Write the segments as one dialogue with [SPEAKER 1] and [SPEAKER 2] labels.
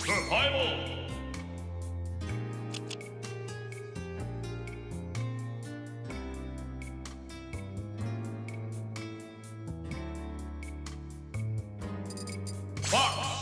[SPEAKER 1] Survival! Fox!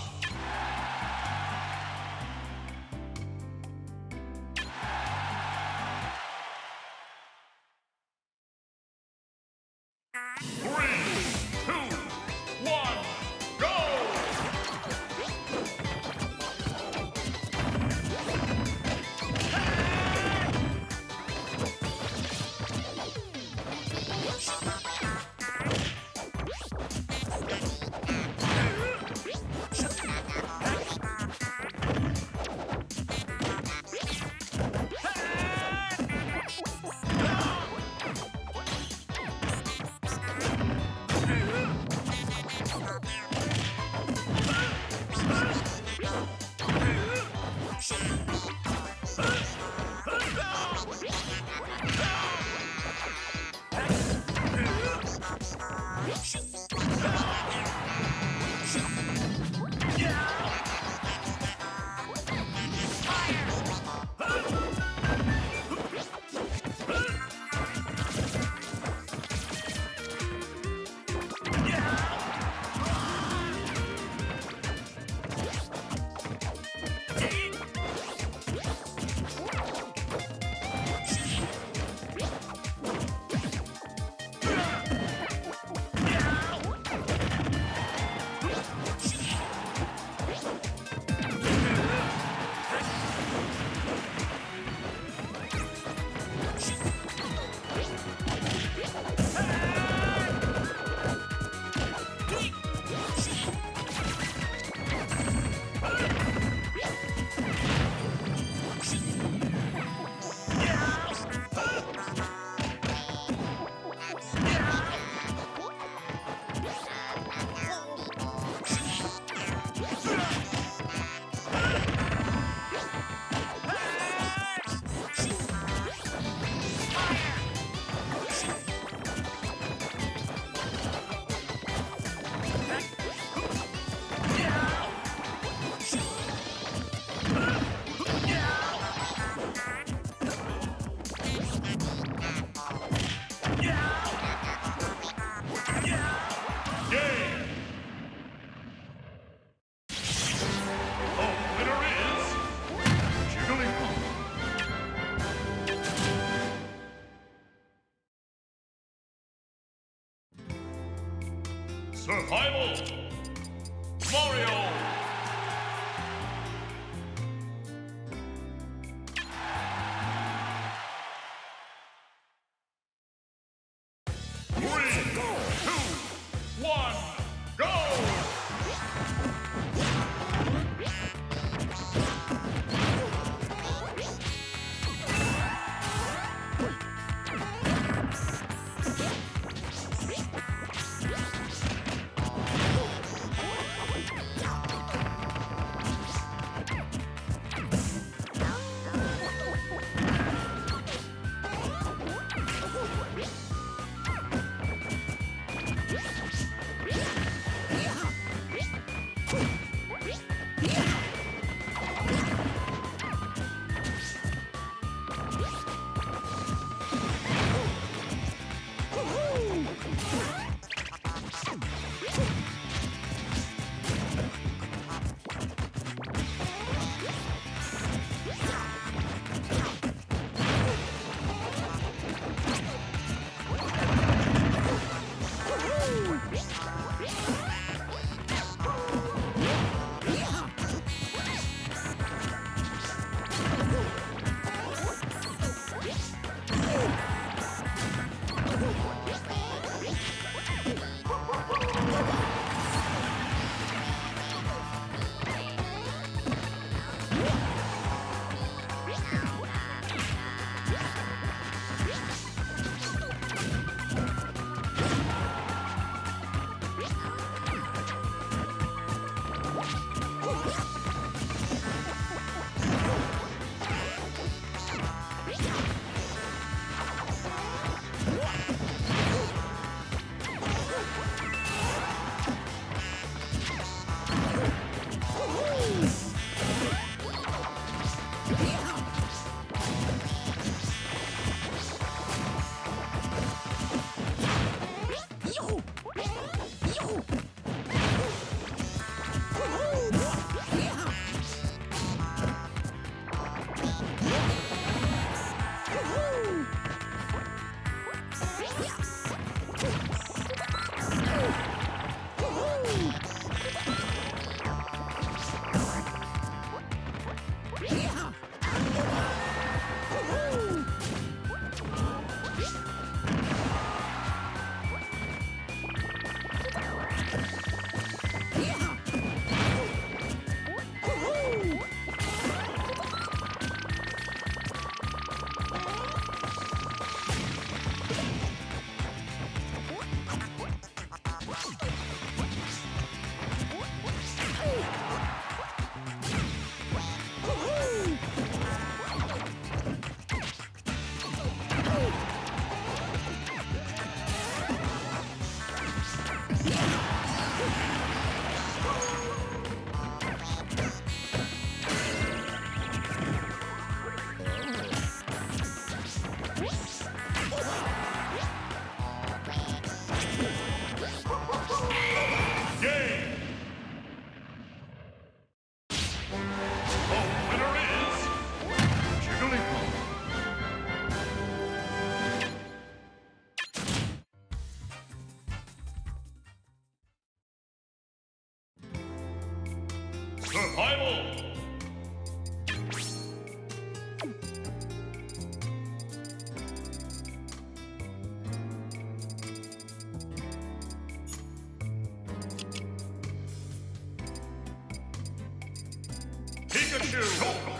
[SPEAKER 1] Survival! Mario!
[SPEAKER 2] Yeah.
[SPEAKER 1] Survival! Ggsw!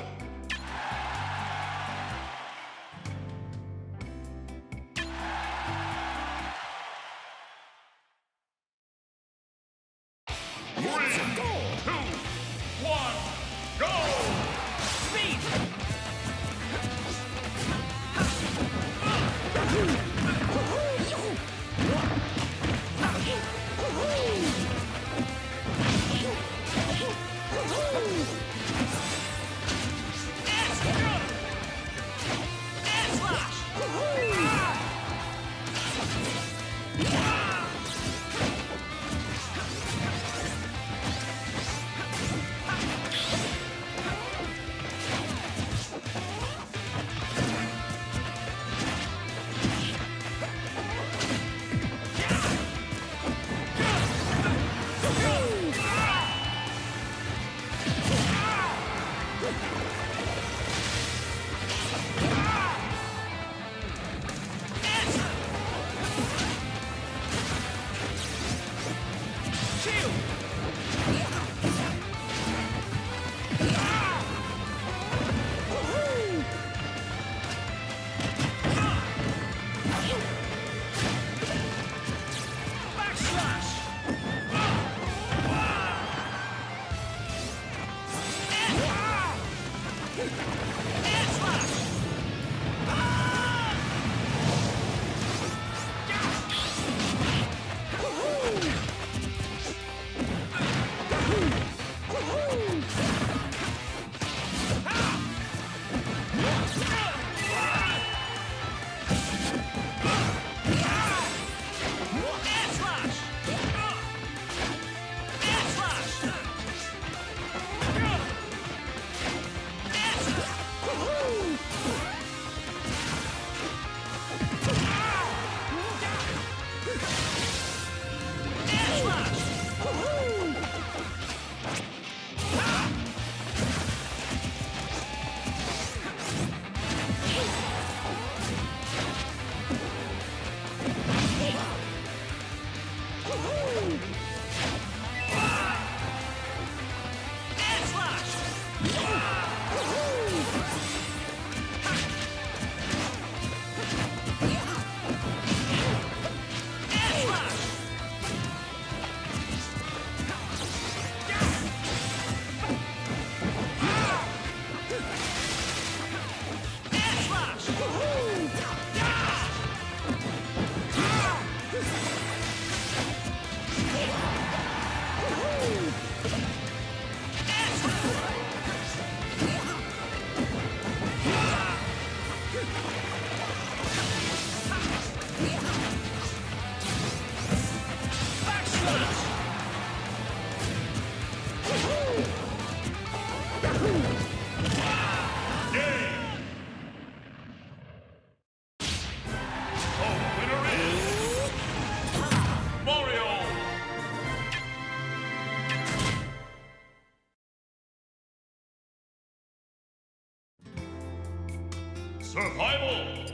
[SPEAKER 1] Survival.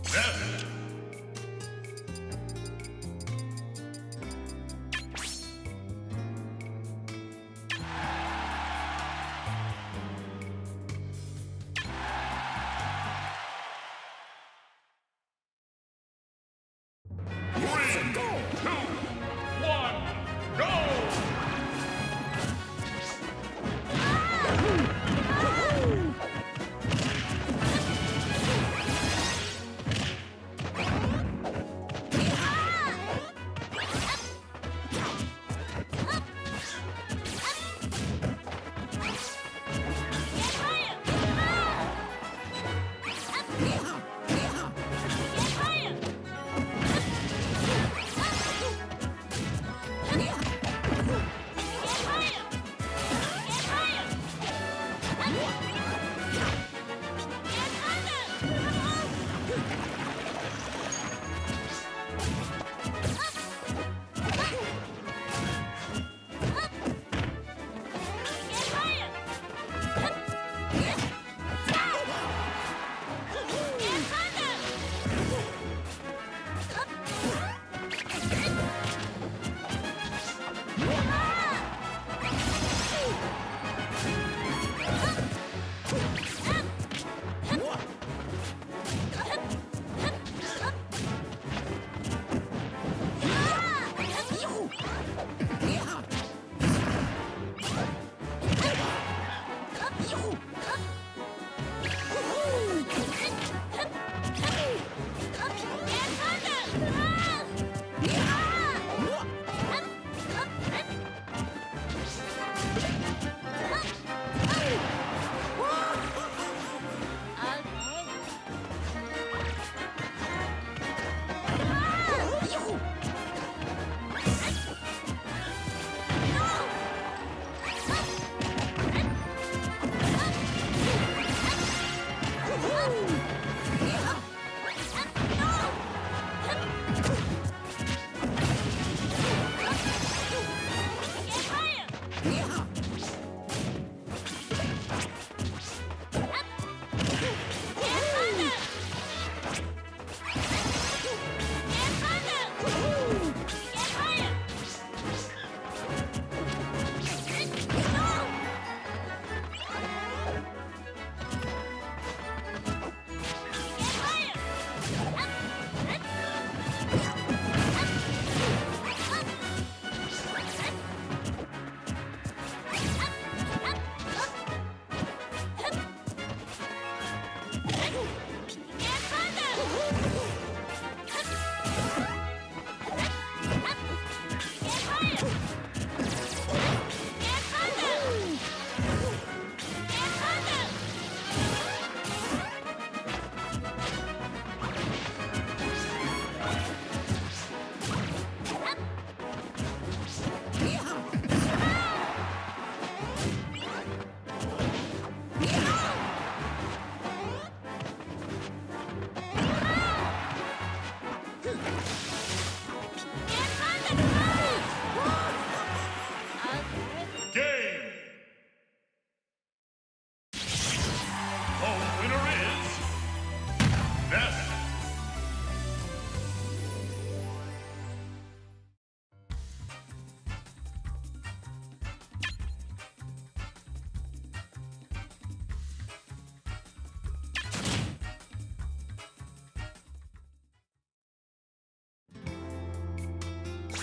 [SPEAKER 1] Death.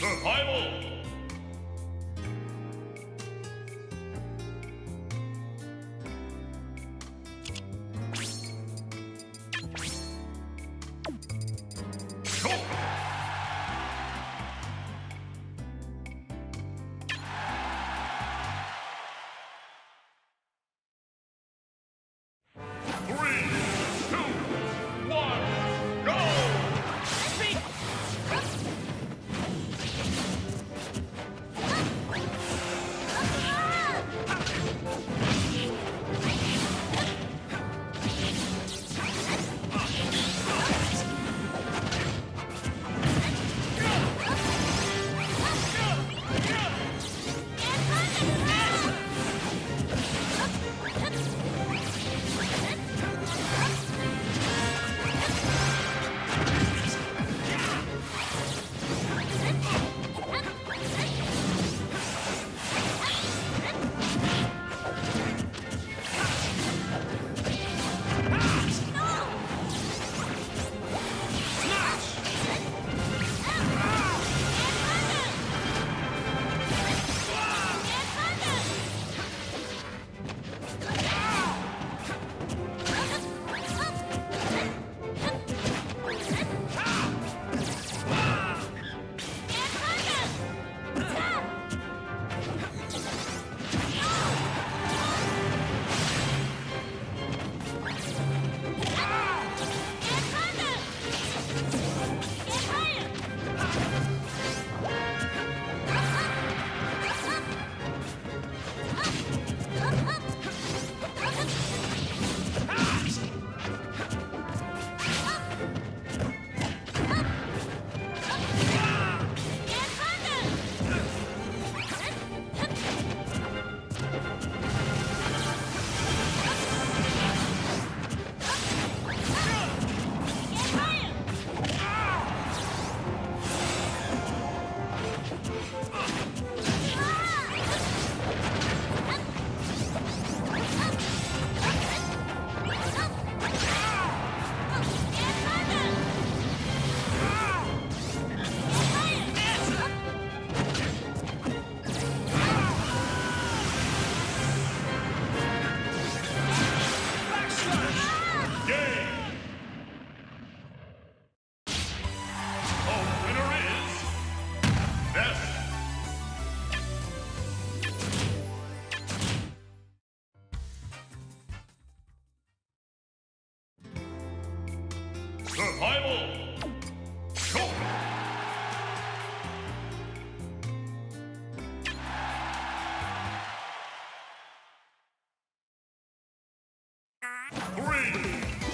[SPEAKER 1] Survival! Survival. Go. 3,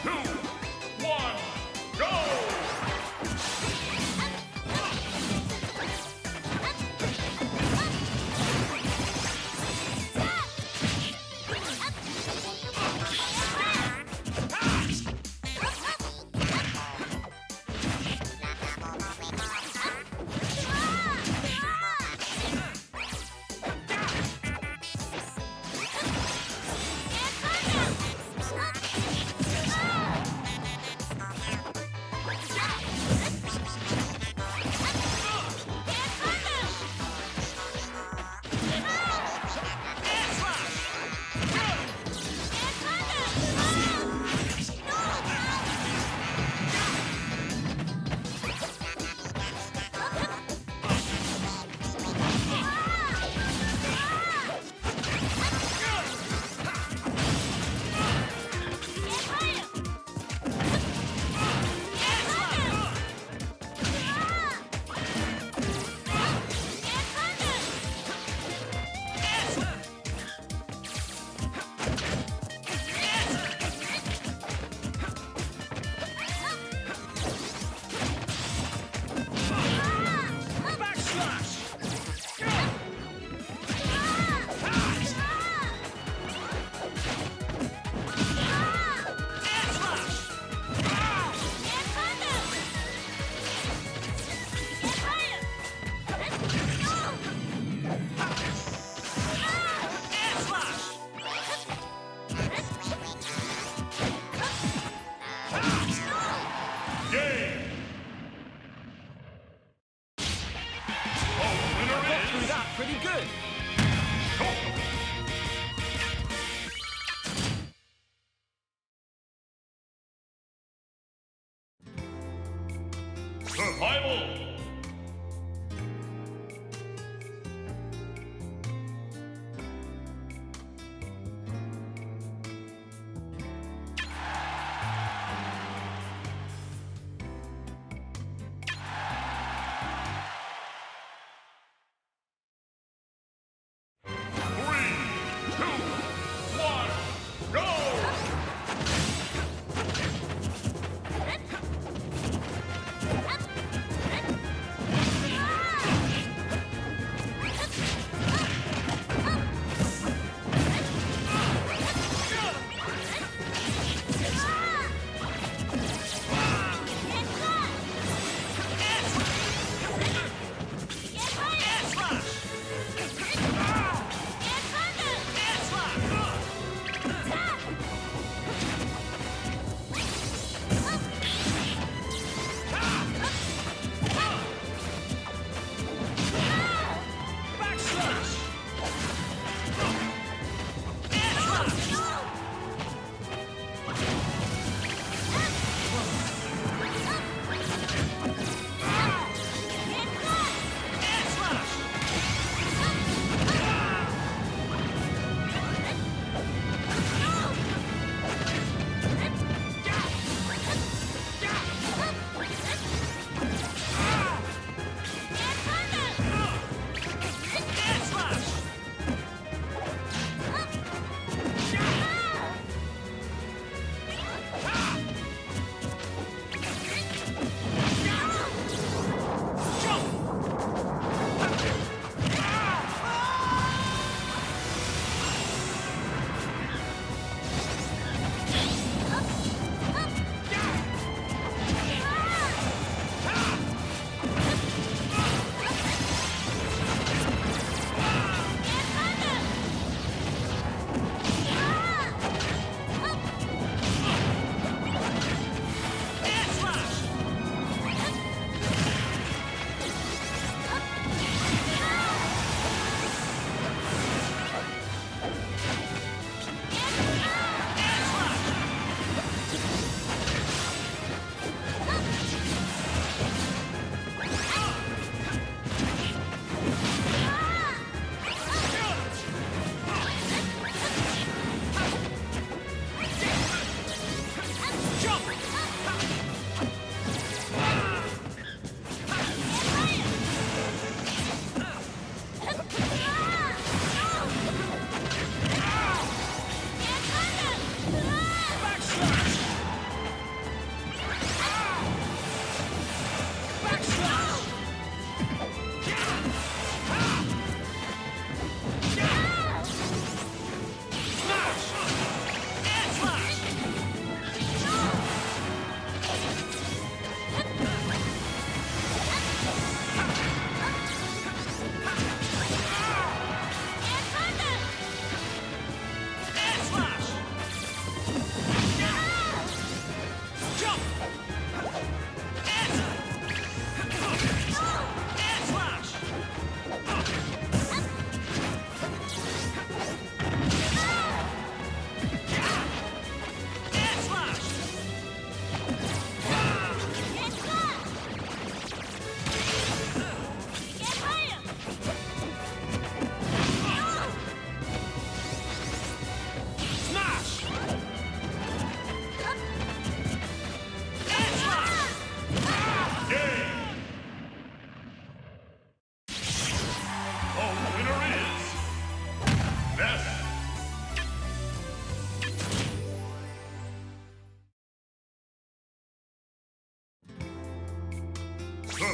[SPEAKER 1] 2, 1, go!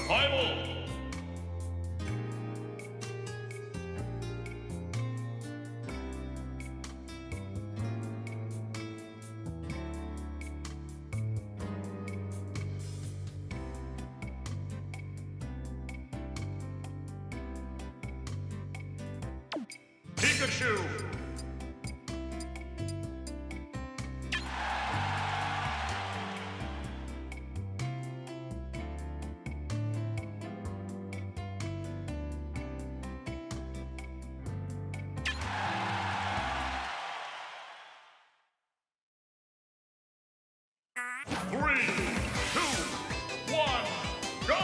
[SPEAKER 1] Survival. Ggsw. Three, two, one, go!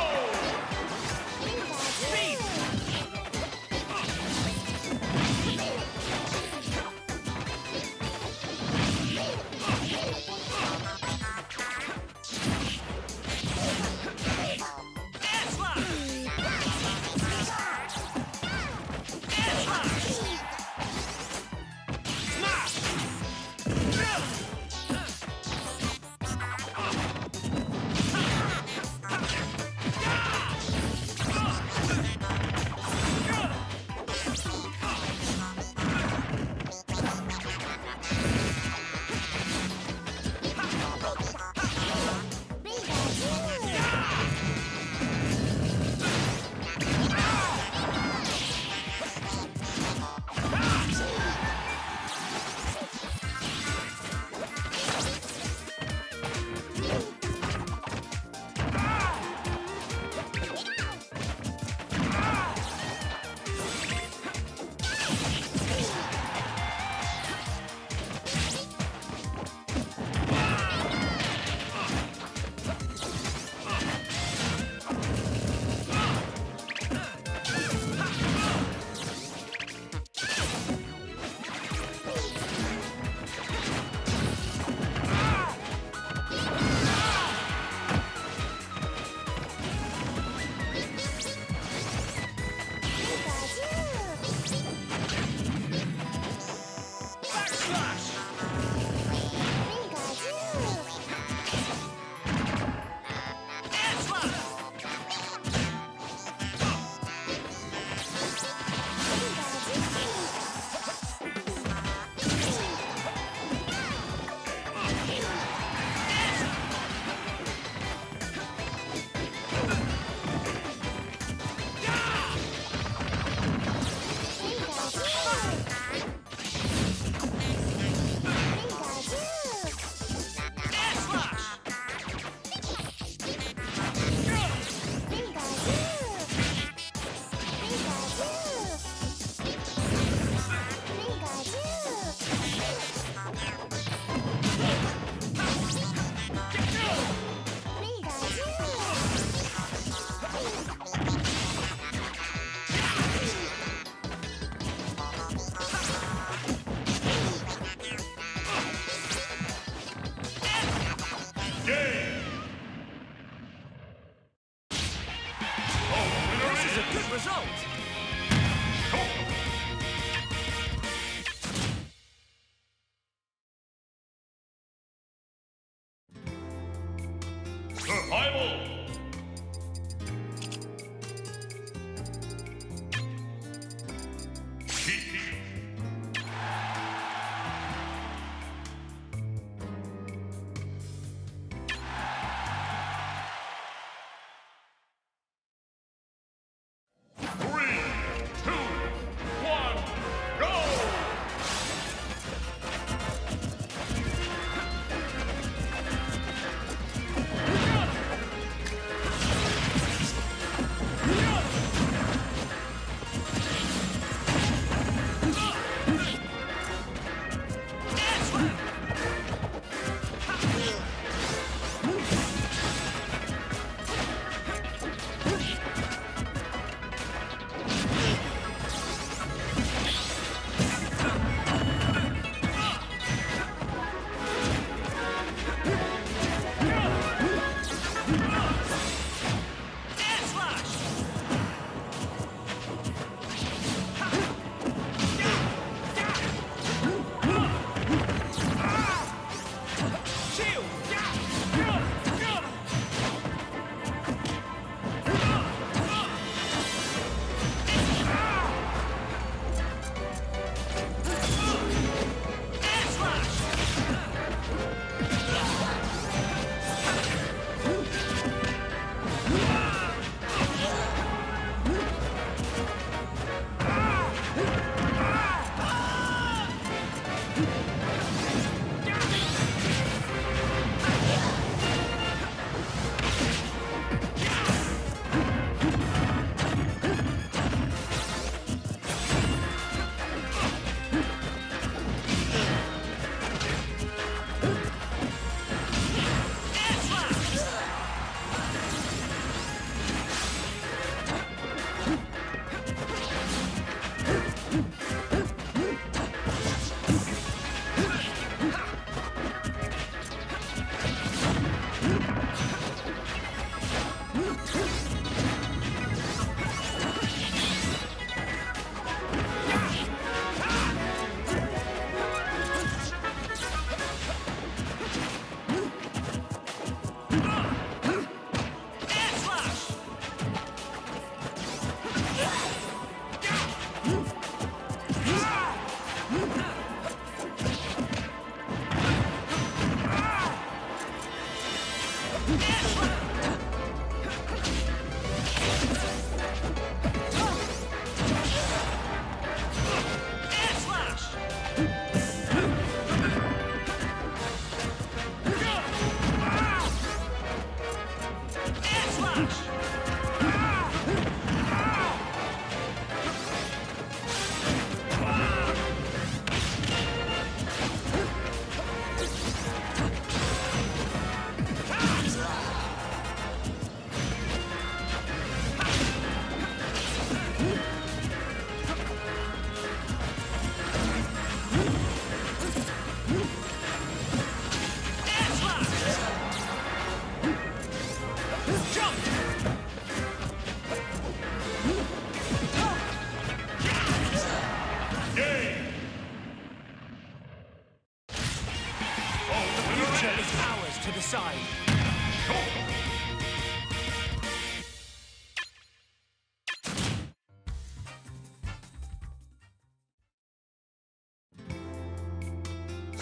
[SPEAKER 2] Good result!
[SPEAKER 1] Survival.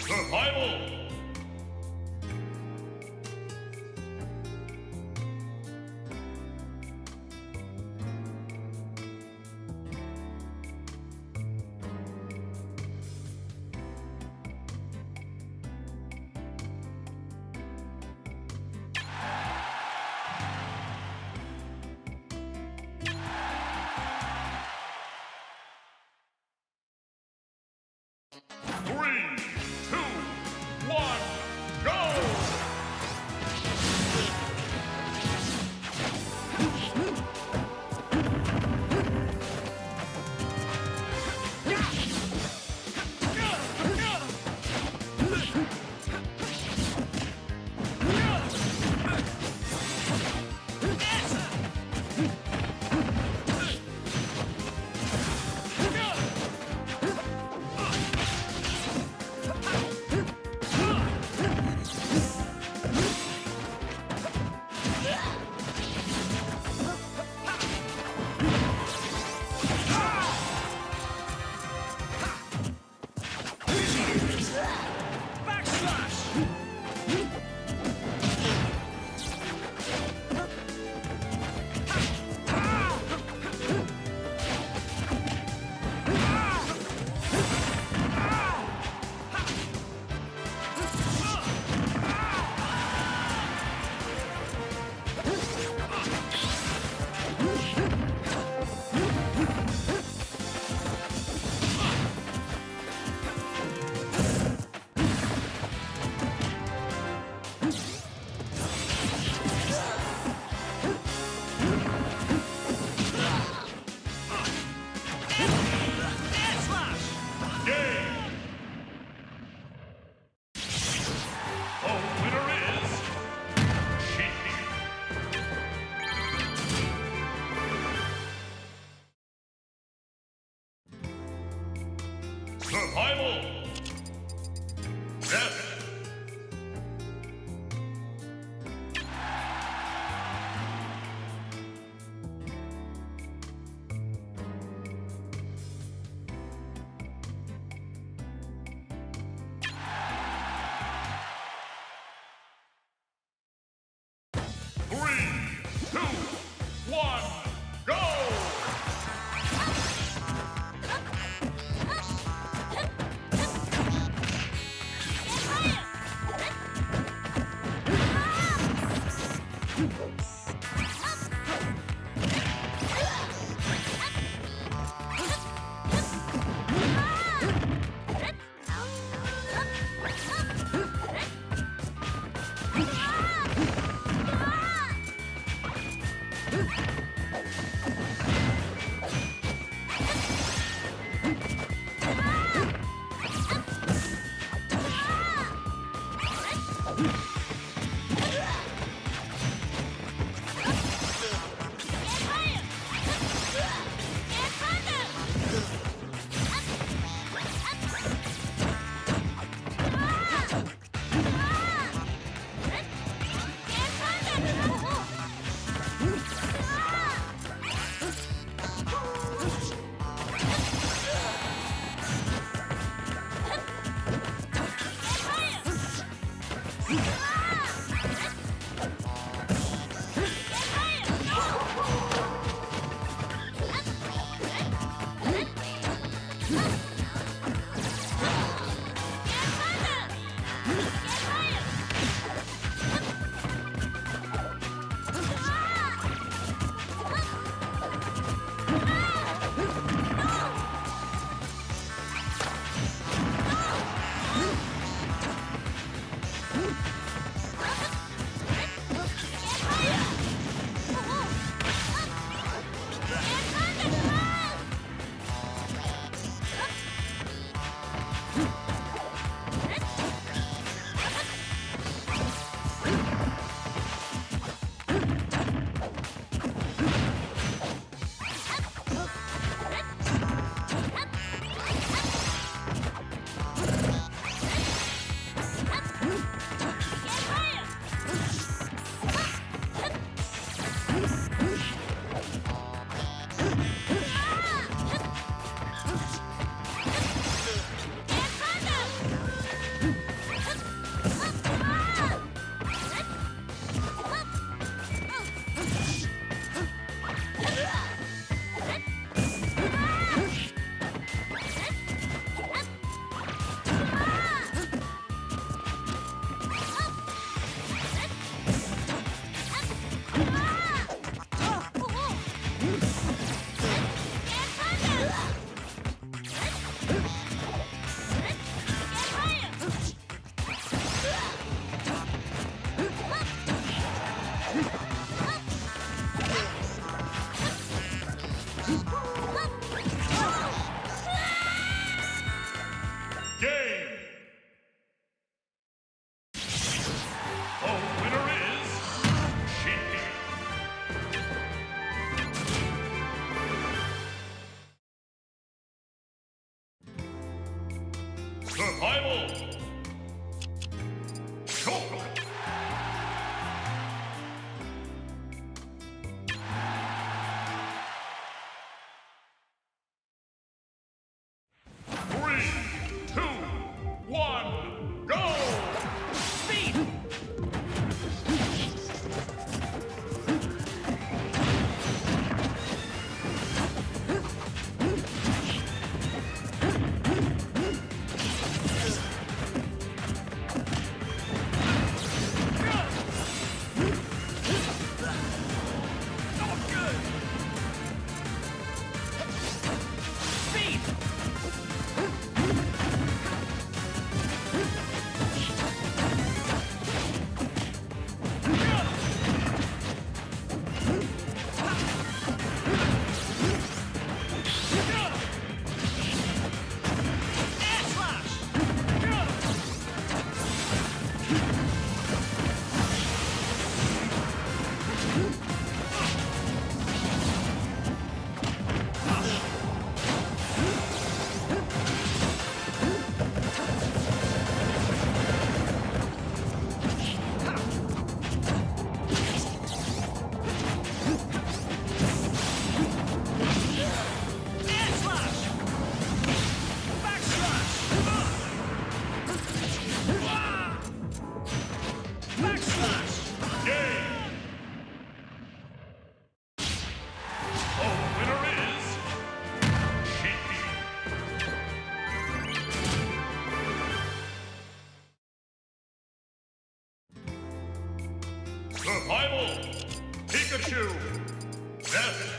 [SPEAKER 1] Survival! Three, two, one, go! Survival! Death! Three, two, one, go! Survival! Choke! 3, 2, 1, go! Speed! Survival! Ggsw! Death!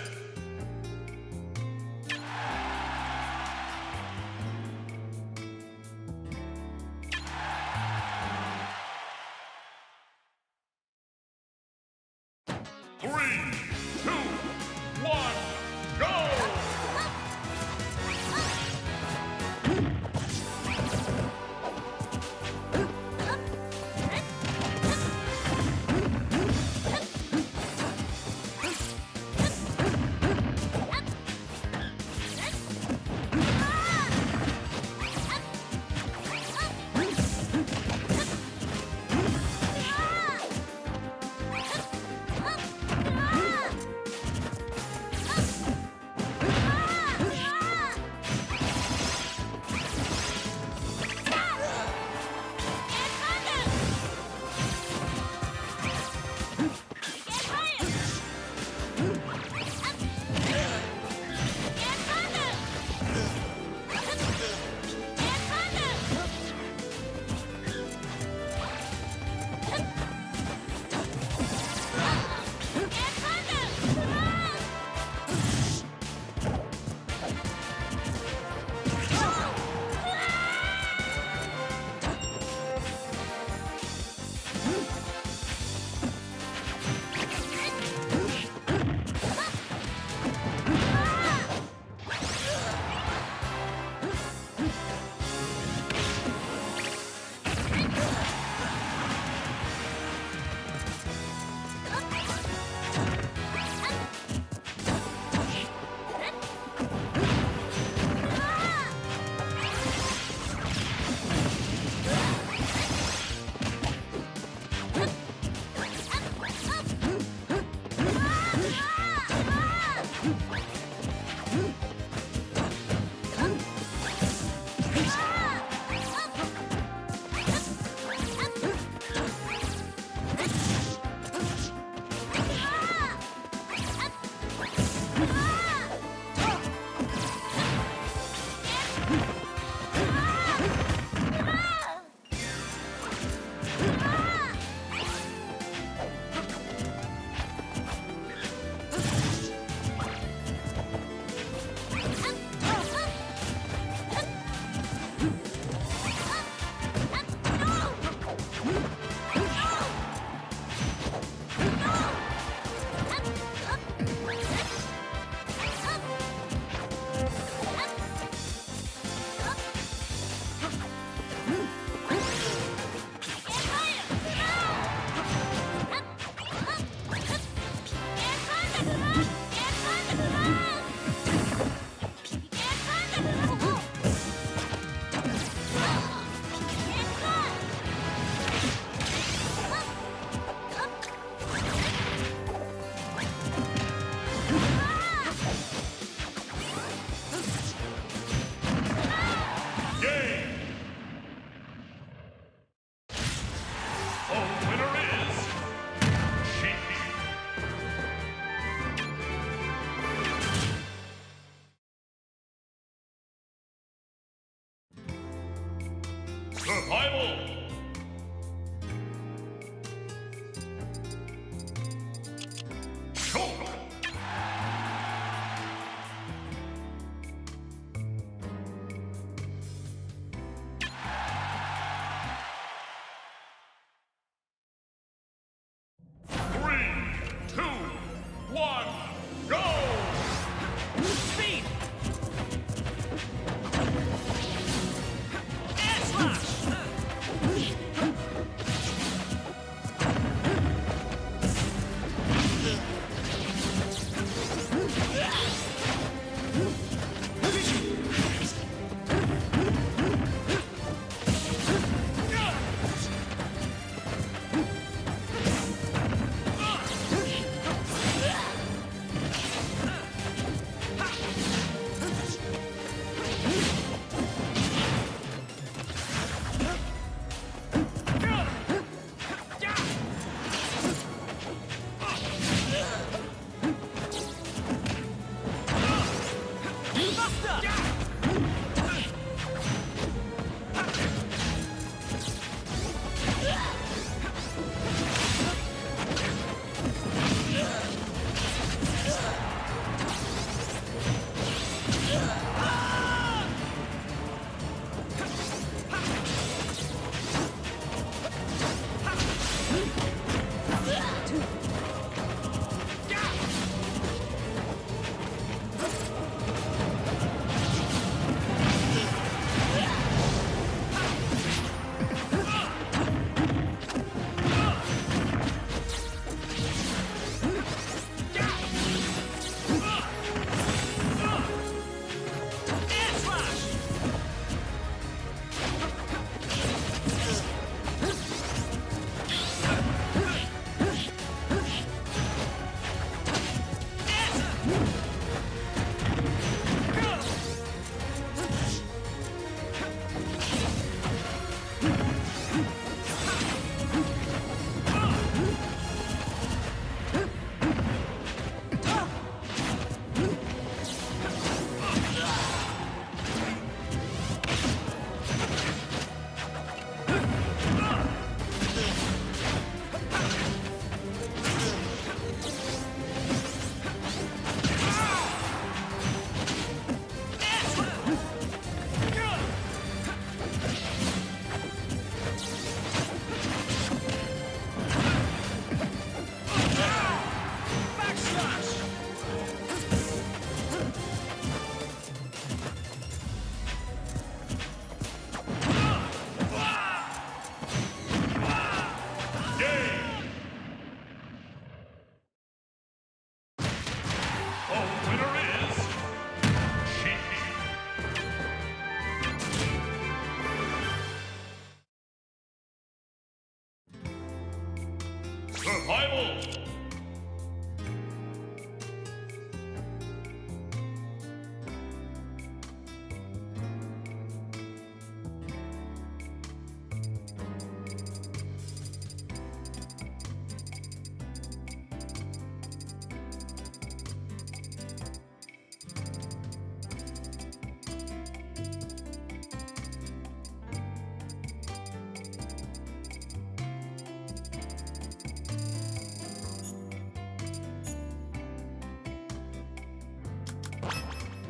[SPEAKER 1] Three, two, one, go!
[SPEAKER 2] Ah!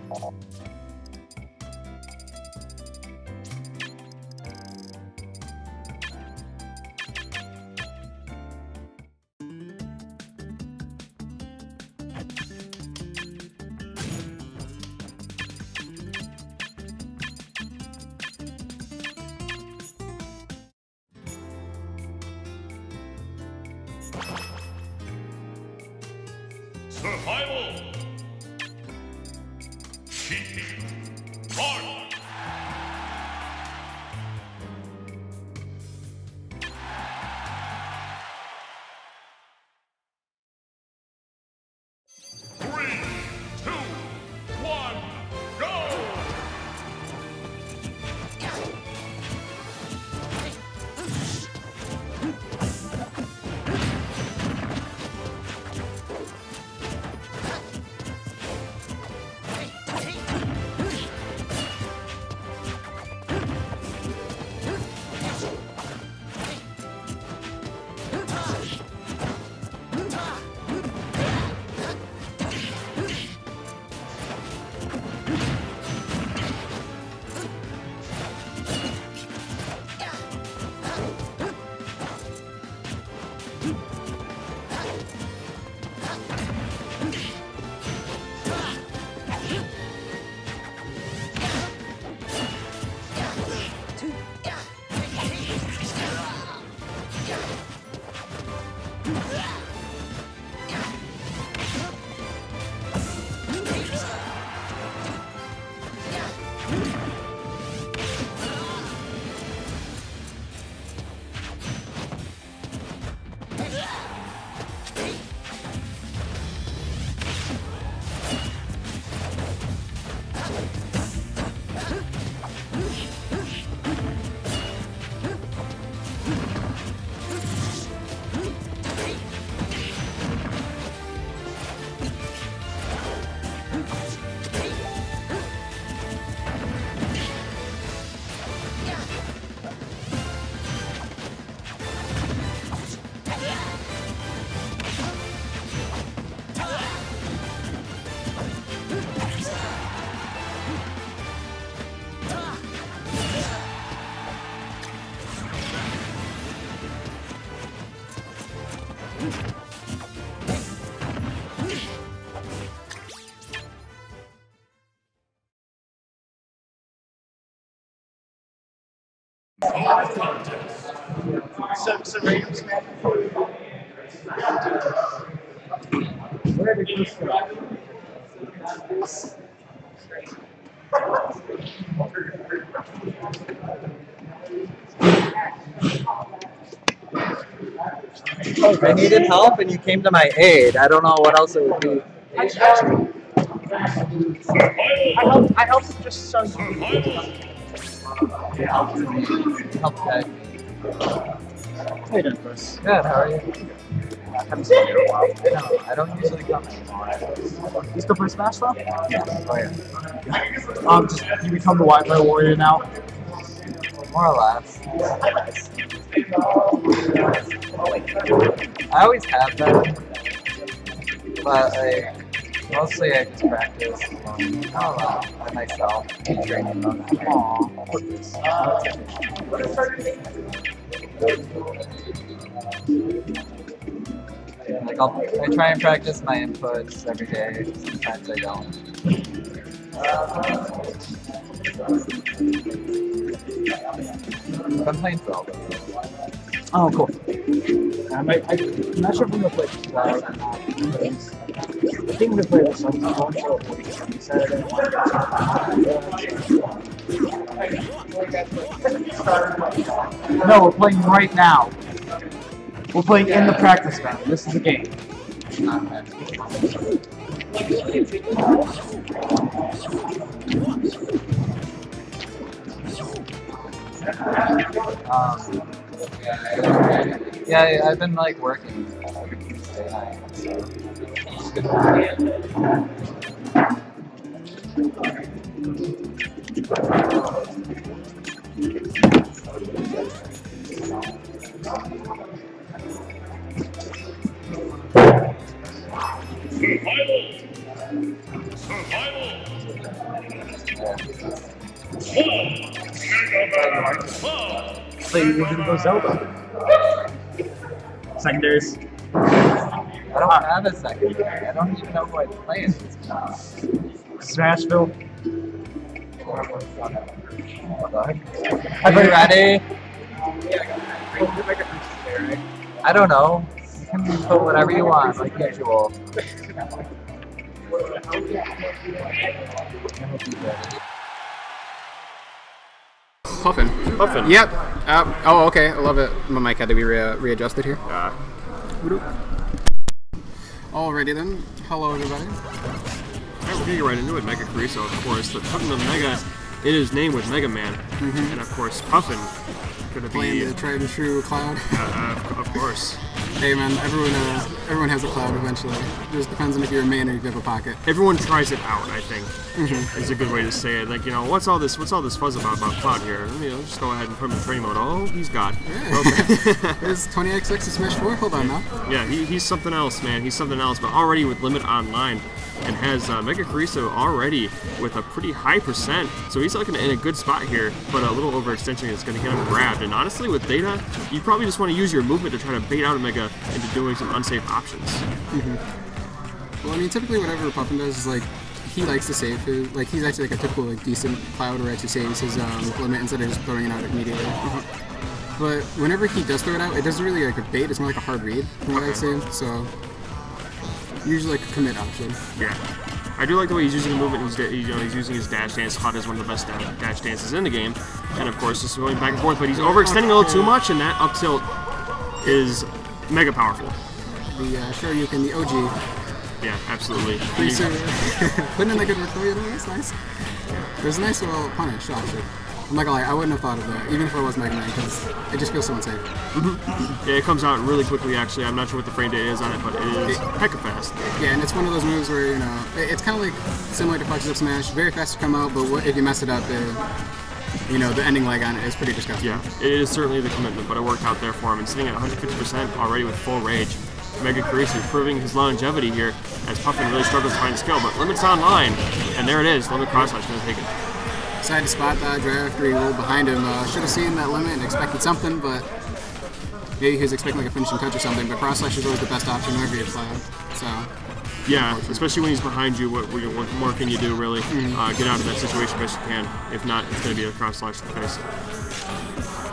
[SPEAKER 1] Survival! Survival! Cheat! Mark! Three, two, one, go!
[SPEAKER 2] Some ratings. Where did you start?
[SPEAKER 3] I needed help and you came to my aid. I don't know what else it would be.
[SPEAKER 2] I helped just so you
[SPEAKER 3] Help guide me.
[SPEAKER 2] How you doing, Chris?
[SPEAKER 3] Good, how are you?
[SPEAKER 2] I haven't seen you in a while.
[SPEAKER 3] I know, I don't usually come anymore.
[SPEAKER 2] You still play Smash though?
[SPEAKER 3] Yeah. Oh yeah.
[SPEAKER 2] Just you become the Wi-Fi warrior now.
[SPEAKER 3] More or less. I always have been, but like, mostly I just practice by myself and training them. Like I try and practice my inputs every day. Sometimes I don't. I'm playing Zelda.
[SPEAKER 2] Oh, cool. I'm not sure if I'm gonna play Ggsw or not. I think we're gonna play this on Saturday. No, we're playing right now. We're playing in the practice round. This is a game.
[SPEAKER 3] Yeah, I've been like working Tuesday night, so it's good for me.
[SPEAKER 1] Survival.
[SPEAKER 2] So you're gonna go Zelda. Secondaries.
[SPEAKER 3] I don't have a secondary. I don't even know who I play in this class.
[SPEAKER 2] Smashville.
[SPEAKER 3] Are you ready? I don't know. You can put whatever you want, like usual.
[SPEAKER 4] Puffin.
[SPEAKER 5] Puffin.
[SPEAKER 4] Yep. Oh, okay. I love it. My mic had to be readjusted here. Alrighty then. Hello, everybody.
[SPEAKER 5] Alright, we're gonna get right into it. Mega Carrizo, of course. The Puffin of Mega in his name with Mega Man. And of course, Puffin. Gonna
[SPEAKER 4] Playing
[SPEAKER 5] be.
[SPEAKER 4] the tried and true Cloud.
[SPEAKER 5] Of course.
[SPEAKER 4] Hey man, everyone has a Cloud eventually. It just depends on if you're a man or if you have a pocket.
[SPEAKER 5] Everyone tries it out, I think. Is a good way to say it. Like, you know, what's all this fuzz about Cloud here? You know, just go ahead and put him in training mode. Oh, he's got.
[SPEAKER 4] Yeah.
[SPEAKER 5] Okay.
[SPEAKER 4] There's 20XX to Smash 4? Hold on now.
[SPEAKER 5] Yeah, he's something else, man. He's something else. But already with Limit Online, and has Mega Carrizo already with a pretty high percent. So he's like in a good spot here, but a little overextension is going to get him grabbed. And honestly, with Data, you probably just want to use your movement to try to bait out a Mega into doing some unsafe options.
[SPEAKER 4] Well, I mean, typically whatever Puffin does is like, he likes to save his, like, he's actually like a typical, like, decent Cloud where actually saves his limit instead of just throwing it out immediately. But whenever he does throw it out, it doesn't really like a bait, it's more like a hard read from what I've seen, so usually like a commit option.
[SPEAKER 5] Yeah. I do like the way he's using the movement. He's using his dash dance. Hot is one of the best dash dances in the game, and of course just going back and forth. But he's overextending a little too much, and that up tilt is mega powerful.
[SPEAKER 4] The Shoryuken, the OG.
[SPEAKER 5] Yeah, absolutely.
[SPEAKER 4] Putting in a good recoil, that's nice. There's a nice little punish option. I'm not gonna lie, I wouldn't have thought of that, even if it was Mega Man, because it just feels so unsafe.
[SPEAKER 5] Yeah, it comes out really quickly, actually. I'm not sure what the frame date is on it, but it is hecka fast.
[SPEAKER 4] Yeah, and it's one of those moves where, you know, it's kind of like similar to Fox's Up Smash. Very fast to come out, but if you mess it up, you know, the ending lag on it is pretty disgusting.
[SPEAKER 5] Yeah, it is certainly the commitment, but it worked out there for him. And sitting at 150% already with full rage. Mega Carrizo proving his longevity here as Puffin really struggles to find skill, but Limit's online, and there it is. Limit cross-slash going to take it.
[SPEAKER 4] Decided to spot dodge right after he rolled behind him. Should have seen that limit and expected something, but maybe he was expecting like a finishing touch or something. But cross slash is always the best option whenever you're Cloud. So
[SPEAKER 5] yeah, especially when he's behind you. What more can you do really? Get out of that situation best you can. If not, it's going to be a cross slash to the face.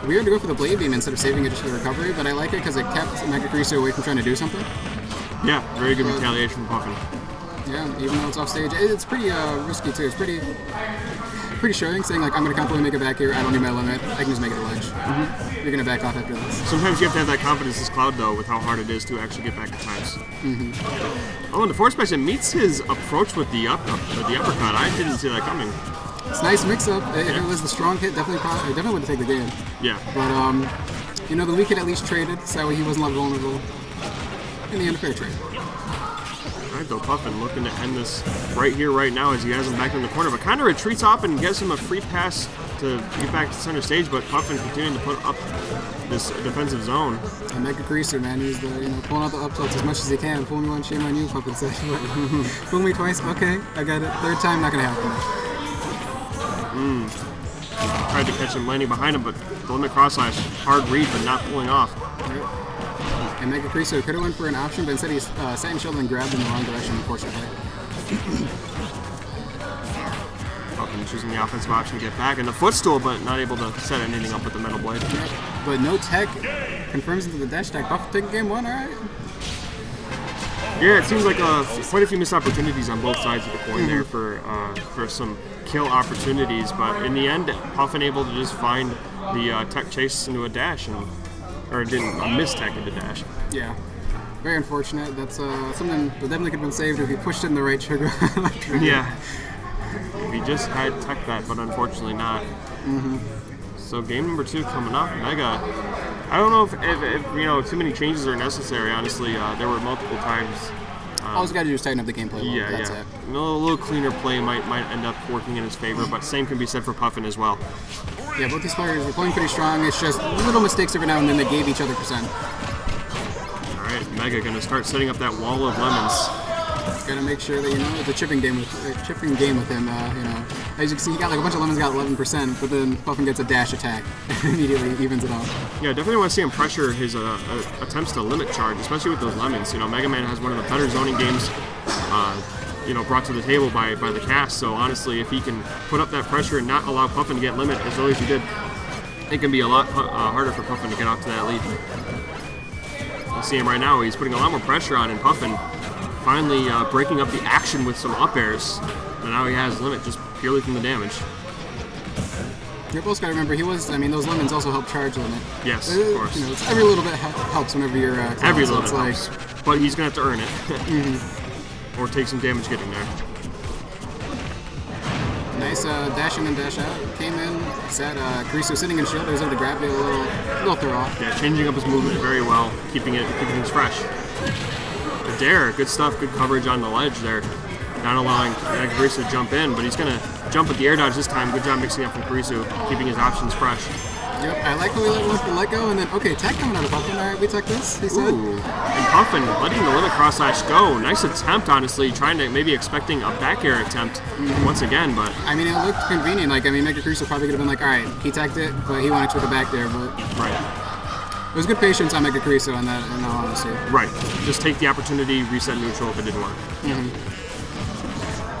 [SPEAKER 4] Weird to go for the blade beam instead of saving it just for the recovery, but I like it because it kept Mega Carrizo away from trying to do something.
[SPEAKER 5] Yeah, very good retaliation from Puffin.
[SPEAKER 4] Yeah, even though it's off stage, it's pretty risky too. It's pretty showing, saying like, I'm going to comfortably make it back here, I don't need my limit, I can just make it a ledge. You're going to back off after this.
[SPEAKER 5] Sometimes you have to have that confidence as Cloud, though, with how hard it is to actually get back at times. Oh, and the forward special meets his approach with the uppercut. I didn't see that coming.
[SPEAKER 4] It's a nice mix-up. If it was the strong hit, definitely would have taken the game.
[SPEAKER 5] Yeah.
[SPEAKER 4] But, you know, the weak hit at least traded, so that way he wasn't left vulnerable. In the end, a fair trade.
[SPEAKER 5] Alright, though, Puffin looking to end this right here, right now, as he has him back in the corner, but kind of retreats off and gives him a free pass to get back to center stage, but Puffin continuing to put up this defensive zone.
[SPEAKER 4] And Mega Carrizo, man, he's pulling out the up tilts as much as he can. Fool me once, shame on you, Puffin said. Fool me twice, okay, I got it. Third time, not gonna happen.
[SPEAKER 5] Tried to catch him landing behind him, but the limit cross slash, hard read, but not pulling off.
[SPEAKER 4] And Mega Carrizo could have went for an option, but instead he sat and chilled and grabbed in the wrong direction, unfortunately.
[SPEAKER 5] Puffin choosing the offensive option to get back, and the footstool, but not able to set anything up with the metal blade.
[SPEAKER 4] But no tech confirms into the dash attack. Puffin taking game one, alright.
[SPEAKER 5] Yeah, it seems like quite a few missed opportunities on both sides of the coin there for some kill opportunities, but in the end, Puffin able to just find the tech chase into a dash and or didn't mistech into dash.
[SPEAKER 4] Yeah. Very unfortunate. That's something that definitely could have been saved if he pushed it in the right trigger.
[SPEAKER 5] Yeah. We just had tech that, but unfortunately not. So game number 2 coming up, Mega. I don't know if too many changes are necessary. Honestly, there were multiple times.
[SPEAKER 4] All he's got to do is tighten up the gameplay.
[SPEAKER 5] Yeah,
[SPEAKER 4] That's
[SPEAKER 5] yeah.
[SPEAKER 4] it.
[SPEAKER 5] A little cleaner play might end up working in his favor, but same can be said for Puffin as well.
[SPEAKER 4] Yeah, both these players are playing pretty strong. It's just little mistakes every now and then that gave each other percent.
[SPEAKER 5] All right, Mega gonna start setting up that wall of lemons.
[SPEAKER 4] Gotta make sure that it's a chipping game with him. As you can see, he got like a bunch of lemons, got 11%, but then Puffin gets a dash attack and immediately evens it out.
[SPEAKER 5] Yeah, definitely want to see him pressure his attempts to limit charge, especially with those lemons. Mega Man has one of the better zoning games, brought to the table by the cast. So honestly, if he can put up that pressure and not allow Puffin to get limit as early as he did, it can be a lot harder for Puffin to get off to that lead. You see him right now; he's putting a lot more pressure on, and Puffin finally breaking up the action with some up airs. And now he has limit just purely from the damage.
[SPEAKER 4] You both got to remember, those lemons also help charge limit.
[SPEAKER 5] Yes, of course.
[SPEAKER 4] Every little bit helps whenever you're
[SPEAKER 5] every little bit helps. But he's going to have to earn it. Or take some damage getting there.
[SPEAKER 4] Nice dash in and dash out. Came in, sat Ggsw sitting in shield. He was able to grab it a little throw off.
[SPEAKER 5] Yeah, changing up his movement very well, keeping things fresh. The dare, good stuff, good coverage on the ledge there. Not allowing Ggsw to jump in, but he's going to jump with the air dodge this time. Good job mixing up from Ggsw, keeping his options fresh.
[SPEAKER 4] Yep, I like how he let go, and then, okay, tech coming out of Puffin. All right, we tech this, he said.
[SPEAKER 5] Ooh, and Puffin letting the limit cross slash go. Nice attempt, honestly, trying to maybe expecting a back air attempt once again, but...
[SPEAKER 4] it looked convenient. Mega Ggsw probably could have been like, all right, he teched it, but he wanted to with the back there, but...
[SPEAKER 5] Right.
[SPEAKER 4] It was good patience on Mega Ggsw on that, in all honesty.
[SPEAKER 5] Right. Just take the opportunity, reset neutral if it didn't work.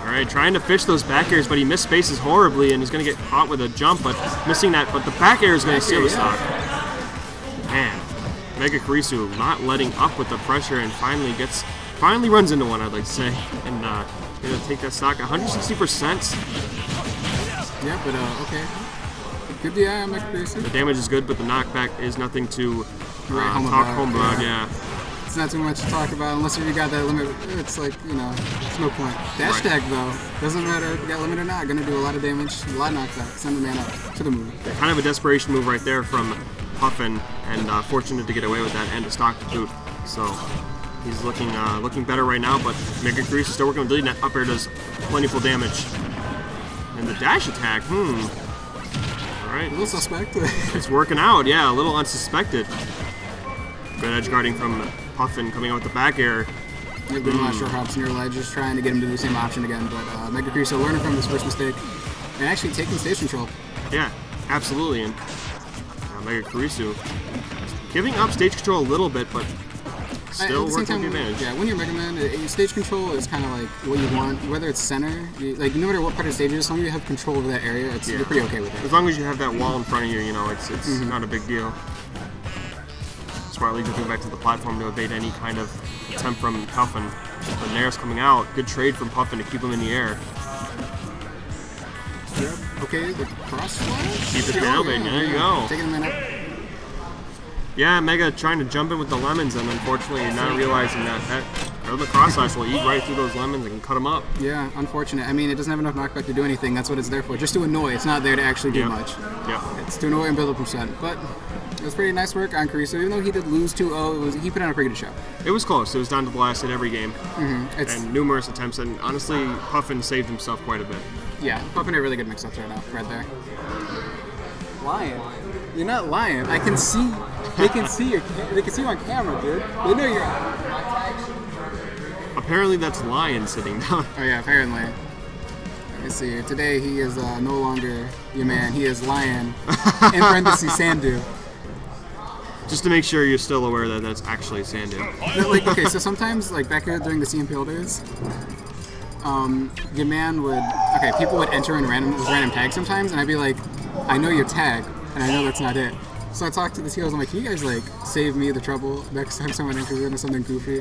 [SPEAKER 5] Alright, trying to fish those back airs, but he missed spaces horribly and he's going to get caught with a jump, but missing that. But the back air is going to seal the stock. Man, Mega Ggsw not letting up with the pressure and finally runs into one, I'd like to say. And going to take that stock 160%.
[SPEAKER 4] Yeah, but okay. Good DI on Mega Ggsw.
[SPEAKER 5] The damage is good, but the knockback is nothing to
[SPEAKER 4] talk
[SPEAKER 5] home about, yeah.
[SPEAKER 4] It's not too much to talk about unless you got that limit. It's like, it's no point. Dash tag, though, doesn't matter if you got limit or not. Gonna do a lot of damage, a lot of knockback. Send the man up to the moon.
[SPEAKER 5] Kind of a desperation move right there from Puffin, and fortunate to get away with that and to stock the boot. So he's looking better right now, but Mega Ggsw is still working with the lead. That up air does plentiful damage. And the dash attack, Alright.
[SPEAKER 4] A little suspect.
[SPEAKER 5] It's working out, yeah, a little unsuspected. Good edge guarding from Puffin coming out with the back air.
[SPEAKER 4] I'm not sure how near ledge, just trying to get him to do the same option again, but Mega Ggsw learning from his first mistake and actually taking stage control.
[SPEAKER 5] Yeah, absolutely. And Mega Ggsw giving up stage control a little bit, but still working the advantage.
[SPEAKER 4] Yeah, when you're Mega Man, stage control is kind of like what you want, whether it's center, no matter what part of the stage it is, as long as you have control over that area, you're pretty okay with it.
[SPEAKER 5] As long as you have that wall in front of you, it's not a big deal. Smartly jumping back to the platform to evade any kind of attempt from Puffin. The Nair's coming out. Good trade from Puffin to keep him in the air.
[SPEAKER 4] Yep. Okay, the cross slash?
[SPEAKER 5] Keep it down, baby. There you go.
[SPEAKER 4] Taking a minute.
[SPEAKER 5] Yeah, Mega trying to jump in with the lemons, and unfortunately not realizing that the cross slash will eat right through those lemons and can cut them up.
[SPEAKER 4] Yeah, unfortunate. It doesn't have enough knockback to do anything. That's what it's there for. Just to annoy. It's not there to actually do much.
[SPEAKER 5] Yeah.
[SPEAKER 4] It's to annoy and build a percent. But it was pretty nice work on Ggsw. Even though he did lose 2-0, he put on a pretty good show.
[SPEAKER 5] It was close. It was down to the last hit every game. And numerous attempts, and honestly, Puffin saved himself quite a bit.
[SPEAKER 4] Yeah, Puffin had really good mix-ups right there. Lying. You're not lying. I can see. They can see you. They can see you on camera, dude. They know you're out.
[SPEAKER 5] Apparently that's Lion sitting down.
[SPEAKER 4] Oh yeah, apparently. Let me see. Today he is no longer your man. He is Lion. In parentheses, Sandu.
[SPEAKER 5] Just to make sure you're still aware that that's actually Sandu.
[SPEAKER 4] Okay, so sometimes, back during the CMPL days, your man would, people would enter in random tags sometimes, and I'd be like, I know your tag, and I know that's not it. So I talked to the TOs, I'm like, can you guys save me the trouble next time someone enters into something goofy?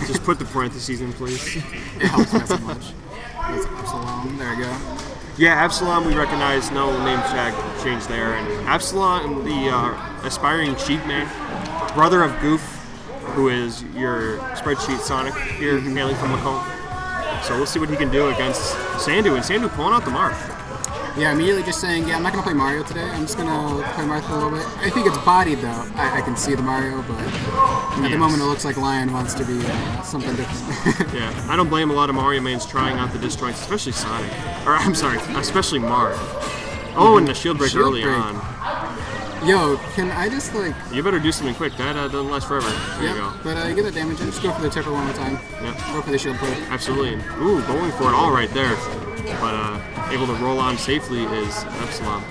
[SPEAKER 5] Just put the parentheses in, please.
[SPEAKER 4] It helps not so much. That's Absalom. There we go.
[SPEAKER 5] Yeah, Absalom, we recognize, no name tag change there. And Absalom, the aspiring Sheik man, brother of Goof, who is your spreadsheet Sonic here, hailing from Macomb. So we'll see what he can do against Sandu, and Sandu pulling out the mark.
[SPEAKER 4] Yeah, immediately just saying, yeah, I'm not going to play Mario today. I'm just going to play Mario for a little bit. I think it's bodied, though. I can see the Mario, but at the moment it looks like Lion wants to be something different.
[SPEAKER 5] Yeah, I don't blame a lot of Mario mains trying out the disjoints, especially Sonic. Or, I'm sorry, especially Marth. Oh, and the shield break early on.
[SPEAKER 4] Yo, can I just, like...
[SPEAKER 5] You better do something quick. That doesn't last forever. There you go.
[SPEAKER 4] But you get that damage in. Just go for the tipper one more time.
[SPEAKER 5] Yep.
[SPEAKER 4] Go for the shield break.
[SPEAKER 5] Absolutely. Ooh, going for it all right there. But able to roll on safely is Epsilon.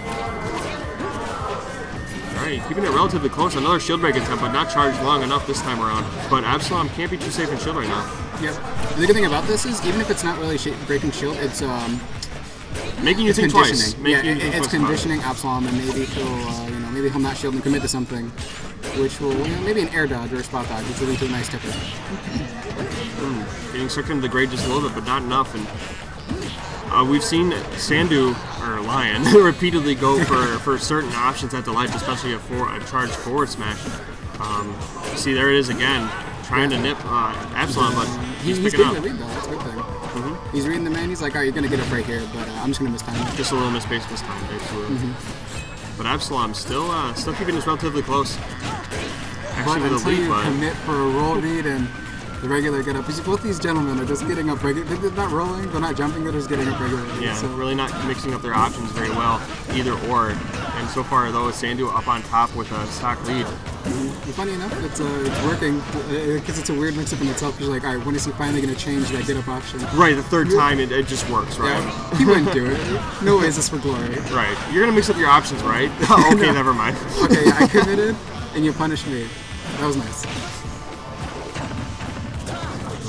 [SPEAKER 5] Alright, keeping it relatively close. Another shield break attempt, but not charged long enough this time around. But Absalom can't be too safe in shield right now.
[SPEAKER 4] Yep. The good thing about this is, even if it's not really breaking shield, it's
[SPEAKER 5] making you think twice.
[SPEAKER 4] It's conditioning Absalom, and maybe he'll, maybe he'll not shield and commit to something, which will, maybe an air dodge or a spot dodge, which will lead to a nice tipper.
[SPEAKER 5] Getting sucked into the grade just a little bit, but not enough. And we've seen Sandu, or Lion, repeatedly go for certain options at the ledge, especially a charged forward smash. See, there it is again, trying to nip Absalom, but he's picking up.
[SPEAKER 4] The read, though. That's a good thing. He's reading the man. He's like, all right, you're going to get up right here, but I'm just going to miss time.
[SPEAKER 5] Just a little misspaced this time, basically. But Absalom still keeping this relatively close. Actually,
[SPEAKER 4] But
[SPEAKER 5] with a
[SPEAKER 4] until
[SPEAKER 5] lead,
[SPEAKER 4] you
[SPEAKER 5] but
[SPEAKER 4] commit for a roll read and the regular get up, because both these gentlemen are just getting up regular. They're not rolling, they're not jumping, they're just getting up regularly.
[SPEAKER 5] yeah,
[SPEAKER 4] So,
[SPEAKER 5] really not mixing up their options very well, either or. And so far, though, Sandu up on top with a stock lead.
[SPEAKER 4] funny enough, it's working, because it's a weird mix-up in itself. You're like, all right, when is he finally going to change that get up option?
[SPEAKER 5] Right, the third time it just works, right?
[SPEAKER 4] Yeah, he wouldn't do it. No way is this for glory.
[SPEAKER 5] Right. You're going to mix up your options, right? Okay, never mind.
[SPEAKER 4] Okay, I committed, and you punished me. That was nice.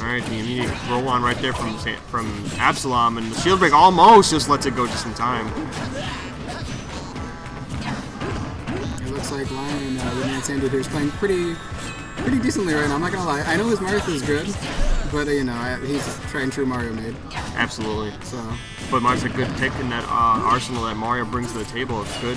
[SPEAKER 5] Alright, the immediate roll on right there from Absalom, and the shield break almost just lets it go just in time.
[SPEAKER 4] It looks like Lion, the man Sandu here, is playing pretty decently right now. I'm not gonna lie. I know his Marth is good, but he's tried and true Mario made.
[SPEAKER 5] Absolutely.
[SPEAKER 4] So,
[SPEAKER 5] But Marth's a good pick in that arsenal that Mario brings to the table. It's good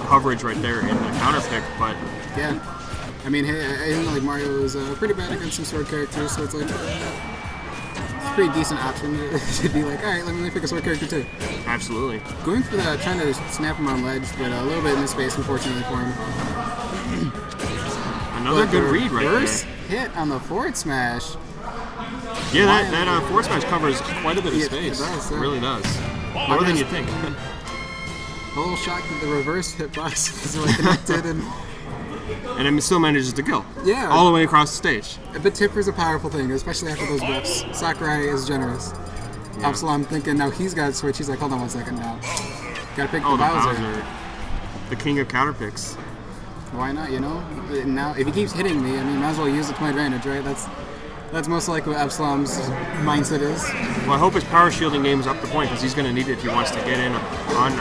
[SPEAKER 5] coverage right there in the counter pick, but
[SPEAKER 4] yeah. I mean, hey, I know like Mario is pretty bad against some sword characters, so it's like it's a pretty decent option to be like, all right, let me pick a sword character too.
[SPEAKER 5] absolutely.
[SPEAKER 4] Going for that, trying to snap him on ledge, but a little bit in space, unfortunately for him.
[SPEAKER 5] Another
[SPEAKER 4] But
[SPEAKER 5] good
[SPEAKER 4] the
[SPEAKER 5] read right
[SPEAKER 4] reverse
[SPEAKER 5] there.
[SPEAKER 4] hit on the forward smash.
[SPEAKER 5] Yeah, that forward smash covers quite a bit of
[SPEAKER 4] Yeah,
[SPEAKER 5] space.
[SPEAKER 4] it does,
[SPEAKER 5] It
[SPEAKER 4] yeah.
[SPEAKER 5] really does. More than you think.
[SPEAKER 4] A little shocked that the reverse hitbox is really connected, and
[SPEAKER 5] And it still manages to kill.
[SPEAKER 4] yeah.
[SPEAKER 5] All the way across the stage.
[SPEAKER 4] But tipper's a powerful thing, especially after those buffs. Sakurai is generous.
[SPEAKER 5] Yeah.
[SPEAKER 4] Absalom thinking, now he's got to switch. He's like, hold on 1 second now. Gotta pick
[SPEAKER 5] Oh,
[SPEAKER 4] the
[SPEAKER 5] the
[SPEAKER 4] Bowser.
[SPEAKER 5] Bowser. The king of counter picks.
[SPEAKER 4] Why not, Now, if he keeps hitting me, I mean, might as well use it to my advantage, right? That's most likely what Absalom's mindset is.
[SPEAKER 5] Well, I hope his power shielding game is up to point, because he's going to need it if he wants to get in on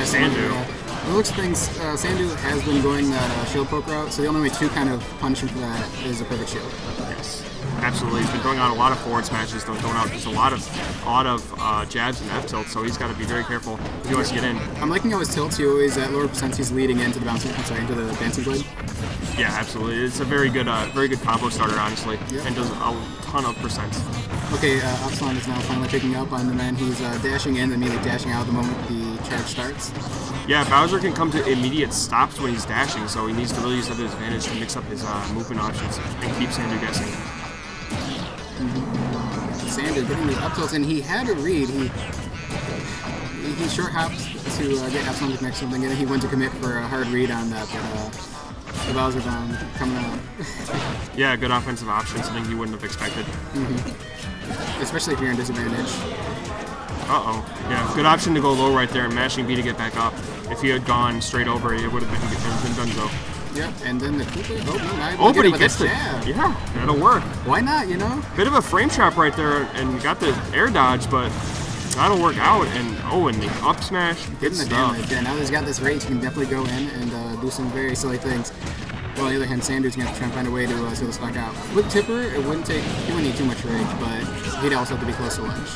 [SPEAKER 5] Sandu.
[SPEAKER 4] Yeah. It looks things, Sandu has been going that shield poke route, so the only way to kind of punish him for that is a perfect shield.
[SPEAKER 5] Yes, absolutely. He's been throwing out a lot of forward smashes, throwing out just a lot of jabs and F tilts, so he's got to be very careful if he wants to get in.
[SPEAKER 4] I'm liking how his tilts, he always at lower percents, he's leading into the into the dancing blade.
[SPEAKER 5] Yeah, absolutely. It's a very good combo starter, honestly,
[SPEAKER 4] Yep.
[SPEAKER 5] and does a ton of percents.
[SPEAKER 4] Okay, Absalom is now finally picking up on the man. He's dashing in and immediately dashing out the moment the charge starts.
[SPEAKER 5] Yeah, Bowser can come to immediate stops when he's dashing, so he needs to really use that to his advantage to mix up his movement options and keep Sandu guessing.
[SPEAKER 4] Sandu getting these up tilts, and he had a read. He short hopped to get Absalom to connect something, and then he went to commit for a hard read on that, but the Bowser bomb coming out.
[SPEAKER 5] Yeah, good offensive option, something he wouldn't have expected.
[SPEAKER 4] Especially if you're in disadvantage.
[SPEAKER 5] Uh-oh. Yeah, good option to go low right there and mashing B to get back up. If he had gone straight over, it would have been done so.
[SPEAKER 4] Yep, and then the Cooper.
[SPEAKER 5] Oh, but he
[SPEAKER 4] gets
[SPEAKER 5] gets it. Yeah, that'll work.
[SPEAKER 4] Why not,
[SPEAKER 5] Bit of a frame trap right there, and you got the air dodge, but that'll work out. And the up smash, good
[SPEAKER 4] Getting the
[SPEAKER 5] stuff.
[SPEAKER 4] damage. Yeah, now that he's got this rage, he can definitely go in and do some very silly things. Well, on the other hand, Sandu's going to have to try and find a way to seal this back out. With Tipper, he wouldn't need too much rage, but he'd also have to be close to lunge.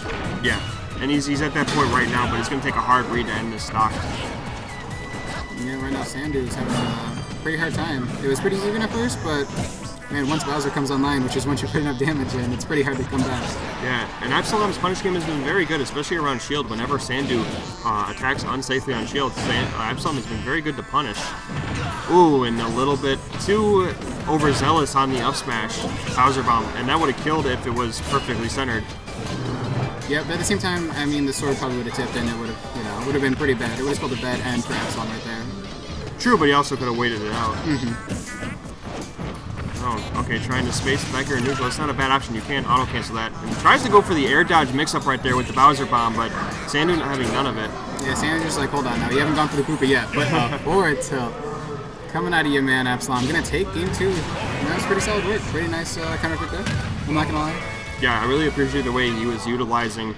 [SPEAKER 5] Yeah, and he's at that point right now, but it's going to take a hard read to end this stock.
[SPEAKER 4] Yeah, right now Sandu's having pretty hard time. It was pretty even at first, but man, once Bowser comes online, which is once you put enough damage in, it's pretty hard to come back.
[SPEAKER 5] Yeah, and Absalom's punish game has been very good, especially around shield. Whenever Sandu attacks unsafely on shield, Absalom has been very good to punish. Ooh, and a little bit too overzealous on the up smash Bowser bomb, and that would have killed if it was perfectly centered.
[SPEAKER 4] Yeah, but at the same time, I mean, the sword probably would have tipped, and it would have, you know, it would have been pretty bad. It would have spelled a bad end for Absalom right there.
[SPEAKER 5] True, but he also could have waited it out. Oh, okay, trying to space back here in neutral. That's not a bad option. You can't auto-cancel that. And he tries to go for the air dodge mix-up right there with the Bowser bomb, but Sandu not having none of it.
[SPEAKER 4] Yeah, Sandu's just like, hold on now. You haven't gone for the Koopa yet, but forward tilt. Coming out of you, man, Absalom. Gonna take game 2. That was pretty solid work. Pretty nice counter pick there. I'm not gonna lie.
[SPEAKER 5] Yeah, I really appreciate the way he was utilizing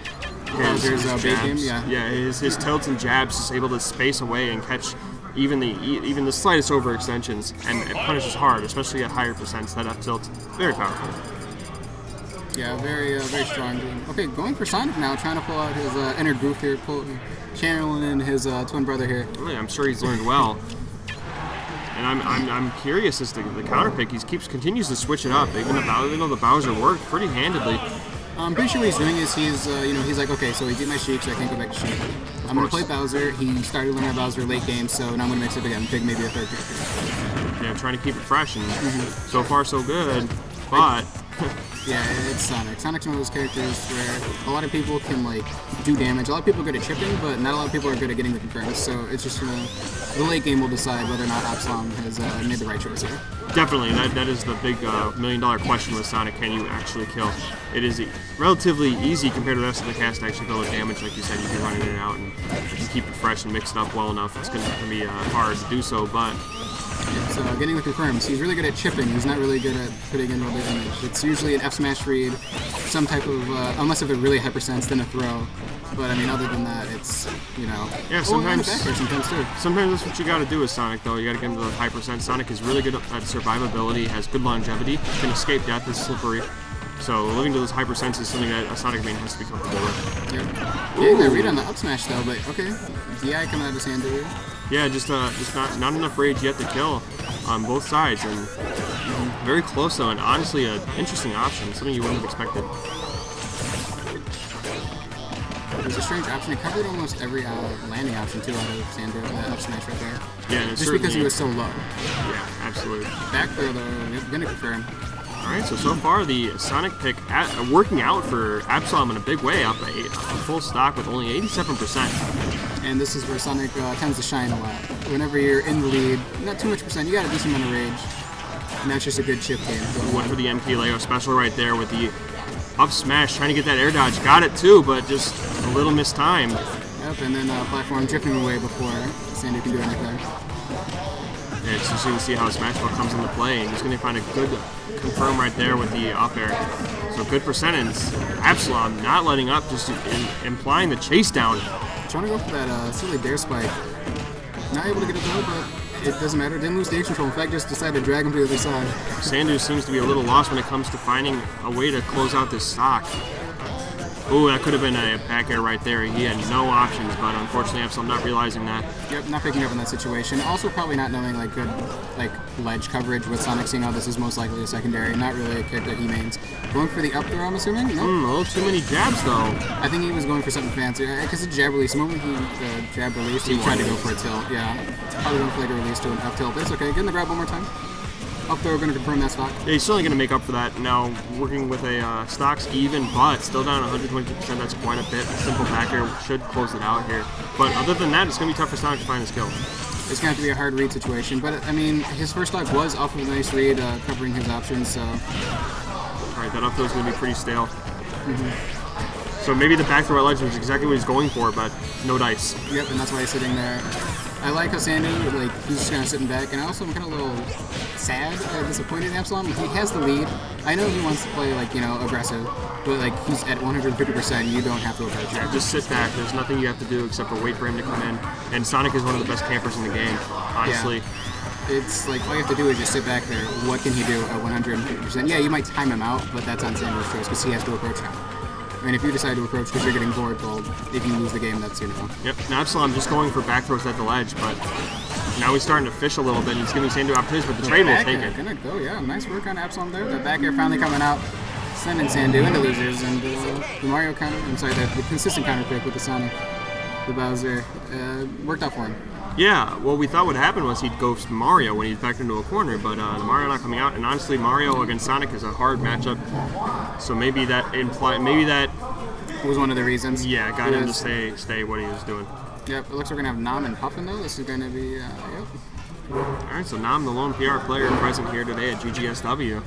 [SPEAKER 5] his jabs. Yeah, his tilts and jabs, just able to space away and catch even the slightest overextensions, and it punishes hard, especially at higher percents. That up tilt, very powerful.
[SPEAKER 4] Yeah, very strong. Okay, going for Sonic now, trying to pull out his inner Ggsw here, channeling in his twin brother here.
[SPEAKER 5] Really, I'm sure he's learned well. And I'm curious as to the counter pick. He continues to switch it up, even though the Bowser worked pretty handedly.
[SPEAKER 4] I'm pretty sure what he's doing is he's he's like, okay, so he beat my Sheik, so I can't go back to Sheik. I'm gonna play Bowser. He started learning Bowser late game, so now I'm gonna mix it up again, pick maybe a third character.
[SPEAKER 5] Yeah, I'm trying to keep it fresh, and so far so good. But
[SPEAKER 4] yeah, it's Sonic. Sonic's one of those characters where a lot of people can like do damage. A lot of people are good at chipping, but not a lot of people are good at getting the confirms. So it's just the late game will decide whether or not Absalom has made the right choice here.
[SPEAKER 5] Definitely, that is the big million-dollar question with Sonic. Can you actually kill? It is relatively easy compared to the rest of the cast to actually build damage. Like you said, you can run in and out, and if you keep it fresh and mix it up well enough, it's going to be hard to do so. But
[SPEAKER 4] it's getting the confirms. He's really good at chipping. He's not really good at putting in real damage. It's usually an F smash read, some type of unless if it really high percents, then a throw. But I mean, other than that, it's
[SPEAKER 5] yeah. Sometimes
[SPEAKER 4] too.
[SPEAKER 5] Sometimes that's what you got to do with Sonic, though. You got to get into the high percent. Sonic is really good at survivability, has good longevity, can escape death, is slippery. So living to those high percents is something that a Sonic main has to be comfortable with.
[SPEAKER 4] Yep. Getting the read on the up smash though, but okay. DI coming out of his hand there.
[SPEAKER 5] Yeah, just not enough rage yet to kill on both sides, and very close though, and honestly an interesting option, something you wouldn't have expected.
[SPEAKER 4] It was a strange option. It covered almost every landing option too out of Sandu, that up smash right there.
[SPEAKER 5] Yeah,
[SPEAKER 4] just because he was so low.
[SPEAKER 5] Yeah, absolutely.
[SPEAKER 4] Back throw though, gonna confirm.
[SPEAKER 5] Alright, so far the Sonic pick working out for Absalom in a big way, up a full stock with only 87%.
[SPEAKER 4] And this is where Sonic tends to shine a lot. Whenever you're in the lead, not too much percent, you got a decent amount of rage. And that's just a good chip game.
[SPEAKER 5] Went for the MP Leo special right there with the up smash, trying to get that air dodge. Got it too, but just a little mistimed.
[SPEAKER 4] Yep, and then platform drifting away before Sandu can do anything.
[SPEAKER 5] Yeah, it's just you can see how Smash Ball comes into play, and he's going to find a good confirm right there with the up air. So good percentage. Absalom not letting up, just implying the chase down.
[SPEAKER 4] Trying to go for that silly dare spike. Not able to get it though, but it doesn't matter. Didn't lose stage control. In fact, just decided to drag him to the other side.
[SPEAKER 5] Sandu seems to be a little lost when it comes to finding a way to close out this stock. Ooh, that could have been a back air right there. He had no options, but unfortunately Absalom not realizing that.
[SPEAKER 4] Yep, not picking up in that situation. Also probably not knowing like good ledge coverage with Sonic, seeing how this is most likely a secondary. Not really a kick that he mains. Going for the up throw, I'm assuming? Nope.
[SPEAKER 5] A little too many jabs though.
[SPEAKER 4] I think he was going for something fancy. Because the jab release, the moment the jab released, he tried to go for a tilt. Yeah, probably going for like a release to an up tilt. It's okay, getting the grab one more time. Up there, we're going to confirm that stock.
[SPEAKER 5] Yeah, he's certainly going to make up for that. Now, working with a stocks even, but still down 122%. That's quite a bit. A simple back air should close it out here. But other than that, it's going to be tough for Sonic to find his kill.
[SPEAKER 4] It's going to have to be a hard read situation. But, I mean, his first stock was off of a nice read, covering his options, so...
[SPEAKER 5] Alright, that up throw is going to be pretty stale. So maybe the back throw at ledge was exactly what he's going for, but no dice.
[SPEAKER 4] Yep, and that's why he's sitting there. I like how Sandu, he's just kind of sitting back, and I also am kind of a little sad, disappointed in Absalom. He has the lead. I know he wants to play, aggressive, but, he's at 150%, you don't have to approach him.
[SPEAKER 5] Yeah, just sit back. There's nothing you have to do except for wait for him to come in. And Sonic is one of the best campers in the game, honestly.
[SPEAKER 4] Yeah. It's all you have to do is just sit back there. What can he do at 150%? Yeah, you might time him out, but that's on Sandu's choice, because he has to approach him. I mean, if you decide to approach because you're getting bored, well, if you lose the game, that's,
[SPEAKER 5] Yep, now Absalom just going for back throws at the ledge, but Now he's starting to fish a little bit, and he's giving Sandu opportunities, but the trade will take it.
[SPEAKER 4] Gonna go, yeah. Nice work on Absalom there. The back air finally coming out, sending Sandu into losers, and the Mario counter, I'm sorry, the consistent counter pick with the Sonic, the Bowser, worked out for him.
[SPEAKER 5] Yeah, what we thought would happen was he'd ghost Mario when he's backed into a corner, but the Mario not coming out, and honestly, Mario against Sonic is a hard matchup, so maybe that
[SPEAKER 4] was one of the reasons.
[SPEAKER 5] Yeah, got him to stay what he was doing.
[SPEAKER 4] Yep, it looks like we're going to have Nam and Puffin, though. This is going to be, yep.
[SPEAKER 5] Alright, so Nam, the lone PR player present here today at Ggsw.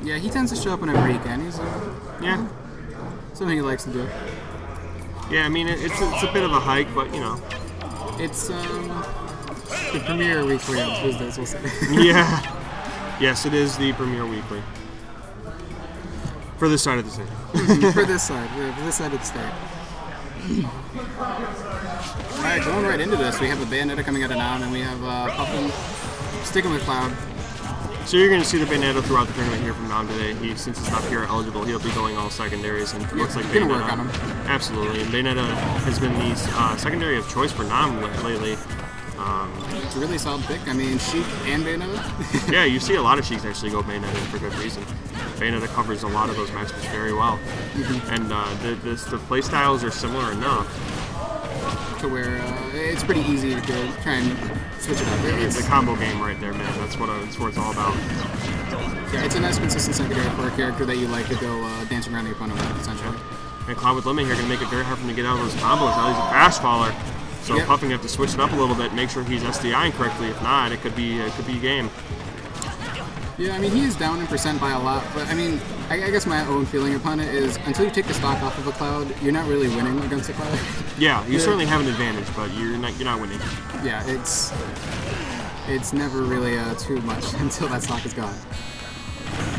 [SPEAKER 4] Yeah, he tends to show up on every weekend. He's,
[SPEAKER 5] yeah.
[SPEAKER 4] Something he likes to do.
[SPEAKER 5] Yeah, I mean, it's a bit of a hike, but, you know.
[SPEAKER 4] It's, the premier weekly on Tuesdays, we'll say.
[SPEAKER 5] Yeah. Yes, it is the premier weekly. For this side of the state.
[SPEAKER 4] For this side of the state. Alright, going right into this, we have a Bayonetta coming out of Nam, and we have Puffin sticking with Cloud.
[SPEAKER 5] So you're going to see the Bayonetta throughout the tournament here from Nam today. Since he's not PR eligible, he'll be going all secondaries, and it looks like
[SPEAKER 4] Bayonetta. Work on him.
[SPEAKER 5] Absolutely, and Bayonetta has been the secondary of choice for Nam lately.
[SPEAKER 4] It's a really solid pick. I mean, Sheik and Bayonetta.
[SPEAKER 5] Yeah, you see a lot of Sheiks actually go Bayonetta for good reason. Bayonetta covers a lot of those matchups very well. And the play styles are similar enough
[SPEAKER 4] to where it's pretty easy to try and switch it up.
[SPEAKER 5] It's a combo game right there, man. That's what it's all about.
[SPEAKER 4] Yeah, it's a nice consistent secondary for a character that you like to go dancing around the opponent with, essentially.
[SPEAKER 5] And Cloud with Limit here going to make it very hard for him to get out of those combos. Now he's a fast faller. So Puffin have to switch it up a little bit, make sure he's SDIing correctly. If not, it could be a game.
[SPEAKER 4] Yeah, I mean, he is down in percent by a lot, but I mean, I guess my own feeling upon it is until you take the stock off of a Cloud, you're not really winning against a Cloud.
[SPEAKER 5] Yeah, you certainly have an advantage, but you're not winning.
[SPEAKER 4] Yeah, it's never really too much until that stock is gone.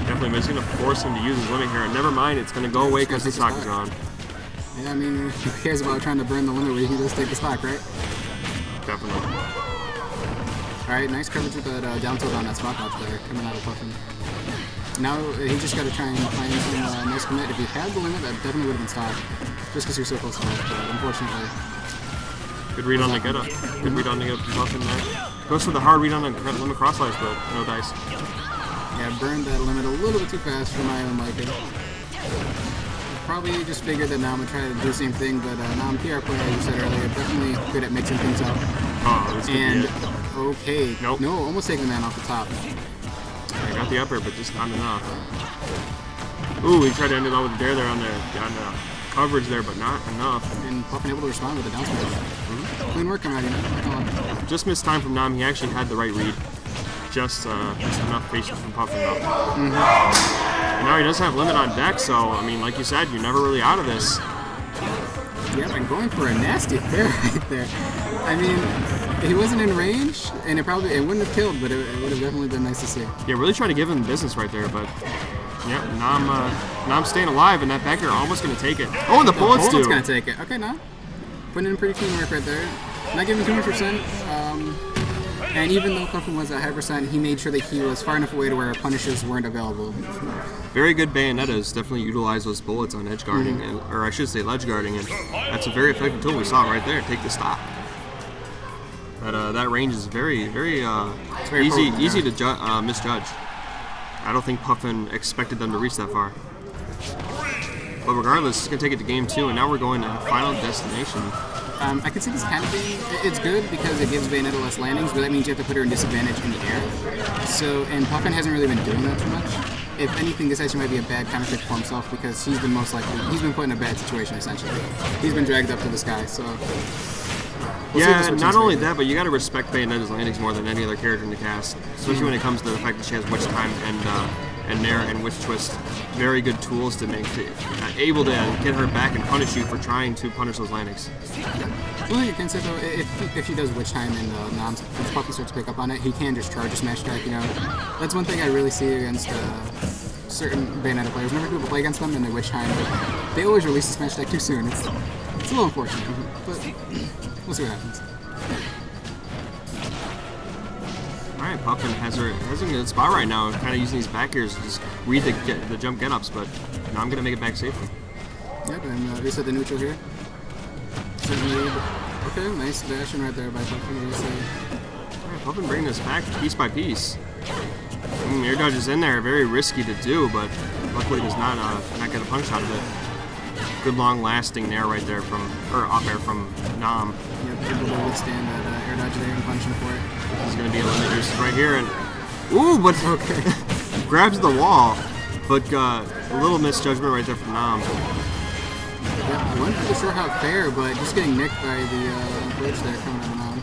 [SPEAKER 5] Definitely, but it's going to force him to use his limit here, and never mind, it's going to go away because the stock is gone.
[SPEAKER 4] Yeah, I mean, who cares about trying to burn the limit where you can just take the stock, right?
[SPEAKER 5] Definitely.
[SPEAKER 4] Alright, nice coverage with that down tilt on that spot dodge there, coming out of Puffin. Now, he just got to try and find some nice commit. If he had the limit, that definitely would have been stopped. Just because he was so close to it, but unfortunately.
[SPEAKER 5] Good read on the get up. Good read on the get up Puffin there. Goes for the hard read on the limit cross slice, but no dice.
[SPEAKER 4] Yeah, burned that limit a little bit too fast for my own liking. Probably just figured that Nam would try to do the same thing, but Nam PR player, as you said earlier, definitely good at mixing things up.
[SPEAKER 5] Oh, this could be it.
[SPEAKER 4] Okay.
[SPEAKER 5] Nope.
[SPEAKER 4] No, almost taking the man off the top.
[SPEAKER 5] I got the upper, but just not enough. Ooh, he tried to end it all with a dare there on the coverage there, but not enough.
[SPEAKER 4] And Puffin able to respond with a down smash. Clean work coming out here.
[SPEAKER 5] Just missed time from Nam. He actually had the right read. Just enough patience from Puffin though. And now he does have limit on deck, so I mean, like you said, you're never really out of this.
[SPEAKER 4] Yep, and going for a nasty fair right there. I mean, he wasn't in range, and it wouldn't have killed, but it would have definitely been nice to see.
[SPEAKER 5] Yeah, really trying to give him business right there, but yeah, Nam staying alive, and that back air almost going to take it. Oh, and the bullets do.
[SPEAKER 4] Going to take it. Okay, now putting in pretty clean work right there. Not giving too much percent. And even though Puffin was at high percent, he made sure that he was far enough away to where punishes weren't available.
[SPEAKER 5] Very good Bayonettas definitely utilize those bullets on edge guarding, or I should say ledge guarding, and that's a very effective tool. We saw it right there. Take the stock. That range is very easy to misjudge. I don't think Puffin expected them to reach that far. But regardless, it's going to take it to game 2, and now we're going to Final Destination.
[SPEAKER 4] I can see this kind of being, it's good because it gives Bayonetta less landings, but that means you have to put her in disadvantage in the air. So, and Puffin hasn't really been doing that too much. If anything, this actually might be a bad counter pick for himself because he's been most likely, he's been put in a bad situation essentially. He's been dragged up to the sky, so.
[SPEAKER 5] Yeah, not only that, but you got to respect Bayonetta's landings more than any other character in the cast, especially when it comes to the fact that she has Witch Time and Nair and Witch Twist. Very good tools to make, able to get her back and punish you for trying to punish those landings.
[SPEAKER 4] One thing I can say though, if she does Witch Time and if Puffin starts to pick up on it, he can just charge a smash attack, you know. That's one thing I really see against certain Bayonetta players. Whenever people play against them and they Witch Time, they always release the smash attack too soon. It's a little unfortunate, but we'll see what happens.
[SPEAKER 5] Alright, Puffin has her in a good spot right now, kind of using these back airs to just read the jump get-ups, but now I'm going to make it back safely.
[SPEAKER 4] Yep, and reset the neutral here. Okay, nice dashing right there by Puffin.
[SPEAKER 5] Puffin bringing this back piece by piece. Air dodge is in there, very risky to do, but luckily does not get a punch out of it. Good long-lasting nair right there up air from Nam.
[SPEAKER 4] Yep, able to withstand that air dodge there and punching for it.
[SPEAKER 5] This is going to be a limit just right here, and ooh, but
[SPEAKER 4] okay,
[SPEAKER 5] grabs the wall, but a little misjudgment right there from Nam.
[SPEAKER 4] Yep, I wasn't really sure how fair, but just getting nicked by the bridge there coming out of Nam.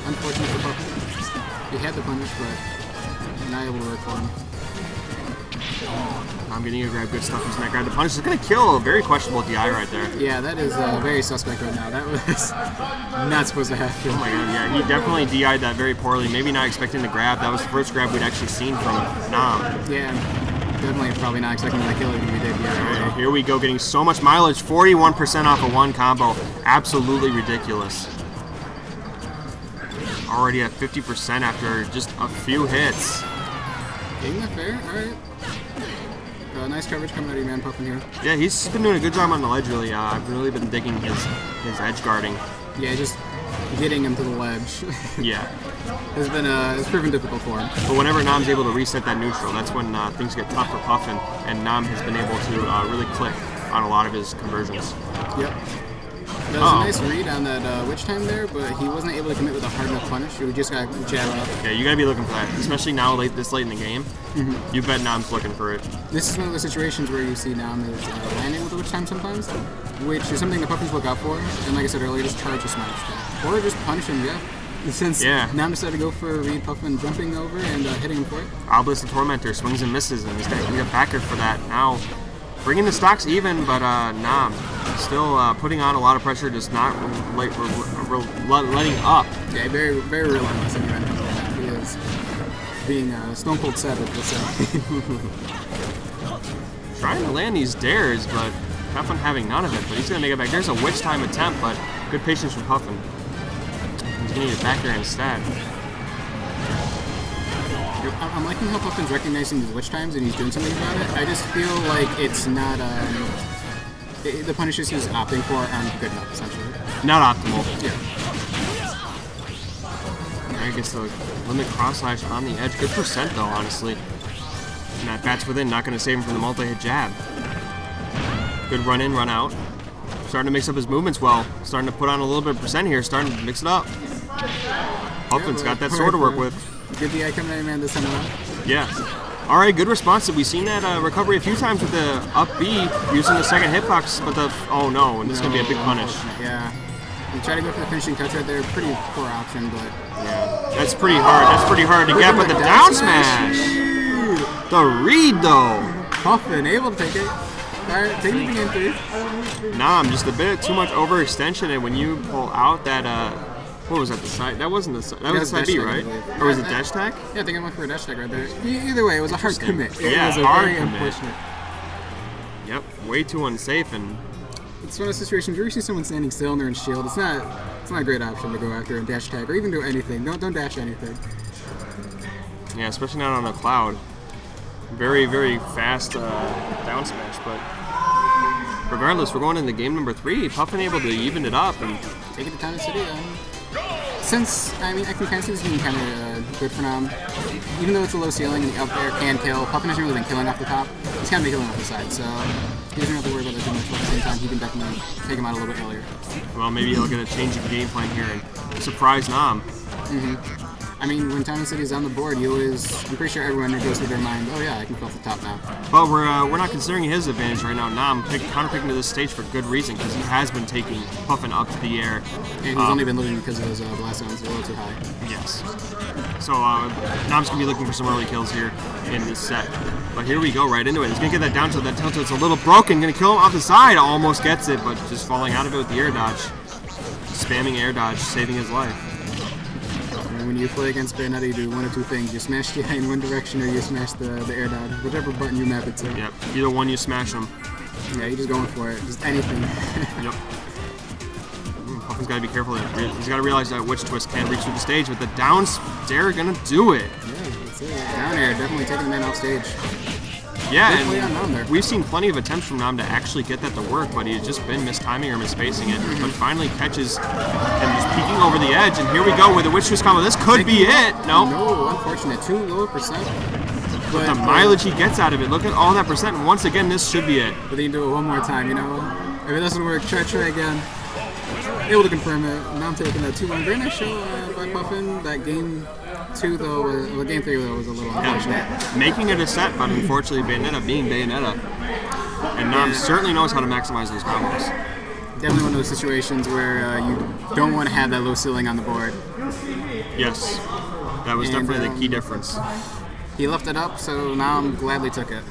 [SPEAKER 4] Unfortunate for Puffin. He had the punish, but not able to work for him.
[SPEAKER 5] I'm getting to grab good stuff using that grab the punish. It's going to kill a very questionable DI right there.
[SPEAKER 4] Yeah, that is very suspect right now. That was not supposed to happen.
[SPEAKER 5] Oh my god, yeah, he definitely DI'd that very poorly. Maybe not expecting the grab. That was the first grab we'd actually seen from Nam.
[SPEAKER 4] Yeah, definitely probably not expecting the kill that we did. Yeah,
[SPEAKER 5] right, here we go, getting so much mileage. 41% off of one combo. Absolutely ridiculous. Already at 50% after just a few hits.
[SPEAKER 4] Getting that fair, alright. Nice coverage coming out of your man Puffin here.
[SPEAKER 5] Yeah, he's been doing a good job on the ledge, really. I've really been digging his edge guarding.
[SPEAKER 4] Yeah, just getting him to the ledge.
[SPEAKER 5] Yeah.
[SPEAKER 4] It's proven difficult for him.
[SPEAKER 5] But whenever Nam's able to reset that neutral, that's when things get tough for Puffin, and Nam has been able to really click on a lot of his conversions.
[SPEAKER 4] Yep. That was a nice read on that witch time there, but he wasn't able to commit with a hard enough punish. He just got jab up.
[SPEAKER 5] Yeah, you gotta be looking for that, especially now this late in the game. You bet Nam's looking for it.
[SPEAKER 4] This is one of the situations where you see Nam is landing with the witch time sometimes, which is something the Puffins look out for. And like I said earlier, just charge a smash. Or just punish him, yeah. Since Nam decided to go for a read, Puffin jumping over and hitting him for it.
[SPEAKER 5] Obelisk the Tormentor swings and misses, and he's got a backer for that. Now, bringing the stocks even, but Nam still putting on a lot of pressure, just not letting up.
[SPEAKER 4] Yeah, very, very relentless in the He is being stone cold savage, let's say.
[SPEAKER 5] Trying to land these dares, but Puffin having none of it. But he's going to make it back. There's a witch time attempt, but good patience from Puffin. He's going to need it back there instead.
[SPEAKER 4] I'm liking how Puffin's recognizing these witch times and he's doing something about it. I just feel like it's not the punishes he's opting for aren't good enough, essentially.
[SPEAKER 5] Not optimal.
[SPEAKER 4] Yeah.
[SPEAKER 5] I guess the limit cross slash on the edge. Good percent though, honestly. And that bat's within, not going to save him from the multi-hit jab. Good run in, run out. Starting to mix up his movements well. Starting to put on a little bit of percent here. Starting to mix it up. Puffin's got that sword to work with.
[SPEAKER 4] Good DI coming in, man, this time around.
[SPEAKER 5] Yeah. All right, good response. We've seen that recovery a few times with the up B using the second hitbox, but oh no, and this is going to be a big punish.
[SPEAKER 4] Yeah. You try to go for the finishing touch right there. Pretty poor option, but
[SPEAKER 5] yeah. That's pretty hard. That's pretty hard to get, but the down smash. The read, though.
[SPEAKER 4] Puffin able to take it. All right, taking the game 3.
[SPEAKER 5] Nam, just a bit too much overextension, and when you pull out that, what was that, the side? That wasn't the side. That was the side B, right? Or was it dash tag?
[SPEAKER 4] Yeah, I think I went for a dash tag right there. Either way, it was a hard commit.
[SPEAKER 5] Yeah,
[SPEAKER 4] it was a
[SPEAKER 5] hard
[SPEAKER 4] very
[SPEAKER 5] commit.
[SPEAKER 4] Unfortunate.
[SPEAKER 5] Yep, way too unsafe, and
[SPEAKER 4] it's one of those situations where you see someone standing still and they're in shield. It's not a great option to go after a dash tag or even do anything. Don't dash anything.
[SPEAKER 5] Yeah, especially not on a cloud. Very, very fast down smash, but regardless, we're going into game number 3. Puffin able to even it up and
[SPEAKER 4] take it to Town and City. Since, I mean, I can kind of see this being kind of good for Nam. Even though it's a low ceiling and the up air can kill, Puffin hasn't really been killing off the top. He's kind of been killing off the side, so he doesn't have to worry about that too much, but at the same time, he can definitely take him out a little bit earlier.
[SPEAKER 5] Well, maybe he'll get a change in game plan here and surprise Nam.
[SPEAKER 4] I mean, when Town and City is on the board, you always, I'm pretty sure everyone goes through their mind, oh yeah, I can kill off the top now.
[SPEAKER 5] But we're not considering his advantage right now. Nam counterpicking to this stage for good reason, because he has been taking Puffin up to the air.
[SPEAKER 4] And he's only been losing because of his blast zones a little too high.
[SPEAKER 5] Yes. So Nam's going to be looking for some early kills here in this set. But here we go, right into it. He's going to get that down tilt. That tilt tilt's a little broken. Going to kill him off the side. Almost gets it, but just falling out of it with the air dodge. Spamming air dodge, saving his life.
[SPEAKER 4] When you play against Bayonetta, you do one of two things. You smash the in one direction or you smash the air dodge. Whichever button you map it to.
[SPEAKER 5] Yep. Either one you smash them.
[SPEAKER 4] Yeah, you're just going for it. Just anything.
[SPEAKER 5] Yep. Puffin's got to be careful. He's got to realize that Witch Twist can't reach through the stage, but the down dare gonna do it.
[SPEAKER 4] Yeah, that's it. Down air, definitely taking the man off stage.
[SPEAKER 5] Yeah,
[SPEAKER 4] Good play on Nam there.
[SPEAKER 5] and we've seen plenty of attempts from Nam to actually get that to work, but he's just been mistiming or misspacing it. But finally catches and just peeking over the edge, and here we go with the witch twist combo. This could be it. No.
[SPEAKER 4] No, unfortunate. Too low percent.
[SPEAKER 5] But the mileage he gets out of it, look at all that percent, and once again, this should be it.
[SPEAKER 4] But then you do it one more time, you know? If it doesn't work, try again. Able to confirm it. Now I'm taking that 2-1. Very nice show by Puffin. That game 2, though, well, game 3, though, was a little unfortunate.
[SPEAKER 5] Yeah, making it a set, but unfortunately, Bayonetta being Bayonetta. And Nam certainly knows how to maximize those combos.
[SPEAKER 4] Definitely one of those situations where you don't want to have that low ceiling on the board.
[SPEAKER 5] Yes, that was
[SPEAKER 4] And,
[SPEAKER 5] definitely the key difference.
[SPEAKER 4] He left it up, so Nam gladly took it.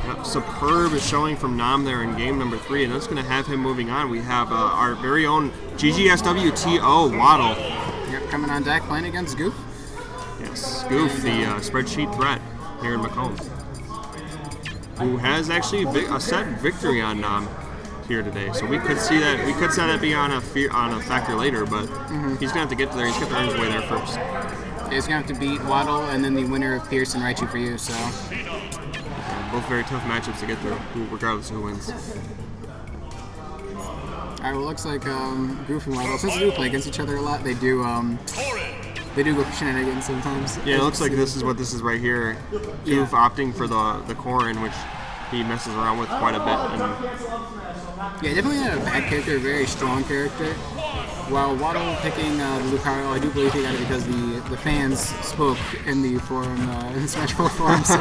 [SPEAKER 5] Yep, superb is showing from Nam there in game number 3, and that's going to have him moving on. We have our very own Ggsw TO Waddle.
[SPEAKER 4] Yep, coming on deck, playing against Goof.
[SPEAKER 5] Yes, Goof, the spreadsheet threat here in Macomb, who has actually a set victory on Nam here today. So we could see that. We could see that be on a factor later, but he's going to have to get there. He's got to earn his way there first.
[SPEAKER 4] He's going to have to beat Waddle and then the winner of Pierce and Raichu for you, so.
[SPEAKER 5] Both very tough matchups to get through, regardless of who wins.
[SPEAKER 4] Alright, well, looks like Goof and Waddle, since they do play against each other a lot, they do go for shenanigans sometimes.
[SPEAKER 5] Yeah, it looks like this is what this is right here. Goof opting for the Corrin, which he messes around with quite a bit. And
[SPEAKER 4] yeah, definitely not a bad character, a very strong character. While Waddle picking Lucario, I do believe he got it because the fans spoke in the forum, in the Smash 4 forum, so.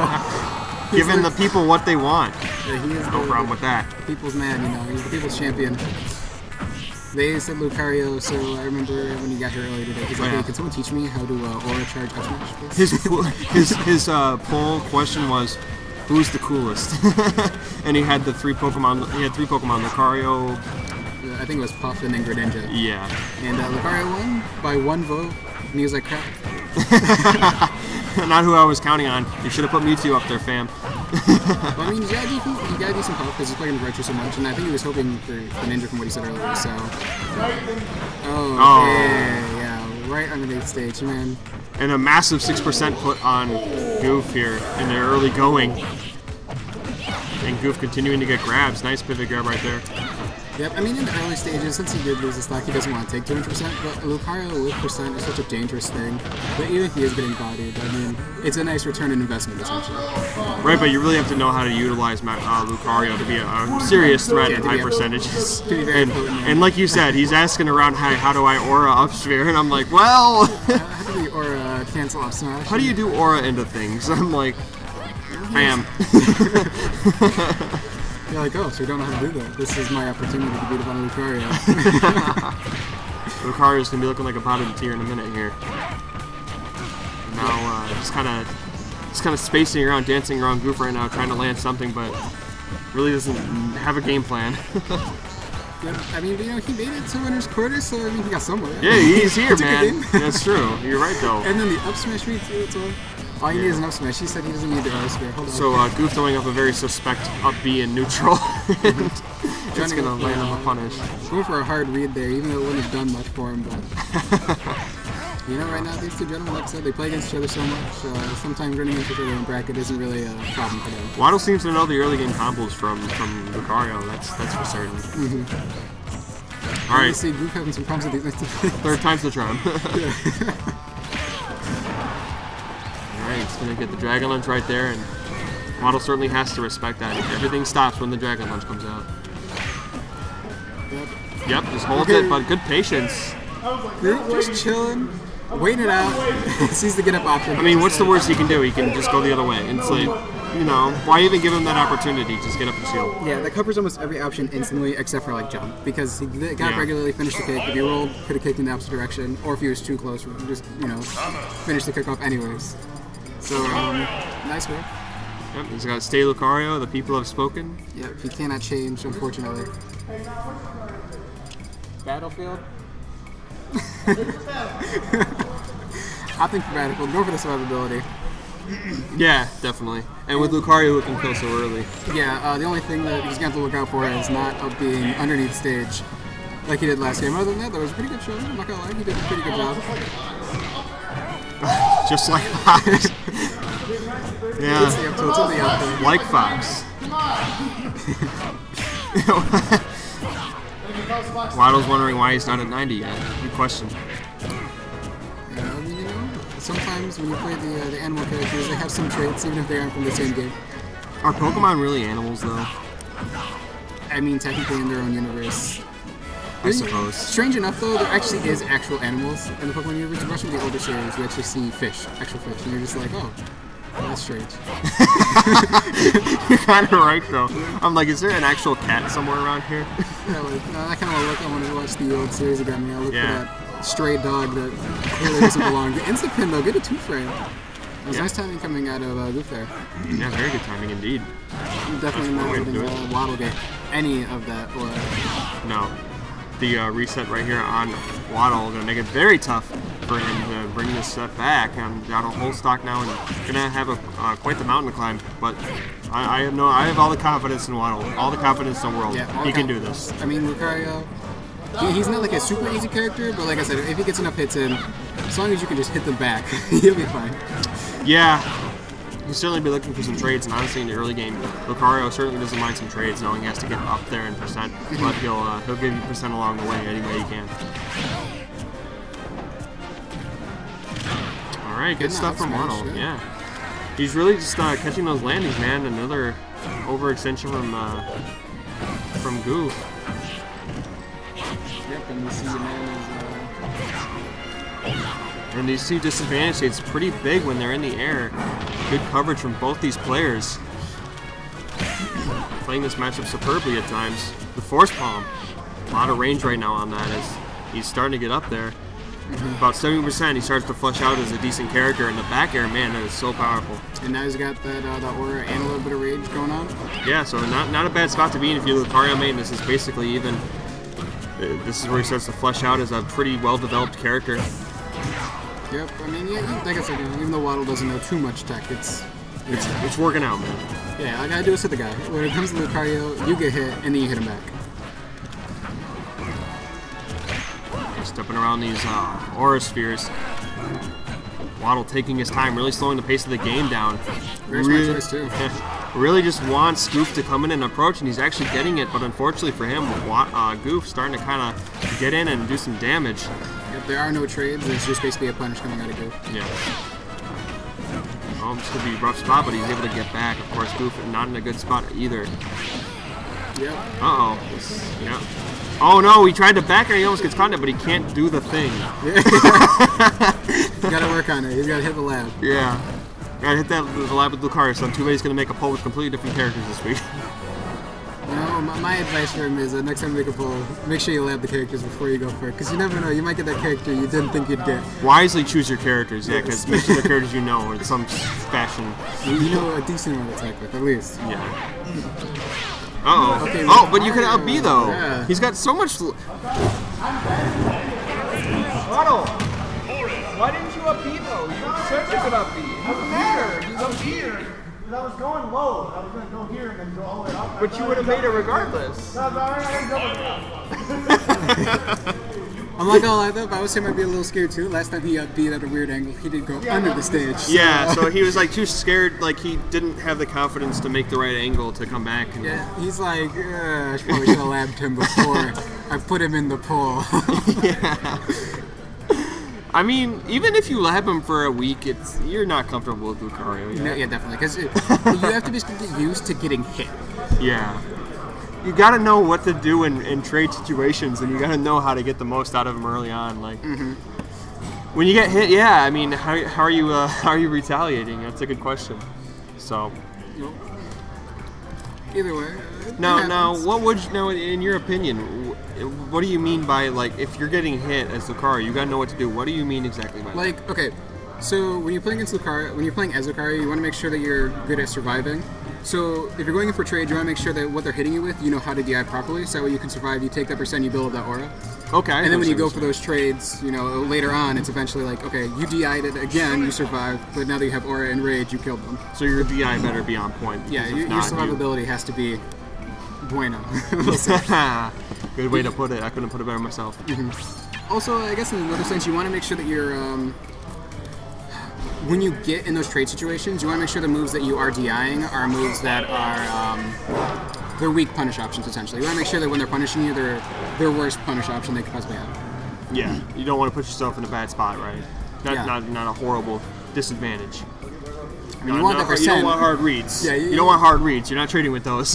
[SPEAKER 5] Giving the people what they want.
[SPEAKER 4] Yeah, he is
[SPEAKER 5] No problem with that.
[SPEAKER 4] People's man, you know, he's the people's champion. They said Lucario, so I remember when he got here earlier today, he's like, hey, can someone teach me how to aura charge up smash, please?
[SPEAKER 5] His poll question was, who's the coolest? And he had the 3 Pokemon. He had 3 Pokemon: Lucario.
[SPEAKER 4] I think it was Puff and then Greninja.
[SPEAKER 5] Yeah.
[SPEAKER 4] And Lucario won by 1 vote, and he was like, crap.
[SPEAKER 5] Not who I was counting on. You should have put Mewtwo up there, fam.
[SPEAKER 4] Well, I mean, you gotta do some Puff because he's playing with Raichu so much, and I think he was hoping for Greninja from what he said earlier, so. Oh. Yeah, right underneath stage, man.
[SPEAKER 5] And a massive 6% put on Goof here in their early going. And Goof continuing to get grabs. Nice pivot grab right there.
[SPEAKER 4] Yep, I mean, in the early stages, since he did lose the stock, he doesn't want to take 200%, but Lucario with percent is such a dangerous thing. But even if he is getting bodied, I mean, it's a nice return on investment, essentially.
[SPEAKER 5] Right, but you really have to know how to utilize Lucario to be a serious threat at high percentages. And like you said, he's asking around, how do I aura up sphere? And I'm like, well...
[SPEAKER 4] how do we aura cancel up smash?
[SPEAKER 5] How do you do aura into things? I'm like, bam.
[SPEAKER 4] You're like, oh, so you don't know how to do that. This is my opportunity to beat up on Lucario.
[SPEAKER 5] Lucario's going to be looking like a potted tier in a minute here. Now, just kind of spacing around, dancing around Goof right now, trying to land something, but really doesn't have a game plan.
[SPEAKER 4] Yep. I mean, you know, he made it to winner's quarters, so I mean, he got somewhere.
[SPEAKER 5] Yeah, he's here, man. That's true. You're right, though.
[SPEAKER 4] And then the up smash read too, so all you need is an up smash. He said he doesn't need the air sphere. Hold on.
[SPEAKER 5] So Goof throwing up a very suspect up B in neutral. And it's going to land him a punish.
[SPEAKER 4] Going for a hard read there, even though it wouldn't have done much for him, but... You know, right now, these two gentlemen, like I said, they play against each other so much. Sometimes running into each other in bracket isn't really a problem for them.
[SPEAKER 5] Waddle seems to know the early game combos from Lucario, that's for certain. All right.
[SPEAKER 4] You see Goof having some problems with these next two.
[SPEAKER 5] Third time's the charm. Alright, he's going to get the Dragon Lunge right there, and Waddle certainly has to respect that. Everything stops when the Dragon Lunge comes out. Yep, just holds it, but good patience.
[SPEAKER 4] Goof just chilling, waiting it out, sees the get up option.
[SPEAKER 5] I mean, what's the worst he can do? He can just go the other way. And it's like, you know, why even give him that opportunity? Just get up and shield.
[SPEAKER 4] Yeah, that covers almost every option instantly except for like jump, because he got regularly finished the kick. If he rolled, could have kicked in the opposite direction, or if he was too close, just, you know, finish the kickoff anyways. So, nice work.
[SPEAKER 5] Yep, he's got Stay Lucario, the people have spoken.
[SPEAKER 4] Yep, he cannot change, unfortunately. Battlefield? Opting for Battlefield, go for the survivability.
[SPEAKER 5] Yeah, definitely. And with Lucario, who can kill so early.
[SPEAKER 4] Yeah, the only thing that he's going to have to look out for is not being underneath stage like he did last game. Other than that, that was a pretty good show. I'm not going to lie, he did a pretty good job.
[SPEAKER 5] Just like that. Yeah.
[SPEAKER 4] It's the up tilt, it's the up tilt.
[SPEAKER 5] Like Fox. Waddle's wondering why he's not at 90 yet. Good question.
[SPEAKER 4] I mean, you know, sometimes when you play the animal characters, they have some traits, even if they aren't from the same game.
[SPEAKER 5] Are Pokemon really animals, though?
[SPEAKER 4] I mean, technically in their own universe.
[SPEAKER 5] I suppose.
[SPEAKER 4] Strange enough, though, there actually is actual animals in the Pokemon universe. Especially in the older series, you actually see fish, actual fish, and you're just like, oh, well, that's strange.
[SPEAKER 5] You're kind of right, though. I'm like, is there an actual cat somewhere around here?
[SPEAKER 4] Yeah, like, I kind of look. I want to watch the old series again. I look for that stray dog that clearly doesn't belong. The instant pin, though, get a 2-frame. It was nice timing coming out of Goof there.
[SPEAKER 5] Yeah, very good timing indeed.
[SPEAKER 4] Definitely not letting Waddle get any of that. Or
[SPEAKER 5] no. The reset right here on Waddle going to make it very tough for him to bring this set back. I'm down a whole stock now and going to have quite the mountain to climb. But I have all the confidence in Waddle, all the confidence in the world.
[SPEAKER 4] Yeah,
[SPEAKER 5] he can do this.
[SPEAKER 4] I mean, Lucario, he's not like a super easy character, but like I said, if he gets enough hits in, as long as you can just hit them back, he'll be fine.
[SPEAKER 5] Yeah. He'll certainly be looking for some trades, and honestly, in the early game, Lucario certainly doesn't mind some trades, knowing he has to get up there in percent, but he'll give you percent along the way any way he can. All right, good stuff from Waddle. Yeah, he's really just catching those landings, man. Another overextension from Ggsw.
[SPEAKER 4] Yep, and you see the man is.
[SPEAKER 5] And these two disadvantage states pretty big when they're in the air. Good coverage from both these players. Playing this matchup superbly at times. The Force Palm. A lot of range right now on that as he's starting to get up there. About 70%, he starts to flush out as a decent character. And the back air, man, that is so powerful.
[SPEAKER 4] And now he's got that aura and a little bit of rage going on.
[SPEAKER 5] Yeah, so not a bad spot to be in if you're Lucario main. This is basically even. This is where he starts to flush out as a pretty well-developed character.
[SPEAKER 4] Yep, I mean, yeah, like I said, even though Waddle doesn't know too much tech, it's
[SPEAKER 5] working out, man.
[SPEAKER 4] Yeah, all I gotta do is hit the guy. When it comes to Lucario, you get hit, and then you hit him back.
[SPEAKER 5] Stepping around these aura spheres. Waddle taking his time, really slowing the pace of the game down.
[SPEAKER 4] Very smart choice, too.
[SPEAKER 5] Really just wants Ggsw to come in and approach, and he's actually getting it, but unfortunately for him, Ggsw starting to kind of get in and do some damage.
[SPEAKER 4] Yep, there are no trades, it's just basically a punish coming out of Ggsw.
[SPEAKER 5] Yeah. Oh, this could be a rough spot, but he's able to get back. Of course, Ggsw not in a good spot either.
[SPEAKER 4] Yep.
[SPEAKER 5] Uh-oh. Yeah. Oh no, he tried to back and he almost gets caught in it, but he can't do the thing.
[SPEAKER 4] You gotta work on it, he's gotta hit the lab.
[SPEAKER 5] Yeah. Gotta hit the lab with Lucario, so too bad he's gonna make a poll with completely different characters this week.
[SPEAKER 4] You know, my advice for him is next time you make a poll, make sure you lab the characters before you go for it, because you never know, you might get that character you didn't think you'd get.
[SPEAKER 5] Wisely choose your characters, yeah, because make sure the characters you know in some fashion.
[SPEAKER 4] You know a decent one to attack with, at least.
[SPEAKER 5] Yeah. Uh-oh.
[SPEAKER 4] Okay,
[SPEAKER 5] oh, but you can up B, though.
[SPEAKER 4] Yeah.
[SPEAKER 5] He's got so much...
[SPEAKER 3] Waddle! Why didn't you up B, though? You said you could up B. It doesn't matter. He's up here.
[SPEAKER 6] I was going low. I was going to go here and then go all the way up.
[SPEAKER 3] But you would have made it regardless.
[SPEAKER 6] No, I didn't go with
[SPEAKER 4] I'm not gonna lie though, if I was him, I'd be a little scared too. Last time he up B at a weird angle, he did go under the stage. So.
[SPEAKER 5] Yeah, so he was like too scared, like he didn't have the confidence to make the right angle to come back. And
[SPEAKER 4] yeah, he's like, I probably should have labbed him before I put him in the pool.
[SPEAKER 5] Yeah. I mean, even if you lab him for a week, you're not comfortable with Lucario.
[SPEAKER 4] No, yeah, definitely, because you have to basically get used to getting hit.
[SPEAKER 5] Yeah. You gotta know what to do in trade situations, and you gotta know how to get the most out of him early on. Like, when you get hit, yeah. I mean, how are you retaliating? That's a good question. So,
[SPEAKER 4] either way.
[SPEAKER 5] Now, what would you know? In your opinion, what do you mean by like if you're getting hit as Lucario, you gotta know what to do? What do you mean exactly by that?
[SPEAKER 4] Like, okay, so when you're playing against Lucario, when you're playing as Lucario, you want to make sure that you're good at surviving. So if you're going in for trade, you want to make sure that what they're hitting you with, you know how to DI properly, so that way you can survive. You take that percent, you build up that aura.
[SPEAKER 5] Okay.
[SPEAKER 4] And then when you go for those trades, you know, later on, it's eventually like, okay, you DI'd it again, you survived, but now that you have aura and rage, you killed them.
[SPEAKER 5] So your DI better be on point.
[SPEAKER 4] Yeah, your survivability has to be bueno.
[SPEAKER 5] Good way to put it. I couldn't put it better myself.
[SPEAKER 4] Also, I guess in another sense, you want to make sure that you're when you get in those trade situations, you want to make sure the moves that you are DIing are moves that are they're weak punish options essentially. You want to make sure that when they're punishing you, they're their worst punish option they could possibly have.
[SPEAKER 5] Yeah, you don't want to put yourself in a bad spot, right? Not a horrible disadvantage.
[SPEAKER 4] I mean, you want the percent.
[SPEAKER 5] You don't want hard reads.
[SPEAKER 4] Yeah,
[SPEAKER 5] you don't want hard reads. You're not trading with those.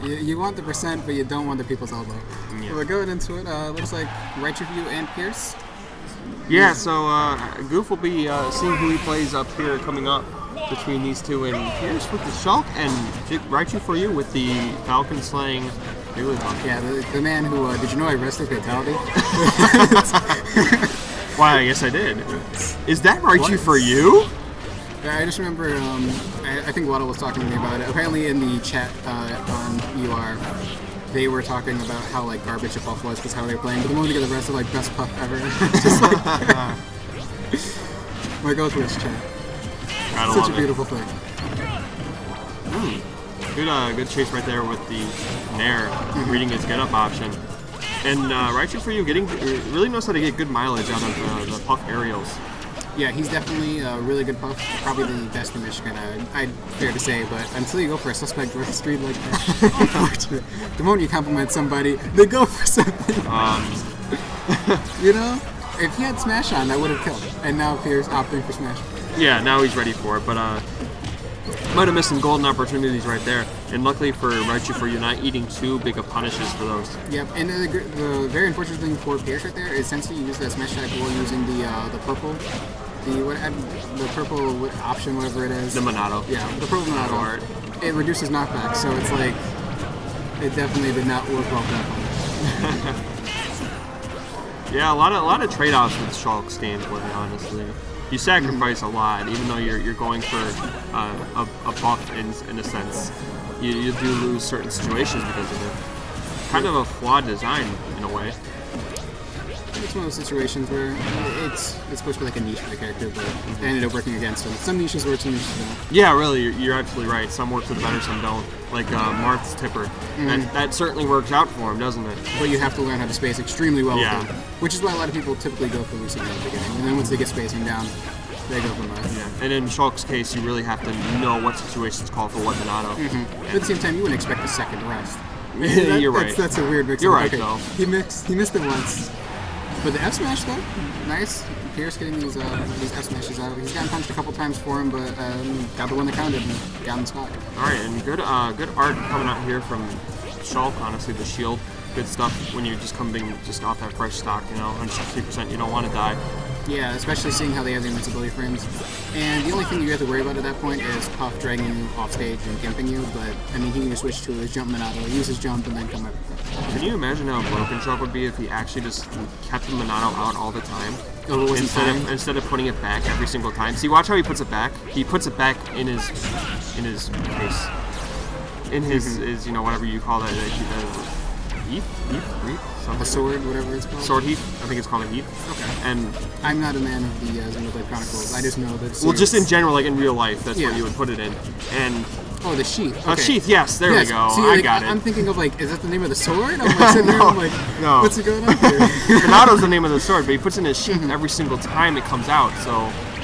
[SPEAKER 4] You want the percent, but you don't want the people's elbow.
[SPEAKER 5] Yeah.
[SPEAKER 4] So we're going into it. Looks like Ggsw and Pierce.
[SPEAKER 5] Yeah, so Goof will be seeing who he plays up here coming up between these two, and Pierce with the Shulk, and Raichu for you with the Falcon slaying Wigglytuff.
[SPEAKER 4] Yeah, the man who, did you know I wrestled Fatality?
[SPEAKER 5] Why, I guess I did. Is that Raichu for you?
[SPEAKER 4] Yeah, I just remember, I think Waddle was talking to me about it. Apparently in the chat on UR, they were talking about how like garbage a puff was because how they were playing. But the moment they get the rest of like best puff ever, just like my go through this chat. Such a beautiful thing.
[SPEAKER 5] Good chase right there with the Nair, reading his get up option. And Raichu for you really knows how to get good mileage out of the puff aerials.
[SPEAKER 4] Yeah, he's definitely a really good puff. Probably the best in Michigan, I'd fair to say. But until you go for a suspect versus street like that, unfortunate. The moment you compliment somebody, they go for something. You know, if he had Smash on, that would have killed him. And now Pierce opting for Smash.
[SPEAKER 5] Yeah, now he's ready for it, but might have missed some golden opportunities right there. And luckily for Raichu for you, not eating too big of punishes for those.
[SPEAKER 4] Yep, and the very unfortunate thing for Pierce right there is since he used that Smash attack while using the purple. The purple option, whatever it is.
[SPEAKER 5] The Monado.
[SPEAKER 4] Yeah, the purple Monado art. It reduces knockback, so it's like it definitely did not work well for that one.
[SPEAKER 5] Yeah, a lot of trade-offs with Shulk's gameplay, honestly. You sacrifice a lot, even though you're going for a buff in a sense. You do lose certain situations because of it. Kind of a flawed design in a way.
[SPEAKER 4] It's one of those situations where it's supposed to be like a niche for the character, but it ended up working against him. Some niches work, some niches don't.
[SPEAKER 5] Yeah, really, you're absolutely right. Some work for the better, some don't. Like Marth's Tipper. That certainly works out for him, doesn't it?
[SPEAKER 4] But you have to learn how to space extremely well with him, which is why a lot of people typically go for Lucy in the beginning. And then once they get spacing down, they go for Marth.
[SPEAKER 5] Yeah, and in Shulk's case, you really have to know what situations call for what Monado.
[SPEAKER 4] But at the same time, you wouldn't expect a second rest.
[SPEAKER 5] You're right.
[SPEAKER 4] That's a weird mix.
[SPEAKER 5] You're right,
[SPEAKER 4] okay,
[SPEAKER 5] though.
[SPEAKER 4] He missed it once. But the F smash though, nice. Pierce getting these F smashes out. He's gotten punched a couple times for him, but got the one that counted and got in the spot.
[SPEAKER 5] All right, and good art coming out here from Shulk. Honestly, the shield, good stuff when you're just coming off that fresh stock. You know, 160%. You don't want to die.
[SPEAKER 4] Yeah, especially seeing how they have the invincibility frames. And the only thing you have to worry about at that point is Puff dragging you off stage and gimping you, but I mean, he can just switch to his jump Monado, use his jump, and then come up.
[SPEAKER 5] Can you imagine how broken Shulk would be if he actually just kept the Monado out all the time?
[SPEAKER 4] Oh,
[SPEAKER 5] instead of putting it back every single time. See, watch how he puts it back. He puts it back in his case. In his you know, whatever you call that. Heath?
[SPEAKER 4] A sword, whatever it's called.
[SPEAKER 5] Sword Heath? I think it's called a Heath.
[SPEAKER 4] Okay.
[SPEAKER 5] And
[SPEAKER 4] I'm not a man of the Xenoblade Chronicles. I just know that.
[SPEAKER 5] Well, just in general, like in real life, that's what you would put it in. And
[SPEAKER 4] oh, the sheath. Okay.
[SPEAKER 5] A sheath, yes. There we go.
[SPEAKER 4] See,
[SPEAKER 5] I got it.
[SPEAKER 4] I'm thinking of like, is that the name of the sword? I'm like sitting there, I'm like,
[SPEAKER 5] no.
[SPEAKER 4] What's going on here?
[SPEAKER 5] Monado's the name of the sword, but he puts it in his sheath every single time it comes out. So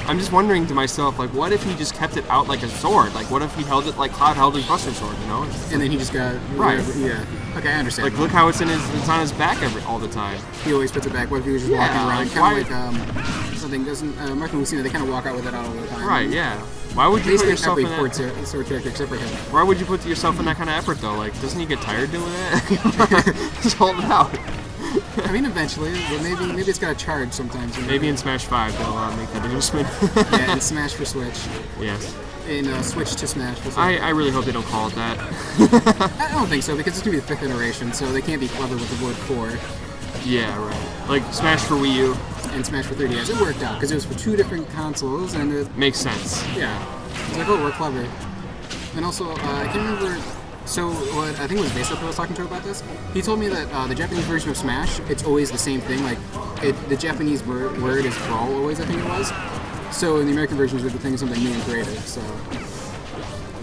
[SPEAKER 5] I'm just wondering to myself, like, what if he just kept it out like a sword? Like, what if he held it like Cloud held his Buster Sword, you know?
[SPEAKER 4] And then he just got Yeah. Okay, I understand.
[SPEAKER 5] Like, look how it's on his back all the time.
[SPEAKER 4] He always puts it back. What if he was just walking around, kind of like something doesn't. Mark and Lucina, they kind of walk out with it all the time.
[SPEAKER 5] Right. Yeah. Why would you put yourself in
[SPEAKER 4] that? Sword character except for him.
[SPEAKER 5] Why would you put yourself in that kind of effort though? Like, doesn't he get tired doing it? Just hold it out.
[SPEAKER 4] I mean, eventually, but maybe it's got to charge sometimes. You know?
[SPEAKER 5] Maybe in Smash 5 they'll make that adjustment.
[SPEAKER 4] Yeah, and Smash for Switch.
[SPEAKER 5] Yes.
[SPEAKER 4] In Switch to Smash.
[SPEAKER 5] I really hope they don't call it that.
[SPEAKER 4] I don't think so, because it's going to be the 5th iteration, so they can't be clever with the word 4.
[SPEAKER 5] Yeah, right. Like Smash for Wii U.
[SPEAKER 4] And Smash for 3DS. It worked out, because it was for 2 different consoles, and it...
[SPEAKER 5] Makes sense.
[SPEAKER 4] Yeah. It's like, oh, we're clever. And also, I can't remember... So, what I think it was Vasop I was talking to about this. He told me that the Japanese version of Smash, it's always the same thing. Like, the Japanese word is brawl always, I think it was. So, in the American version, they're thinking something new and creative. So,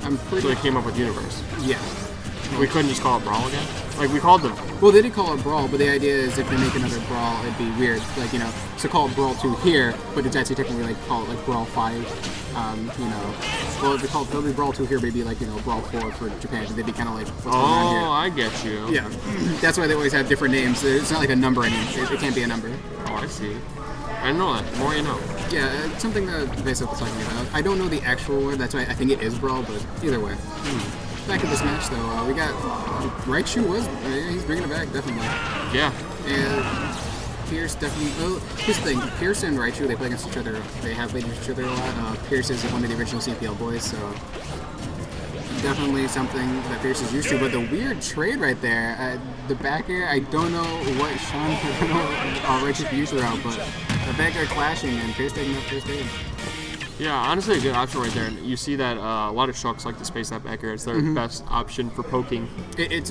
[SPEAKER 4] I'm pretty...
[SPEAKER 5] So they came up with Universe.
[SPEAKER 4] Yeah.
[SPEAKER 5] We couldn't just call it Brawl again? Like, we called them.
[SPEAKER 4] Well, they did call it Brawl, but the idea is if they make another Brawl, it'd be weird. Like, you know, so call it Brawl 2 here, but it's actually technically like call it like Brawl 5. You know, well, if they call it probably Brawl 2 here, maybe like, you know, Brawl 4 for Japan. They'd be kind of like, what's going on here?
[SPEAKER 5] Oh, I get you.
[SPEAKER 4] Yeah, that's why they always have different names. It's not like a number anymore. It can't be a number.
[SPEAKER 5] Oh, I see. I didn't know that. The more you know.
[SPEAKER 4] Yeah, it's something that Ggsw was talking about. I don't know the actual word, that's why I think it is Brawl, but either way. Back in this match, though, we got Raichu he's bringing it back, definitely.
[SPEAKER 5] Yeah.
[SPEAKER 4] And Pierce definitely. Well, here's the thing: Pierce and Raichu, they play against each other. They have played against each other a lot. Pierce is one of the original CPL boys, so definitely something that Pierce is used to. But the weird trade right there, the back air, I don't know what Sean Raichu could use throughout, but the back air clashing and Pierce taking that first aid.
[SPEAKER 5] Yeah, honestly, a good option right there. And you see that a lot of Shulks like to space that back air. It's their best option for poking.
[SPEAKER 4] It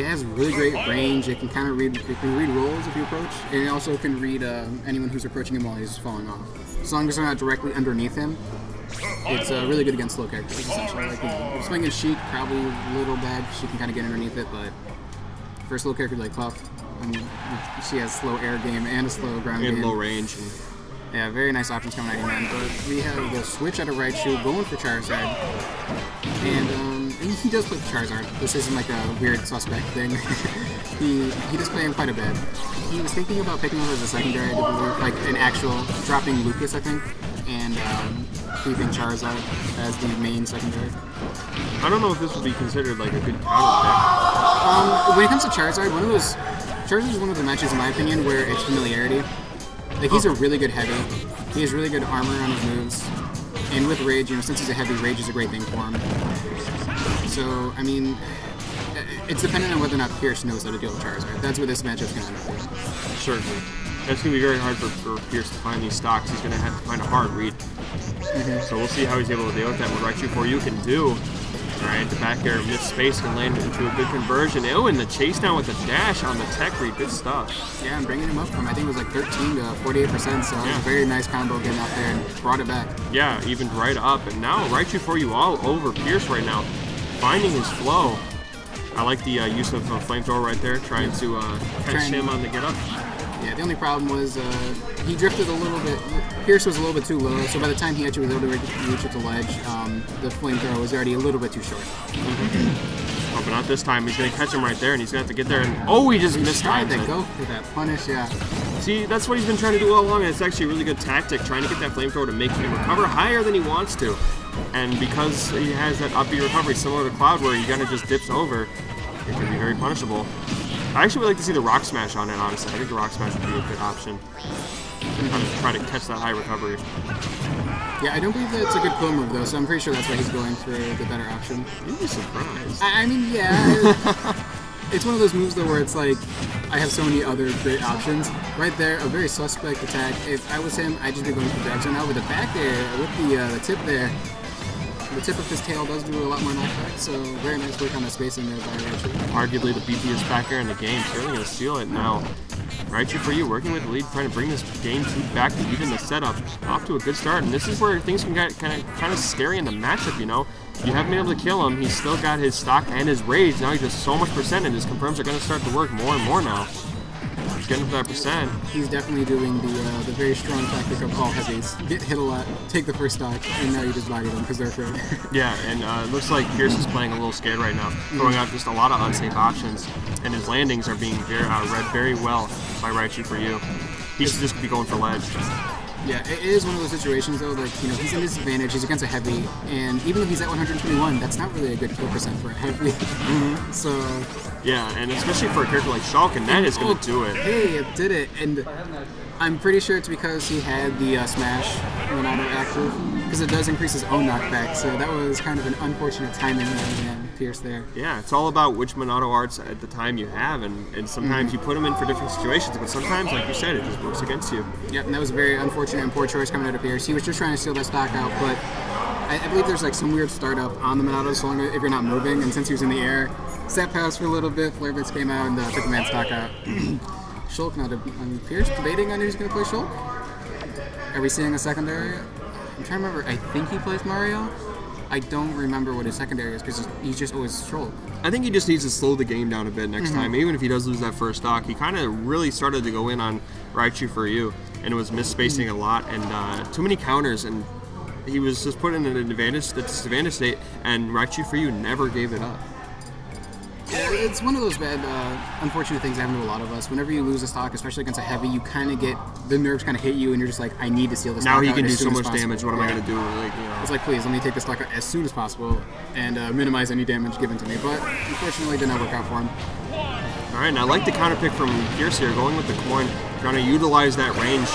[SPEAKER 4] has really great range. It can kind of read rolls if you approach, and it also can read anyone who's approaching him while he's falling off. As long as they're not directly underneath him, it's really good against slow characters. Essentially, like, you know, if swinging Sheik, probably a little bad. She can kind of get underneath it, but for a slow character like Cluff, I mean, she has slow air game and a slow ground game.
[SPEAKER 5] And low range.
[SPEAKER 4] Yeah, very nice options coming out of man. But we have the switch out of Raichu going for Charizard. And he does play Charizard. This isn't like a weird suspect thing. he does play him quite a bit. He was thinking about picking him as a secondary, like an actual dropping Lucas, I think, and keeping Charizard as the main secondary.
[SPEAKER 5] I don't know if this would be considered like a good counter pick.
[SPEAKER 4] When it comes to Charizard, Charizard is one of the matches, in my opinion, where it's familiarity. Like, he's a really good heavy. He has really good armor on his moves. And with Rage, you know, since he's a heavy, Rage is a great thing for him. So, I mean, it's dependent on whether or not Pierce knows how to deal with Charizard. That's what this matchup's going to end up with.
[SPEAKER 5] Certainly. It's going to be very hard for Pierce to find these stocks. He's going to have to find a hard read. So we'll see how he's able to deal with that. What Raichu for you can do. Alright, the back air mid space can land into a good conversion. Oh, and the chase down with the dash on the tech read. Good stuff.
[SPEAKER 4] Yeah, and bringing him up from, I think it was like 13 to 48%, so it was a very nice combo getting out there and brought it back.
[SPEAKER 5] Yeah, evened right up. And now Raichu for you all over Pierce right now. Finding his flow. I like the use of flamethrower right there, trying to catch him on the get up.
[SPEAKER 4] Yeah, the only problem was he drifted a little bit. Pierce was a little bit too low, so by the time he actually was able to reach at the ledge, the flamethrower was already a little bit too short.
[SPEAKER 5] Oh, but not this time. He's going to catch him right there, and he's going to have to get there. And oh, he just missed
[SPEAKER 4] tried to go for that punish, yeah.
[SPEAKER 5] See, that's what he's been trying to do all along, and it's actually a really good tactic, trying to get that flamethrower to make him recover higher than he wants to. And because he has that upbeat recovery, similar to Cloud, where he kind of just dips over, it can be very punishable. I actually would like to see the Rock Smash on it, honestly. I think the Rock Smash would be a good option. Try to catch that high recovery.
[SPEAKER 4] Yeah, I don't believe that it's a good pull move, though, so I'm pretty sure that's why he's going for the better option.
[SPEAKER 5] You'd be surprised.
[SPEAKER 4] I mean, yeah. It's one of those moves, though, where it's like, I have so many other great options. Right there, a very suspect attack. If I was him, I'd just be going for grab. So now with the back there, with the tip there, the tip of his tail does do a lot more knockback, so very nice work on the spacing there by Raichu.
[SPEAKER 5] Arguably the beefiest back air in the game, certainly going to steal it now. Raichu for you, working with the lead, trying to bring this game back to even the setup. Off to a good start, and this is where things can get kind of scary in the matchup, you know? You haven't been able to kill him, he's still got his stock and his rage, now he does so much percent, and his confirms are going to start to work more and more now. He's getting up that percent.
[SPEAKER 4] He's definitely doing the very strong tactic of all heavies. Get hit a lot, take the first stock, and now you just body them because they're afraid.
[SPEAKER 5] Yeah, and it looks like Pierce is playing a little scared right now, throwing out just a lot of unsafe options, and his landings are being read very well by Raichu for you. He should just be going for ledge.
[SPEAKER 4] Yeah, it is one of those situations though, like, you know, he's in disadvantage, he's against a heavy, and even though he's at 121, that's not really a good kill percent for a heavy. So...
[SPEAKER 5] yeah, and especially for a character like Shulk, and that is going to do it.
[SPEAKER 4] Hey, it did it, and I'm pretty sure it's because he had the Smash Monado active, because it does increase his own knockback, so that was kind of an unfortunate timing on Pierce there.
[SPEAKER 5] Yeah, it's all about which Monado arts at the time you have, and sometimes you put them in for different situations, but sometimes, like you said, it just works against you.
[SPEAKER 4] Yep, and that was a very unfortunate and poor choice coming out of Pierce. He was just trying to steal that stock out, but I believe there's like some weird startup on the Monado, so long as if you're not moving, and since he was in the air, set pass for a little bit, Flare Blitz came out, and took the man stock out. Shulk now on Pierce, debating on who's going to play Shulk. Are we seeing a secondary? I'm trying to remember, I think he plays Mario. I don't remember what his secondary is because he's just always trolled.
[SPEAKER 5] I think he just needs to slow the game down a bit next time. Even if he does lose that first stock, he kind of really started to go in on Raichu for you and was misspacing a lot and too many counters, and he was just put in an disadvantage state, and Raichu for you never gave it up.
[SPEAKER 4] Yeah, it's one of those bad, unfortunate things that happen to a lot of us. Whenever you lose a stock, especially against a heavy, you kind of get, the nerves kind of hit you, and you're just like, I need to steal this stock.
[SPEAKER 5] Now he
[SPEAKER 4] out
[SPEAKER 5] can
[SPEAKER 4] as
[SPEAKER 5] do
[SPEAKER 4] soon
[SPEAKER 5] so
[SPEAKER 4] as
[SPEAKER 5] much damage. What am I going to do? Like, you know.
[SPEAKER 4] It's like, please, let me take the stock out as soon as possible and minimize any damage given to me. But unfortunately, it did not work out for him.
[SPEAKER 5] All right, and I like the counter pick from Pierce here, going with the coin, trying to utilize that range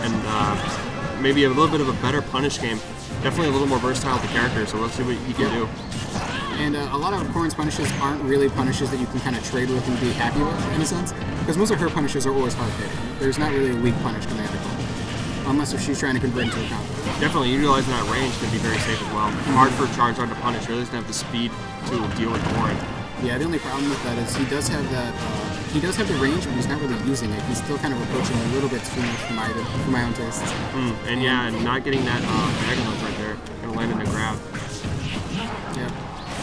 [SPEAKER 5] and maybe a little bit of a better punish game. Definitely a little more versatile with the character, so let's see what he can do.
[SPEAKER 4] And a lot of Corrin's punishes aren't really punishes that you can kind of trade with and be happy with, in a sense. Because most of her punishes are always hard hitting. There's not really a weak punish coming out of her. Unless if she's trying to convert into a counter.
[SPEAKER 5] Definitely, utilizing that range can be very safe as well. Hard for Charizard to punish, really doesn't have the speed to deal with Corrin.
[SPEAKER 4] Yeah, the only problem with that is he does have that, he does have the range, but he's not really using it. He's still kind of approaching a little bit too much for my own tastes.
[SPEAKER 5] And yeah, not getting that Dragon Lunge right there, gonna land in a grab.
[SPEAKER 4] Yeah.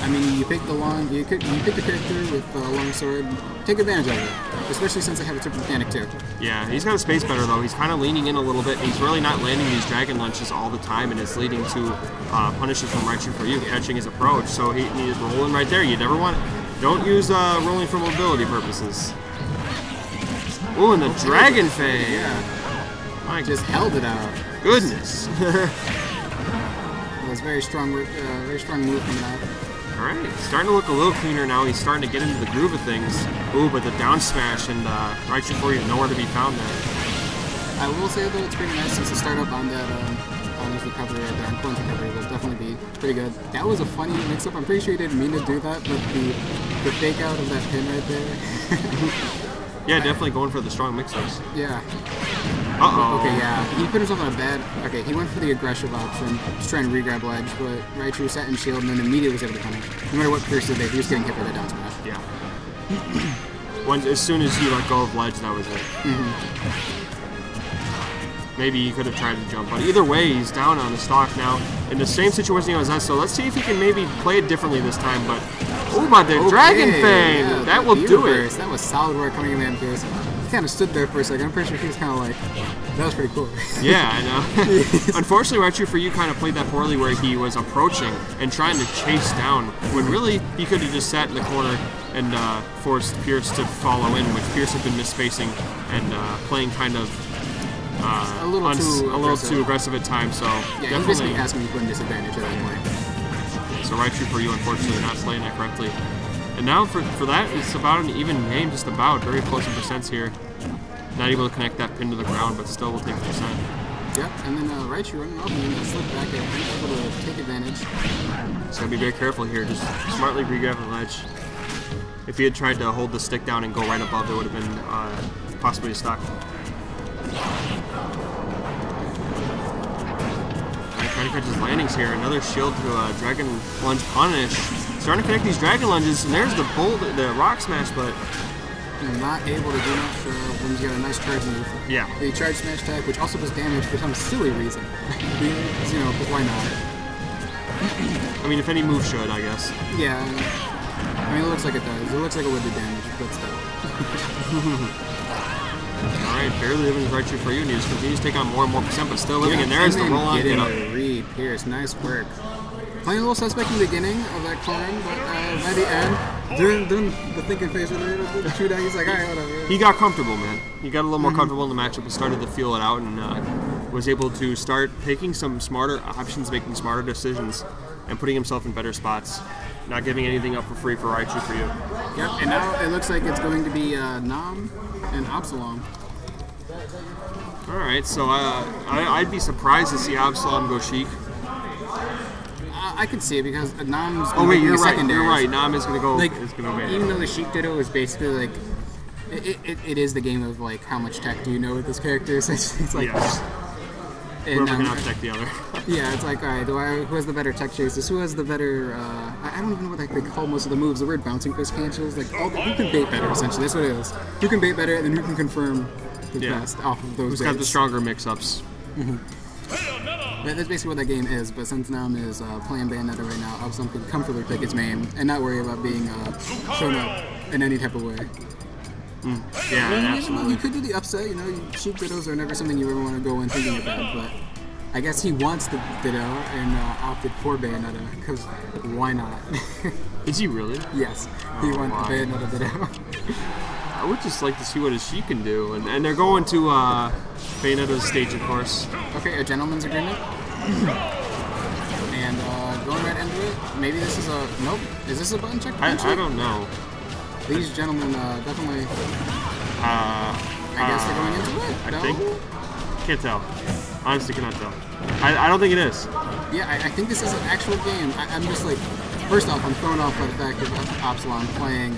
[SPEAKER 4] I mean, you pick the you pick the character with the long sword, take advantage of it, especially since they have a triple mechanic too.
[SPEAKER 5] Yeah, he's got a space better though. He's kind of leaning in a little bit. He's really not landing these Dragon Lunches all the time, and it's leading to punishes from Raichu for you, catching his approach. So he's rolling right there. You never want it. Don't use rolling for mobility purposes. Ooh, and the Dragon Fang.
[SPEAKER 4] Yeah.
[SPEAKER 5] My
[SPEAKER 4] just held it out.
[SPEAKER 5] Goodness.
[SPEAKER 4] It was very strong move coming out.
[SPEAKER 5] Alright, starting to look a little cleaner now. He's starting to get into the groove of things. Ooh, but the down smash and Raichu for you nowhere to be found there.
[SPEAKER 4] I will say though, it's pretty nice since the startup on that on his recovery right there, on Corrin's recovery will definitely be pretty good. That was a funny mix-up. I'm pretty sure he didn't mean to do that, but the fake out of that pin right there.
[SPEAKER 5] Yeah, definitely going for the strong mix-ups.
[SPEAKER 4] Yeah.
[SPEAKER 5] Uh-oh.
[SPEAKER 4] Okay, yeah. He put himself in a bad... Okay, he went for the aggressive option, just trying to re-grab ledge, but Raichu sat in shield and then immediately was able to punish. No matter what Pierce did there, he was getting hit by that down smash.
[SPEAKER 5] Yeah. As soon as he let go of ledge, that was it. Maybe he could have tried to jump, but either way, he's down on the stock now. In the same situation he was in, so let's see if he can maybe play it differently this time, but... Oh, my Dragon Fang!
[SPEAKER 4] Yeah,
[SPEAKER 5] that will do it!
[SPEAKER 4] That was solid work coming in, man, Pierce. He kind of stood there for a second. I'm pretty sure he was kind of like, that was pretty cool.
[SPEAKER 5] Yeah, I know. Unfortunately, Raichu for you kind of played that poorly where he was approaching and trying to chase down, when really he could have just sat in the corner and forced Pierce to follow in, which Pierce had been misspacing and playing kind of a little too aggressive at times. So
[SPEAKER 4] yeah,
[SPEAKER 5] definitely
[SPEAKER 4] basically asking me to put in disadvantage at that point.
[SPEAKER 5] So Raichu for you, unfortunately, not playing that correctly. And now for that, it's about an even game, just about. Very close in percents here. Not able to connect that pin to the ground, but still will take a percent.
[SPEAKER 4] Yep, and then Raichu running off and slip back there, able to take advantage.
[SPEAKER 5] So gotta be very careful here, just smartly re-grab the ledge. If he had tried to hold the stick down and go right above, it would have been possibly a stock. Trying to catch his landings here. Another shield to Dragon Lunge punish. Starting to connect these Dragon Lunges, and there's the Rock Smash, but
[SPEAKER 4] not able to do much when he's got a nice charge move.
[SPEAKER 5] Yeah.
[SPEAKER 4] The charge smash attack, which also does damage for some silly reason. Because, you know, because why not?
[SPEAKER 5] I mean, if any move should, I guess.
[SPEAKER 4] Yeah. I mean, it looks like it does. It looks like it would do damage, but still.
[SPEAKER 5] Alright, barely living is Raichu for you, and he just continues to take on more and more percent, but still living, and there's the roll on.
[SPEAKER 4] Getting a read, Pierce. Nice work. Playing a little suspect in the beginning of that climb, but by the end, doing the thinking face with it, the true down, he's like, alright, whatever.
[SPEAKER 5] He got comfortable, man. He got a little more comfortable in the matchup and started to feel it out, and was able to start taking some smarter options, making smarter decisions, and putting himself in better spots. Not giving anything up for free for Raichu for you.
[SPEAKER 4] Yep, and now it looks like it's going to be Nam and Absalom.
[SPEAKER 5] Alright, so I'd be surprised to see Absalom go Sheik.
[SPEAKER 4] I could see it because Nam's
[SPEAKER 5] oh wait, you're right.
[SPEAKER 4] Secondary.
[SPEAKER 5] You're right. Nam is gonna go.
[SPEAKER 4] Like,
[SPEAKER 5] is gonna win.
[SPEAKER 4] Even though the Sheik Ditto is basically like, it is the game of like how much tech do you know with this character? It's like,
[SPEAKER 5] yes.
[SPEAKER 4] And,
[SPEAKER 5] whoever can out-tech the other.
[SPEAKER 4] Yeah, it's like, alright, who has the better tech chases? Who has the better? I don't even know what they call most of the moves. The weird bouncing fist cancels. Like, who can bait better? Essentially, that's what it is. Who can bait better, and then who can confirm the best off of those.
[SPEAKER 5] Who's got the stronger mix-ups?
[SPEAKER 4] That's basically what that game is, but since Nam is playing Bayonetta right now, Absalom can comfortably pick its main and not worry about being shown up in any type of way.
[SPEAKER 5] Yeah, absolutely.
[SPEAKER 4] You could do the upset, you know, cheap Dittos are never something you ever want to go in thinking about, but I guess he wants the Ditto and opted for Bayonetta, because why not?
[SPEAKER 5] Is he really?
[SPEAKER 4] Yes, he wants the Bayonetta Ditto.
[SPEAKER 5] I would just like to see what his she can do, and they're going to Bayonetta's stage, of course.
[SPEAKER 4] Okay, a gentleman's agreement. And going right into it. Maybe this is a nope. Is this a button check?
[SPEAKER 5] I don't know.
[SPEAKER 4] These gentlemen definitely. I guess they're going into it.
[SPEAKER 5] I
[SPEAKER 4] No?
[SPEAKER 5] think. Can't tell. Honestly, cannot tell. I don't think it is.
[SPEAKER 4] Yeah, I think this is an actual game. I'm just like, first off, I'm thrown off by the fact of Absalom playing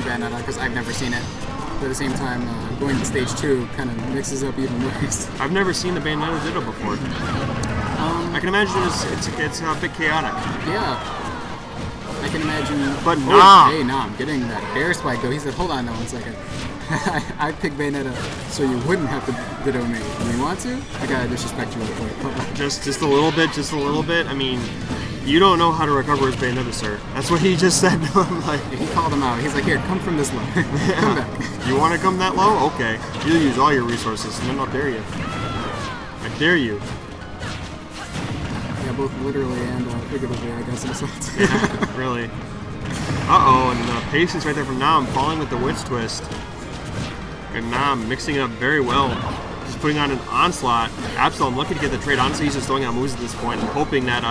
[SPEAKER 4] Bayonetta because I've never seen it. But at the same time, going to stage 2 kind of mixes up even worse.
[SPEAKER 5] I've never seen the Bayonetta Ditto before. I can imagine it's a bit chaotic.
[SPEAKER 4] Yeah. I can imagine.
[SPEAKER 5] But
[SPEAKER 4] oh,
[SPEAKER 5] Nam.
[SPEAKER 4] Hey, Nam, getting that bear spike though. He said, hold on now 1 second. I picked Bayonetta so you wouldn't have to Ditto me. You want to? I gotta disrespect you real quick. Hold on.
[SPEAKER 5] Just a little bit, just a little bit. I mean, you don't know how to recover his Bayonetta, sir. That's what he just said to him. Like,
[SPEAKER 4] He called him out. He's like, here, come from this low. Come back.
[SPEAKER 5] you want to come that low? Okay. You'll use all your resources, and then I'll dare you. I dare you.
[SPEAKER 4] Yeah, both literally and figuratively, I guess, in a sense.
[SPEAKER 5] Yeah, really. Uh-oh, and patience right there from Nam, falling with the Witch Twist. And Nam mixing it up very well. Just putting on an onslaught. Absalom lucky to get the trade. Honestly, he's just throwing out moves at this point and hoping that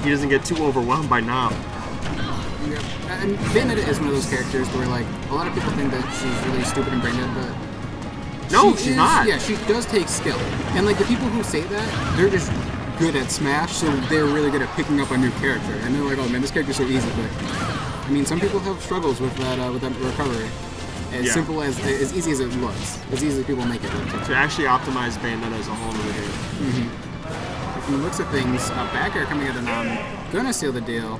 [SPEAKER 5] he doesn't get too overwhelmed by Nam.
[SPEAKER 4] Yeah. And Bayonetta is one of those characters where, like, a lot of people think that she's really stupid and brain dead, but
[SPEAKER 5] No, she's not.
[SPEAKER 4] Yeah, she does take skill. And, like, the people who say that, they're just good at Smash, so they're really good at picking up a new character. And they're like, oh man, this character's so easy, but I mean, some people have struggles with that recovery. As simple as easy as it looks, as easy as people make it look.
[SPEAKER 5] To actually optimize Bayonetta as a whole in the game.
[SPEAKER 4] From the looks of things, back air coming out of Nam, gonna seal the deal.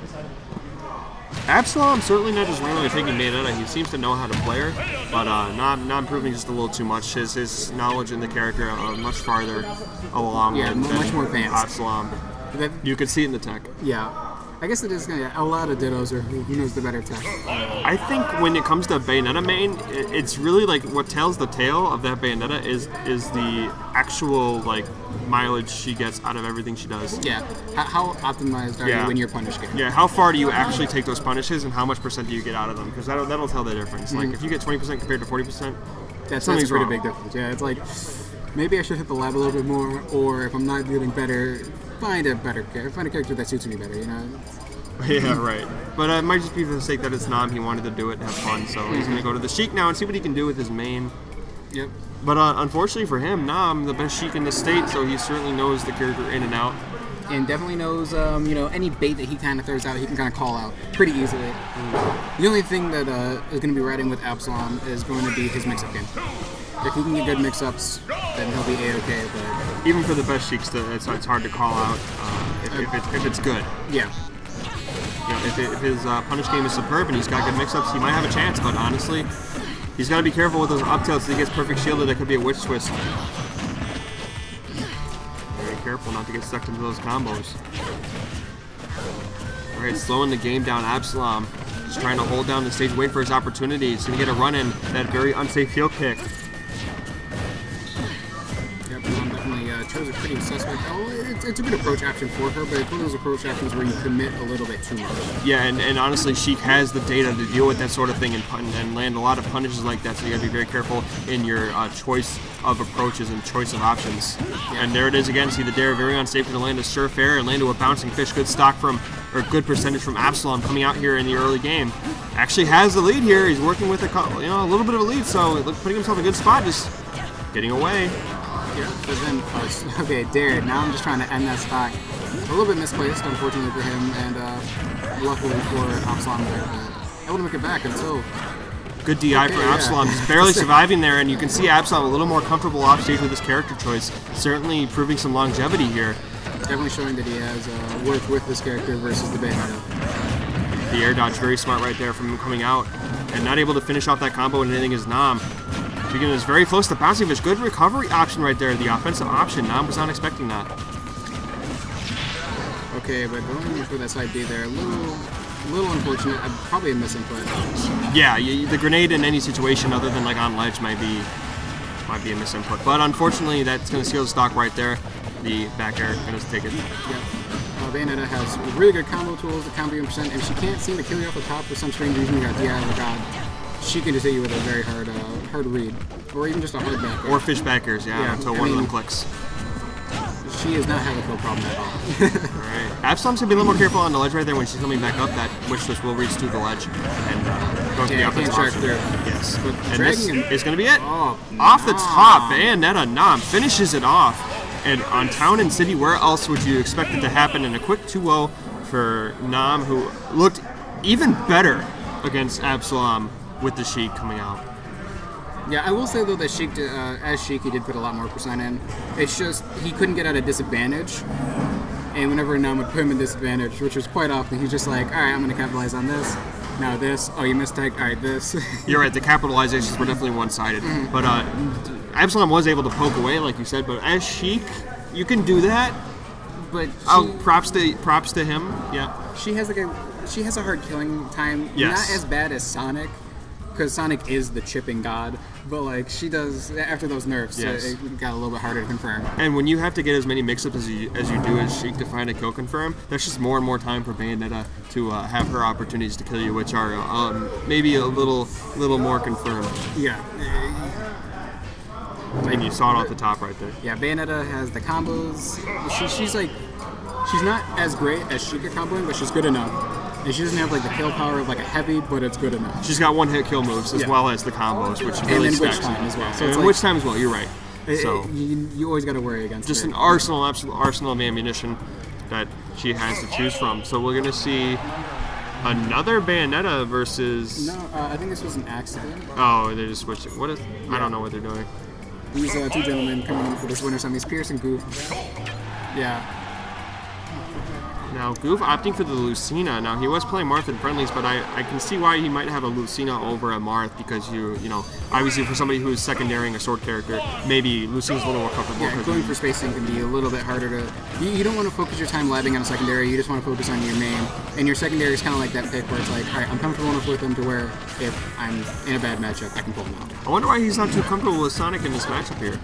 [SPEAKER 5] Absalom certainly not just randomly taking Bayonetta. He seems to know how to play her, but not improving just a little too much. His knowledge in the character much farther along than
[SPEAKER 4] much more advanced.
[SPEAKER 5] Absalom. You can see it in the tech.
[SPEAKER 4] Yeah. I guess it is a lot of Dittos, or who knows the better tech.
[SPEAKER 5] I think when it comes to Bayonetta main, it's really like what tells the tale of that Bayonetta is the actual like mileage she gets out of everything she does.
[SPEAKER 4] Yeah. How optimized are you when you're punished game?
[SPEAKER 5] Yeah. How far do you actually take those punishes, and how much percent do you get out of them? Because that'll tell the difference. Like if you get 20% compared to 40%,
[SPEAKER 4] that's a pretty big difference. Yeah. It's like maybe I should hit the lab a little bit more, or if I'm not doing better, find a character that suits me better, you know?
[SPEAKER 5] Yeah, right. But it might just be for the sake that it's Nam. He wanted to do it and have fun, so he's going to go to the Sheik now and see what he can do with his main.
[SPEAKER 4] Yep.
[SPEAKER 5] But unfortunately for him, Nam, the best Sheik in the state, so he certainly knows the character in and out.
[SPEAKER 4] And definitely knows, any bait that he kind of throws out, he can kind of call out pretty easily. The only thing that is going to be riding with Absalom is going to be his mix-up game. If he can get good mix-ups, then he'll be A-okay, but
[SPEAKER 5] even for the best Sheiks, it's hard to call out if it's good.
[SPEAKER 4] Yeah.
[SPEAKER 5] You know, if his punish game is superb and he's got good mix-ups, he might have a chance, but honestly, he's got to be careful with those up tilts. If he gets perfect shielded, that could be a witch twist. Very careful not to get stuck into those combos. Alright, slowing the game down, Absalom. Just trying to hold down the stage, wait for his opportunity. He's going to get a run-in, that very unsafe heel kick.
[SPEAKER 4] Definitely chose a pretty suspect. Oh, it's a good approach action for her, but it's one of those approach actions where you commit a little bit too much.
[SPEAKER 5] Yeah, and honestly, Sheik has the data to deal with that sort of thing and land a lot of punishes like that, so you got to be very careful in your choice of approaches and choice of options. Yeah. And there it is again. See the dare, very unsafe to land a surf air and land to a bouncing fish. Good stock or good percentage from Absalom coming out here in the early game. Actually has the lead here. He's working with a little bit of a lead, so putting himself in a good spot, just getting away.
[SPEAKER 4] Yeah, but then, okay, dared. Now I'm just trying to end that stock. A little bit misplaced, unfortunately for him, and luckily for Absalom there. Able to make it back until...
[SPEAKER 5] Good DI for Absalom. He's barely surviving there, and you can see Absalom a little more comfortable off stage with his character choice. Certainly proving some longevity here.
[SPEAKER 4] Definitely showing that he has worked with this character versus the Bayonetta.
[SPEAKER 5] The air dodge, very smart right there from him coming out. And not able to finish off that combo and anything is Nam. Begin is very close to bouncing fish. Good recovery option right there. The offensive option. Nam was not expecting that.
[SPEAKER 4] Okay, but going for that side B there, a little unfortunate. Probably a misinput.
[SPEAKER 5] Yeah, the grenade in any situation other than like on ledge might be a misinput. But unfortunately, that's going to seal the stock right there. The back air going to take it.
[SPEAKER 4] Yeah. Bayonetta has really good combo tools, the combo percent. If she can't seem to kill you off the top for some strange reason, you got DI or God, she can just hit you with a very hard read, or even just a hard back.
[SPEAKER 5] Or fish backers, yeah, until one of them clicks.
[SPEAKER 4] She does not have a kill problem at all.
[SPEAKER 5] Alright. Absalom's going to be a little more careful on the ledge right there when she's coming back up. That wish twist will reach to the ledge and go to the offensive option. Yes.
[SPEAKER 4] But
[SPEAKER 5] and this is going to be it.
[SPEAKER 4] Oh,
[SPEAKER 5] off the top, Bayonetta Nam finishes it off. And on Town and City, where else would you expect it to happen? In a quick 2-0 for Nam, who looked even better against Absalom with the Sheik coming out.
[SPEAKER 4] Yeah, I will say though that Sheik, as Sheik, he did put a lot more percent in. It's just he couldn't get at a disadvantage, and whenever Nam would put him in disadvantage, which was quite often, he's just like, all right, I'm going to capitalize on this. Now this. Oh, you missed tag. All right, this.
[SPEAKER 5] You're right. The capitalizations were definitely one-sided, but Absalom was able to poke away, like you said. But as Sheik, you can do that. But props to him. Yeah.
[SPEAKER 4] She has a hard killing time.
[SPEAKER 5] Yes.
[SPEAKER 4] Not as bad as Sonic, because Sonic is the chipping god. But like she does after those nerfs, it got a little bit harder to confirm.
[SPEAKER 5] And when you have to get as many mix-ups as you do as Sheik to find a kill confirm, that's just more and more time for Bayonetta to have her opportunities to kill you, which are maybe a little more confirmed.
[SPEAKER 4] Yeah.
[SPEAKER 5] And you saw it off the top right there.
[SPEAKER 4] Yeah, Bayonetta has the combos. She's not as great as Sheik at comboing, but she's good enough. And she doesn't have like the kill power of like a heavy, but it's good enough.
[SPEAKER 5] She's got one-hit kill moves as well as the combos, which really
[SPEAKER 4] and then
[SPEAKER 5] stacks
[SPEAKER 4] witch time as well. So
[SPEAKER 5] and
[SPEAKER 4] it's like,
[SPEAKER 5] witch time as well. You're right. So
[SPEAKER 4] you always got to worry against
[SPEAKER 5] just
[SPEAKER 4] it.
[SPEAKER 5] an arsenal, absolute arsenal of ammunition that she has to choose from. So we're gonna see another Bayonetta versus.
[SPEAKER 4] No, I think this was an accident.
[SPEAKER 5] Oh, they just switched it. What is? I don't know what they're doing.
[SPEAKER 4] These two gentlemen coming in for this winner semis, Pierce and Ggsw. Yeah.
[SPEAKER 5] Now, Ggsw opting for the Lucina. Now, he was playing Marth in friendlies, but I can see why he might have a Lucina over a Marth because you know, obviously for somebody who's secondarying a sword character, maybe Lucina's a little more comfortable.
[SPEAKER 4] Yeah, going for spacing can be a little bit harder to. You don't want to focus your time labbing on a secondary. You just want to focus on your main, and your secondary is kind of like that pick where it's like, all right, I'm comfortable enough with him to where if I'm in a bad matchup, I can pull him out.
[SPEAKER 5] I wonder why he's not too comfortable with Sonic in this matchup here.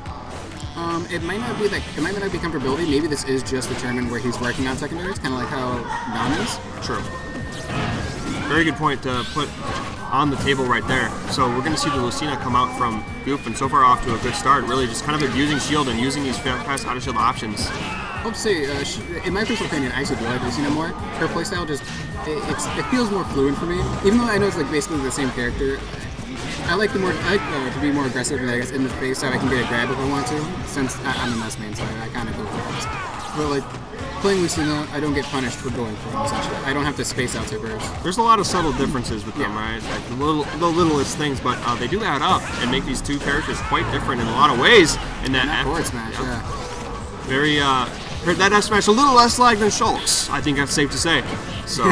[SPEAKER 4] It might not be that. It might not be comfortability. Maybe this is just the tournament where he's working on secondaries, kind of like how Nam is.
[SPEAKER 5] True. Very good point to put on the table right there. So we're going to see the Lucina come out from Ggsw, and so far off to a good start. Really, just kind of abusing shield and using these fast out of shield options.
[SPEAKER 4] I would say, in my personal opinion, I actually do like Lucina more. Her playstyle just it feels more fluid for me. Even though I know it's like basically the same character. I like to be more aggressive, I guess, in the face so I can get a grab if I want to. Since I'm a mess main, so I kind of go for it. But like playing Lucina, I don't get punished for going for it. Essentially, I don't have to space out tippers.
[SPEAKER 5] There's a lot of subtle differences with them, right? Like the littlest things, but they do add up and make these two characters quite different in a lot of ways. In that
[SPEAKER 4] forward smash, yeah.
[SPEAKER 5] Very that F smash a little less lag than Shulk's. I think that's safe to say. So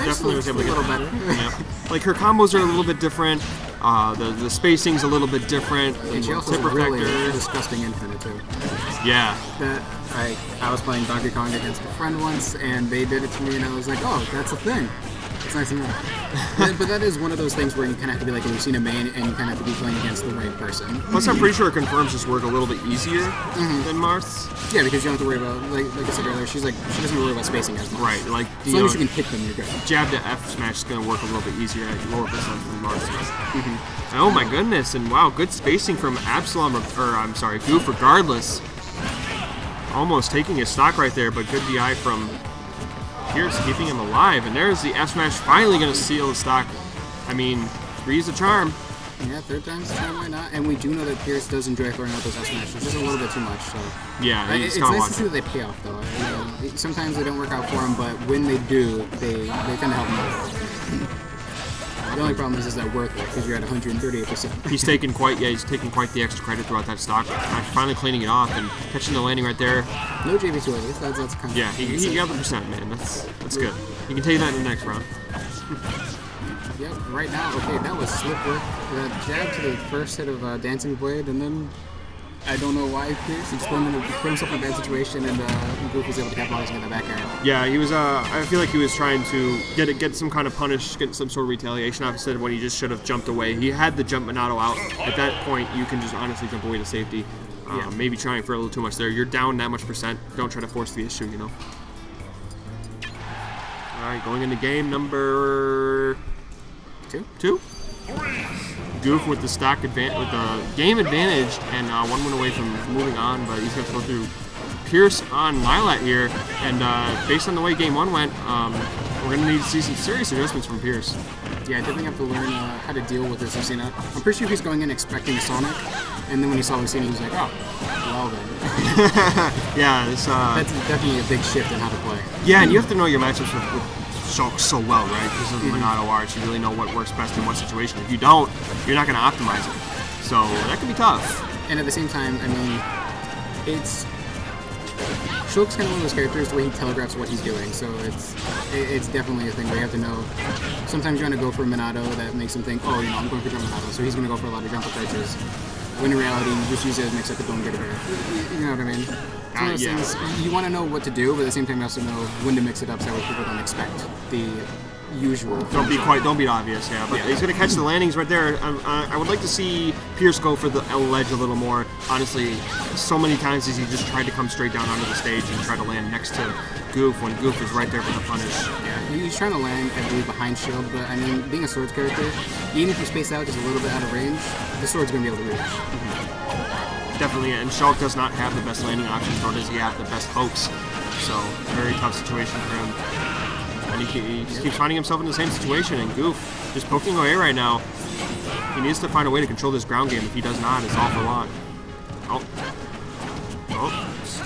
[SPEAKER 5] definitely was able to get
[SPEAKER 4] a little better.
[SPEAKER 5] Yeah. Like her combos are a little bit different. The spacing's a little bit different.
[SPEAKER 4] And she also has a really disgusting infinite too.
[SPEAKER 5] Yeah.
[SPEAKER 4] That I was playing Donkey Kong against a friend once, and they did it to me, and I was like, oh, that's a thing. It's nice to know. But that is one of those things where you kind of have to be like a Lucina main, and you kind of have to be playing against the right person.
[SPEAKER 5] Plus, I'm pretty sure confirms just work a little bit easier than Marth's.
[SPEAKER 4] Yeah, because you don't have to worry about, like I said earlier, she doesn't worry about spacing as much.
[SPEAKER 5] Right, like
[SPEAKER 4] as long as you can hit them, you're good.
[SPEAKER 5] Jab to F smash is going to work a little bit easier at lower percent than Marth's. Oh my goodness, and wow, good spacing from Absalom, I'm sorry, Ggsw regardless. Almost taking his stock right there, but good DI from Pierce keeping him alive. And there's the F smash finally going to seal the stock. I mean, three's a charm.
[SPEAKER 4] Yeah, third time's a charm, why not? And we do know that Pierce does enjoy throwing out those F smashes, just a little bit too much. So
[SPEAKER 5] yeah,
[SPEAKER 4] it's nice to see that they pay off though. Sometimes they don't work out for him, but when they do, they tend to help him out. The only problem is that worth it because you're at 138%.
[SPEAKER 5] He's taken quite the extra credit throughout that stock. Finally cleaning it off and catching the landing right there.
[SPEAKER 4] No JV2 at least. That's kind of
[SPEAKER 5] he got the percent, man. That's good. You can take that in the next round.
[SPEAKER 4] Yep, right now, okay, that was slick work. That jab to the first hit of Dancing Blade, and then I don't know why Pierce just put himself in a bad situation, and Ggsw was able to capitalize on that back air.
[SPEAKER 5] Yeah, he was. I feel like he was trying to get some kind of punish, get some sort of retaliation off instead of when he just should have jumped away. He had the jump Minato out. At that point, you can just honestly jump away to safety. Maybe trying for a little too much there. You're down that much percent. Don't try to force the issue, you know. All right, going into game number two. Ggsw with the stock advantage, with the game advantage, and 1 win away from moving on. But he's going to go through Pierce on Lilat here, and based on the way game 1 went, we're going to need to see some serious adjustments from Pierce.
[SPEAKER 4] Yeah, I definitely have to learn how to deal with this Lucina. I'm pretty sure he's going in expecting a Sonic, and then when he saw Lucina, he was like, oh, well then.
[SPEAKER 5] Yeah, this,
[SPEAKER 4] that's definitely a big shift in how to play.
[SPEAKER 5] Yeah, and you have to know your matchups with Shulk so well, right? Because of the Minato arts, you really know what works best in what situation. If you don't, you're not going to optimize it. So that can be tough.
[SPEAKER 4] And at the same time, I mean, it's Shulk's kind of one of those characters the way he telegraphs what he's doing. So it's definitely a thing where you have to know. Sometimes you want to go for a Minato that makes him think, oh, you know, I'm going for jump Minato, so he's going to go for a lot of jump approaches. When in reality, you just use it as mix up the don't get it here. You know what I mean? It's one of those things, you want to know what to do, but at the same time, you also know when to mix it up so that people don't expect the usual.
[SPEAKER 5] Don't be obvious, yeah. But he's going to catch the landings right there. I would like to see Pierce go for the ledge a little more. Honestly, so many times he just tried to come straight down onto the stage and try to land next to Ggsw when Ggsw is right there for the punish. Yeah,
[SPEAKER 4] he's trying to land, I believe, behind shield, but I mean, being a swords character, even if you space out just a little bit out of range, the sword's going to be able to reach.
[SPEAKER 5] Definitely, and Shulk does not have the best landing options, nor does he have the best pokes. So, very tough situation for him. And he just keeps finding himself in the same situation, and Ggsw just poking away right now. He needs to find a way to control this ground game. If he does not, it's all for long.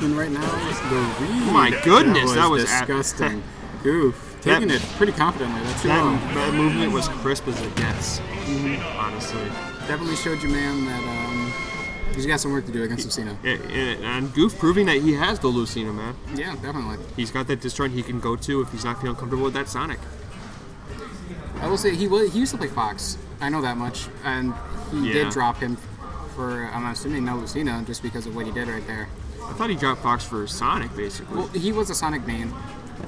[SPEAKER 4] And right now, the read.
[SPEAKER 5] Oh my goodness, that was
[SPEAKER 4] disgusting. Ggsw taking it pretty confidently.
[SPEAKER 5] That movement was crisp as it gets, honestly.
[SPEAKER 4] Definitely showed you, man, that he's got some work to do against Lucina.
[SPEAKER 5] And Ggsw proving that he has the Lucina, man.
[SPEAKER 4] Yeah, definitely.
[SPEAKER 5] He's got that disjoint he can go to if he's not feeling comfortable with that Sonic.
[SPEAKER 4] I will say he used to play Fox. I know that much, and he did drop him for, I'm assuming, no Lucina, just because of what he did right there.
[SPEAKER 5] I thought he dropped Fox for Sonic, basically.
[SPEAKER 4] Well, he was a Sonic main,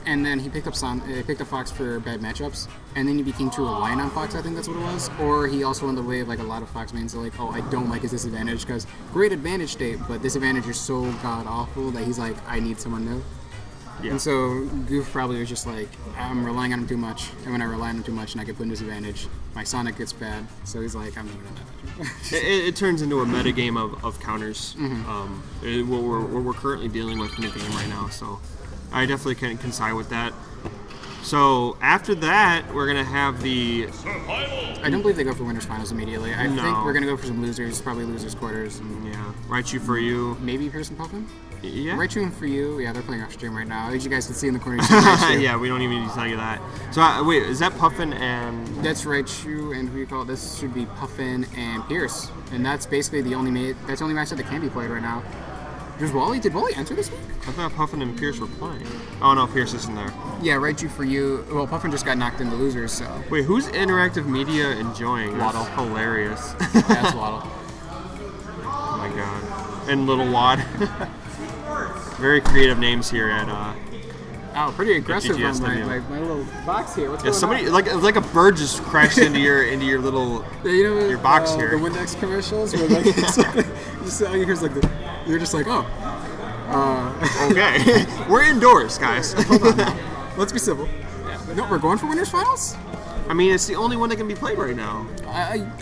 [SPEAKER 4] and then he picked up Fox for bad matchups, and then he became too reliant on Fox, I think that's what it was. Or he also went the way of like a lot of Fox mains, like, oh, I don't like his disadvantage, because great advantage state, but disadvantage is so god-awful that he's like, I need someone new. Yeah. And so Ggsw probably was just like, I'm relying on him too much, and when I rely on him too much and I get put in disadvantage, my Sonic gets bad. So he's like, I'm not gonna have that.
[SPEAKER 5] It turns into a meta game of counters. What we're currently dealing with in the game right now. So I definitely can side with that. So after that, we're gonna have the.
[SPEAKER 4] I don't believe they go for winners finals immediately. I think we're gonna go for some losers, probably losers quarters. And
[SPEAKER 5] yeah, Raichu for you.
[SPEAKER 4] Maybe Pearson Puffin.
[SPEAKER 5] Yeah.
[SPEAKER 4] Raichu and for you. Yeah, they're playing off stream right now. As you guys can see in the corner.
[SPEAKER 5] Yeah, we don't even need to tell you that. So wait, is that Puffin and?
[SPEAKER 4] That's Raichu, and who you call it? This should be Puffin and Pierce, and that's basically the only that's the only match that can be played right now. Did Wally enter this week?
[SPEAKER 5] I thought Puffin and Pierce were playing. Oh no, Pierce isn't there.
[SPEAKER 4] Yeah, Raichu for you. Well, Puffin just got knocked into losers, so.
[SPEAKER 5] Wait, who's interactive media enjoying?
[SPEAKER 4] Waddle.
[SPEAKER 5] That's hilarious.
[SPEAKER 4] That's Waddle.
[SPEAKER 5] Oh my god. And Little Wad. Very creative names here at.
[SPEAKER 4] Oh, pretty aggressive on my little box here. What's going
[SPEAKER 5] somebody
[SPEAKER 4] on?
[SPEAKER 5] like a bird just crashed into your little your box here.
[SPEAKER 4] The Windex commercials where like just all you hear is like you're just like
[SPEAKER 5] okay, we're indoors, guys.
[SPEAKER 4] Hold on now. Let's be civil. No, we're going for winners finals.
[SPEAKER 5] I mean, it's the only one that can be played right now.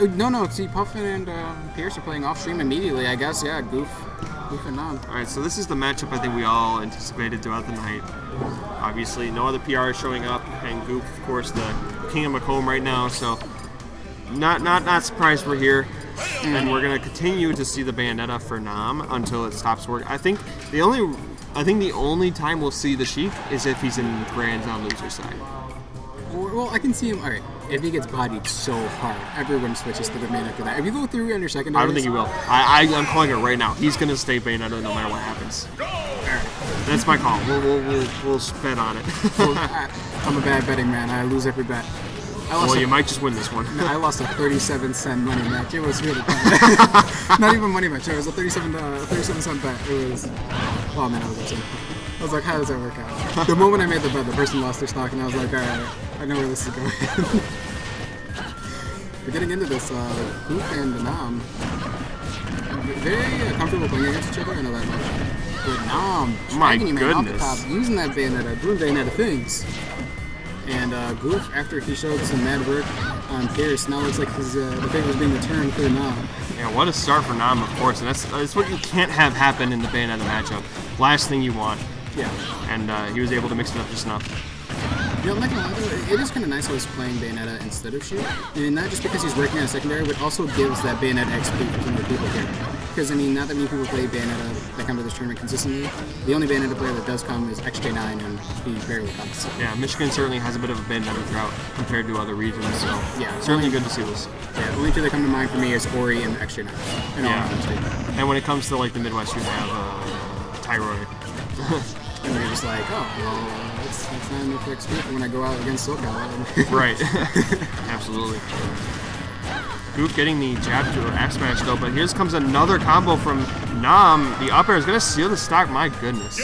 [SPEAKER 4] No. See, Puffin and Pierce are playing off stream immediately. I guess. Yeah, Ggsw and on.
[SPEAKER 5] All right, so this is the matchup I think we all anticipated throughout the night. Obviously, no other PR is showing up, and Ggsw, of course, the king of Macomb right now. So, not surprised we're here, and we're gonna continue to see the Bayonetta for Nam until it stops working. I think the only time we'll see the Sheik is if he's in Grands on loser side.
[SPEAKER 4] Well, I can see him. All right, if he gets bodied so hard, everyone switches to the main after that. If you go through on your secondary,
[SPEAKER 5] I don't think he will. I'm calling it right now. He's gonna stay Bayonetta no matter what happens. That's my call. We'll bet on it.
[SPEAKER 4] I'm a bad betting man. I lose every bet.
[SPEAKER 5] Well, you might just win this one.
[SPEAKER 4] No, I lost a 37-cent money match. It was really bad. Not even money match. It was a 37-cent bet. It was. Oh man, I was upset. I was like, how does that work out? The moment I made the bet, the person lost their stock, and I was like, all right, I know where this is going. We're getting into this. Ggsw and Nam, very comfortable playing against each other. I know that much. But Nam, dragging him off the top, using that Bayonetta, doing Bayonetta things. And Ggsw, after he showed some mad work on Pierce, now looks like his the favor's being returned for Nam.
[SPEAKER 5] Yeah, what a start for Nam, of course, and that's what you can't have happen in the Bayonetta matchup. Last thing you want.
[SPEAKER 4] Yeah.
[SPEAKER 5] And he was able to mix it up just enough.
[SPEAKER 4] You know, I'm not gonna lie though, it is kind of nice how he's playing Bayonetta instead of Shoot. And not just because he's working on a secondary, but also gives that Bayonetta XP for some of the people here. Because, I mean, not that many people play Bayonetta that come to this tournament consistently. The only Bayonetta player that does come is Xj9, and he barely comes.
[SPEAKER 5] Yeah, Michigan certainly has a bit of a Bayonetta drought compared to other regions, so
[SPEAKER 4] yeah,
[SPEAKER 5] certainly good to see this.
[SPEAKER 4] Yeah, the only two that come to mind for me is Ori and Xj9.
[SPEAKER 5] Yeah. And when it comes to, like, the Midwest, you have Thyroid.
[SPEAKER 4] And they're just like, oh, well, that's not enough XP for when I go out against SoCal.
[SPEAKER 5] Right. Absolutely. Ggsw getting the jab to an F smash though, but here comes another combo from Nam. The up air is going to seal the stock. My goodness.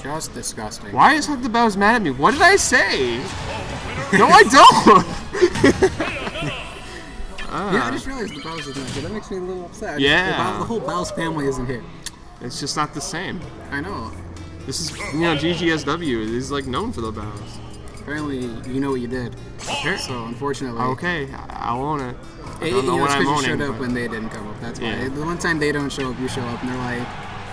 [SPEAKER 4] Just disgusting.
[SPEAKER 5] Why is the Bells mad at me? What did I say? No, I don't.
[SPEAKER 4] Yeah, I just realized the Bells isn't here. That makes me a little upset.
[SPEAKER 5] Yeah.
[SPEAKER 4] The whole Bells family isn't here.
[SPEAKER 5] It's just not the same.
[SPEAKER 4] I know.
[SPEAKER 5] This is, Ggsw is like known for the Bells.
[SPEAKER 4] Apparently, you know what you did.
[SPEAKER 5] Okay.
[SPEAKER 4] So, unfortunately.
[SPEAKER 5] Okay, I'll own it. I
[SPEAKER 4] don't
[SPEAKER 5] know what I'm
[SPEAKER 4] you
[SPEAKER 5] owning,
[SPEAKER 4] showed up
[SPEAKER 5] but...
[SPEAKER 4] when they didn't come up. That's why.
[SPEAKER 5] Yeah.
[SPEAKER 4] The one time they don't show up, you show up, and they're like,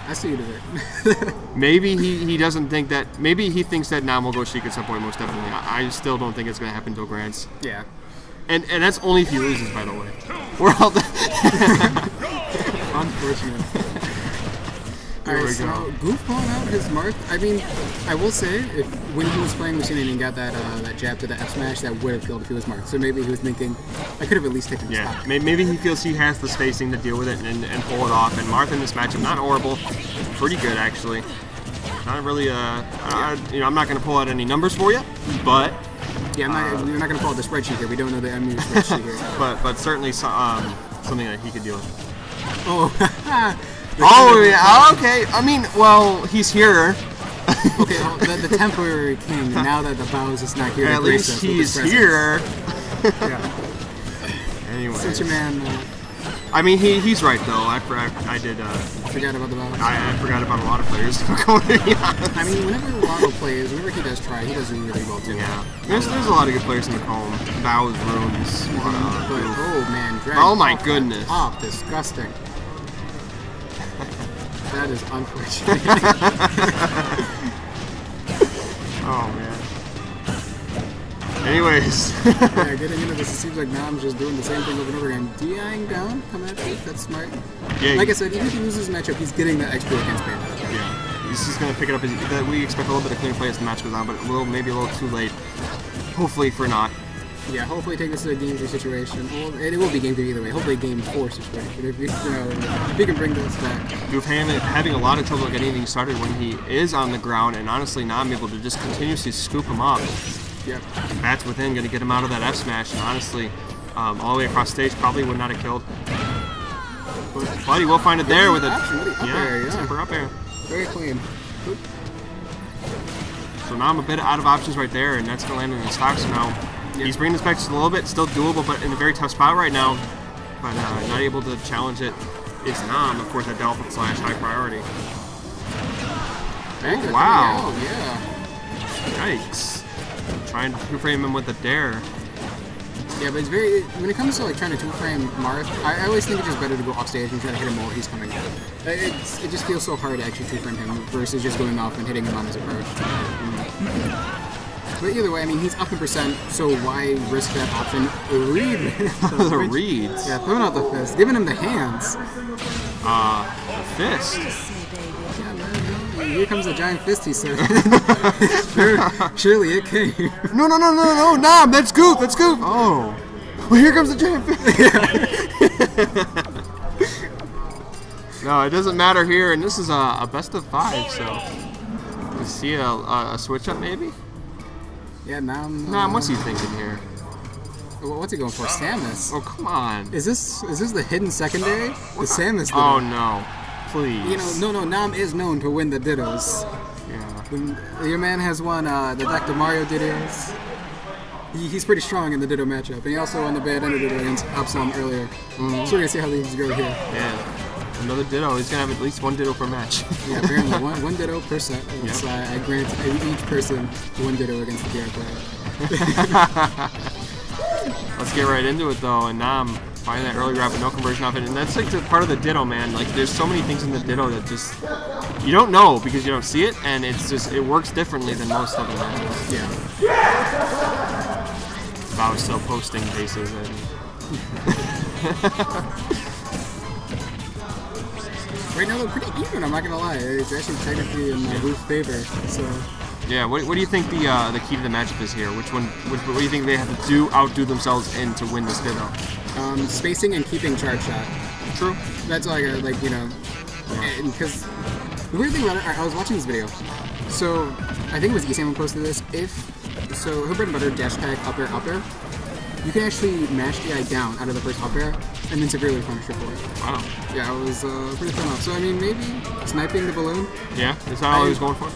[SPEAKER 4] I see you did it.
[SPEAKER 5] Maybe he doesn't think that. Maybe he thinks that Nam will go Sheik at some point. Most definitely. I still don't think it's gonna happen until Grants.
[SPEAKER 4] Yeah.
[SPEAKER 5] And that's only if he loses, by the way. We're all.
[SPEAKER 4] Unfortunate.
[SPEAKER 5] There we
[SPEAKER 4] so
[SPEAKER 5] go.
[SPEAKER 4] Ggsw pulling out his mark. I mean, I will say, if when he was playing Machine and he got that jab to the F smash, that would have killed if he was marked. So maybe he was thinking, I could have at least taken the
[SPEAKER 5] Yeah,
[SPEAKER 4] stock.
[SPEAKER 5] maybe he feels he has the spacing to deal with it and pull it off. And Marth in this matchup, not horrible, pretty good actually. Not really. I'm not going to pull out any numbers for you, but.
[SPEAKER 4] Yeah, we're not going to pull out the spreadsheet here. We don't know the MU spreadsheet here.
[SPEAKER 5] but certainly something that he could deal with.
[SPEAKER 4] Oh.
[SPEAKER 5] Oh, yeah, okay. I mean, well, he's here.
[SPEAKER 4] Okay, well, the temporary king, now that the Bowser is not here.
[SPEAKER 5] At least he's here.
[SPEAKER 4] Yeah.
[SPEAKER 5] Anyway.
[SPEAKER 4] Such a man.
[SPEAKER 5] I mean, he's right, though. I did.
[SPEAKER 4] Forgot about the Bowser.
[SPEAKER 5] I forgot about a lot of players. I
[SPEAKER 4] mean, whenever Waddle plays, whenever he does try, he does really well, too.
[SPEAKER 5] Yeah. There's a lot of good players in the comb. Bow's Runes.
[SPEAKER 4] Oh, man.
[SPEAKER 5] Oh, my goodness.
[SPEAKER 4] Oh, disgusting. That is unfortunate.
[SPEAKER 5] Oh man. Anyways.
[SPEAKER 4] Yeah, getting into this, it seems like Nam's just doing the same thing over and over again. DIing down, come at you, that's smart.
[SPEAKER 5] Yeah,
[SPEAKER 4] like I said, even if he loses the matchup, he's getting that XP against Bayonetta.
[SPEAKER 5] Yeah. He's just gonna pick it up. We expect a little bit of clean play as the match goes on, but maybe a little too late. Hopefully for not.
[SPEAKER 4] Yeah, hopefully take this to a game 3 situation. Well, it will be game 3 either way. Hopefully game 4 situation. If you can bring this back.
[SPEAKER 5] Ggsw having a lot of trouble getting anything started when he is on the ground, and honestly not able to just continuously scoop him up.
[SPEAKER 4] Yep.
[SPEAKER 5] Bats within, going to get him out of that F smash, and honestly, all the way across stage probably would not have killed. But he will find it there with it.
[SPEAKER 4] Yeah,
[SPEAKER 5] super up air.
[SPEAKER 4] Very clean. Oop.
[SPEAKER 5] So now I'm a bit out of options right there, and that's going to land in the stock. So now he's bringing this back just a little bit, still doable, but in a very tough spot right now. But not able to challenge it is Nam. Of course, that Dolphin slash high priority. Oh, wow.
[SPEAKER 4] Yeah.
[SPEAKER 5] Yikes. Trying to two-frame him with a dare.
[SPEAKER 4] Yeah, but it's very, when it comes to like trying to two-frame Marth, I always think it's just better to go off stage and try to hit him while he's coming in. It just feels so hard to actually two-frame him versus just going off and hitting him on his approach. But either way, I mean, he's up in percent, so why risk that option? Reed.
[SPEAKER 5] The reads.
[SPEAKER 4] Yeah, throwing out the fist, giving him the hands.
[SPEAKER 5] The fist.
[SPEAKER 4] Yeah, man, here comes the giant fist, he said. Surely it came.
[SPEAKER 5] No, Nam, that's Ggsw, that's Ggsw. Oh. Well, here comes the giant fist. No, it doesn't matter here, and this is a best of 5, so. You see a switch up, maybe?
[SPEAKER 4] Yeah, Nam.
[SPEAKER 5] Nam, what's he thinking here?
[SPEAKER 4] What's he going for? Samus.
[SPEAKER 5] Oh, come on.
[SPEAKER 4] Is this the hidden secondary? The Samus Ditto.
[SPEAKER 5] Oh, no. Please.
[SPEAKER 4] You know, no, Nam is known to win the Dittos.
[SPEAKER 5] Yeah.
[SPEAKER 4] Your man has won the Dr. Mario Dittos. He's pretty strong in the Ditto matchup. And he also won the Bad Ender Ditto against Absalom earlier. So we're going to see how these go here.
[SPEAKER 5] Yeah. Another Ditto. He's going to have at least one Ditto per match.
[SPEAKER 4] Yeah, apparently one Ditto per set. So I grant each person one Ditto against the PR player.
[SPEAKER 5] Let's get right into it, though. And Nam finding that early grab with no conversion off it. And that's like the part of the Ditto, man. Like, there's so many things in the Ditto that just... You don't know because you don't see it, and it's just... It works differently than most other matches.
[SPEAKER 4] Yeah.
[SPEAKER 5] I was still posting bases and...
[SPEAKER 4] Right now they're pretty even, I'm not gonna lie. It's actually technically in Ruth's favor, so...
[SPEAKER 5] Yeah, what do you think the key to the matchup is here? What do you think they have to outdo themselves in to win this Ditto?
[SPEAKER 4] Spacing and keeping charge shot.
[SPEAKER 5] True.
[SPEAKER 4] That's all I got, like, you know... Because... The weird thing about it, I was watching this video. So, I think it was Ggsw who posted this. So, her bread and butter, dash tag, up air, you can actually mash the guy down out of the first up air and then severely punish her for it.
[SPEAKER 5] Wow.
[SPEAKER 4] Yeah, it was pretty fun off. So, I mean, maybe sniping the balloon.
[SPEAKER 5] Yeah? Is that all he was going for?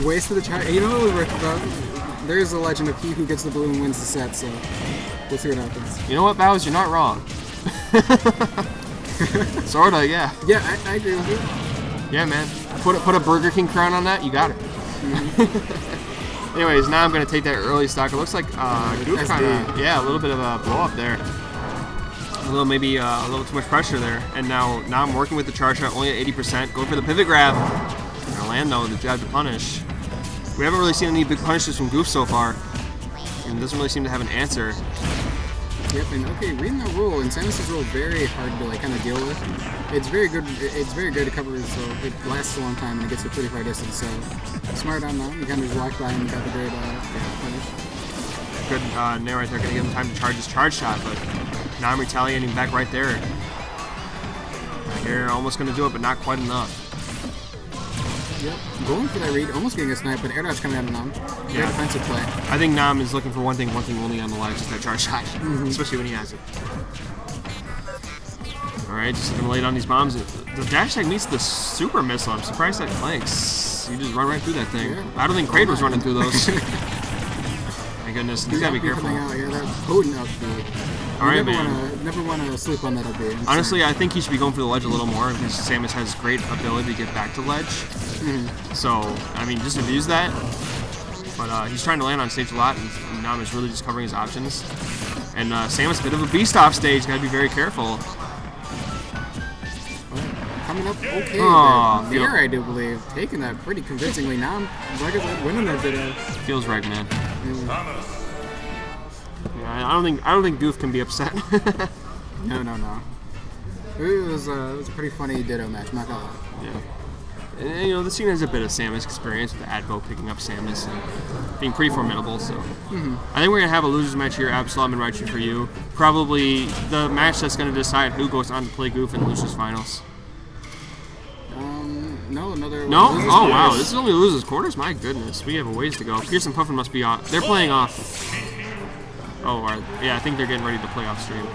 [SPEAKER 4] Wasted the charge. You know what was worth about? There's a legend of he who gets the balloon wins the set, so we'll see what happens.
[SPEAKER 5] You know what, Bowers? You're not wrong. Sorta, yeah.
[SPEAKER 4] Yeah, I agree with you.
[SPEAKER 5] Yeah, man. Put a Burger King crown on that, you got it. Anyways, now I'm going to take that early stock. It looks like Goof kind of, a little bit of a blow up there. Maybe a little too much pressure there. And now I'm working with the charge shot only at 80%. Going for the pivot grab. And Orlando, the jab to punish. We haven't really seen any big punishes from Goof so far. And doesn't really seem to have an answer.
[SPEAKER 4] Yep, and okay, reading that rule, and Samus' rule very hard to like kind of deal with. It's very good. It's very good to cover, so it lasts a long time and it gets a pretty far distance. So smart on that. You kind of just walk by and you got the great finish.
[SPEAKER 5] Good nair right there, gonna give him time to charge his charge shot, but now I'm retaliating back right there. Here, almost gonna do it, but not quite enough.
[SPEAKER 4] Yep, going for that read, almost getting a snipe, but air dodge coming out of Nam. Great defensive play.
[SPEAKER 5] I think Nam is looking for one thing only on the ledge, just that charge shot, especially when he has it. Alright, just gonna lay down these bombs. The dash tag meets the super missile. I'm surprised that flanks. You just run right through that thing. Yeah. I don't think Kraid was running through those. My goodness, he's gotta be careful.
[SPEAKER 4] Yeah, that potent outfit.
[SPEAKER 5] Alright, man.
[SPEAKER 4] Never want to sleep on that upbeat.
[SPEAKER 5] Honestly, I think he should be going for the ledge a little more because Samus has great ability to get back to ledge. So, I mean, just abuse that. But he's trying to land on stage a lot, and Nam is really just covering his options. And Samus, a bit of a beast off stage, gotta be very careful.
[SPEAKER 4] Coming up okay. Nair, I do believe. Taking that pretty convincingly. Nam, like I said, winning that video.
[SPEAKER 5] Feels right, man. Yeah, I don't think Goof can be upset.
[SPEAKER 4] No. It was a pretty funny Ditto match, not gonna lie.
[SPEAKER 5] Yeah. And, you know, the scene has a bit of Samus experience with Advo picking up Samus and being pretty formidable, so. I think we're going to have a loser's match here, Absalom and Raichu for you. Probably the match that's going to decide who goes on to play Goof in the losers finals.
[SPEAKER 4] No, another.
[SPEAKER 5] No? Oh, wow. This is only losers quarters? My goodness. We have a ways to go. Pierce and Puffin must be off. They're playing off. Oh, yeah, I think they're getting ready to play off stream.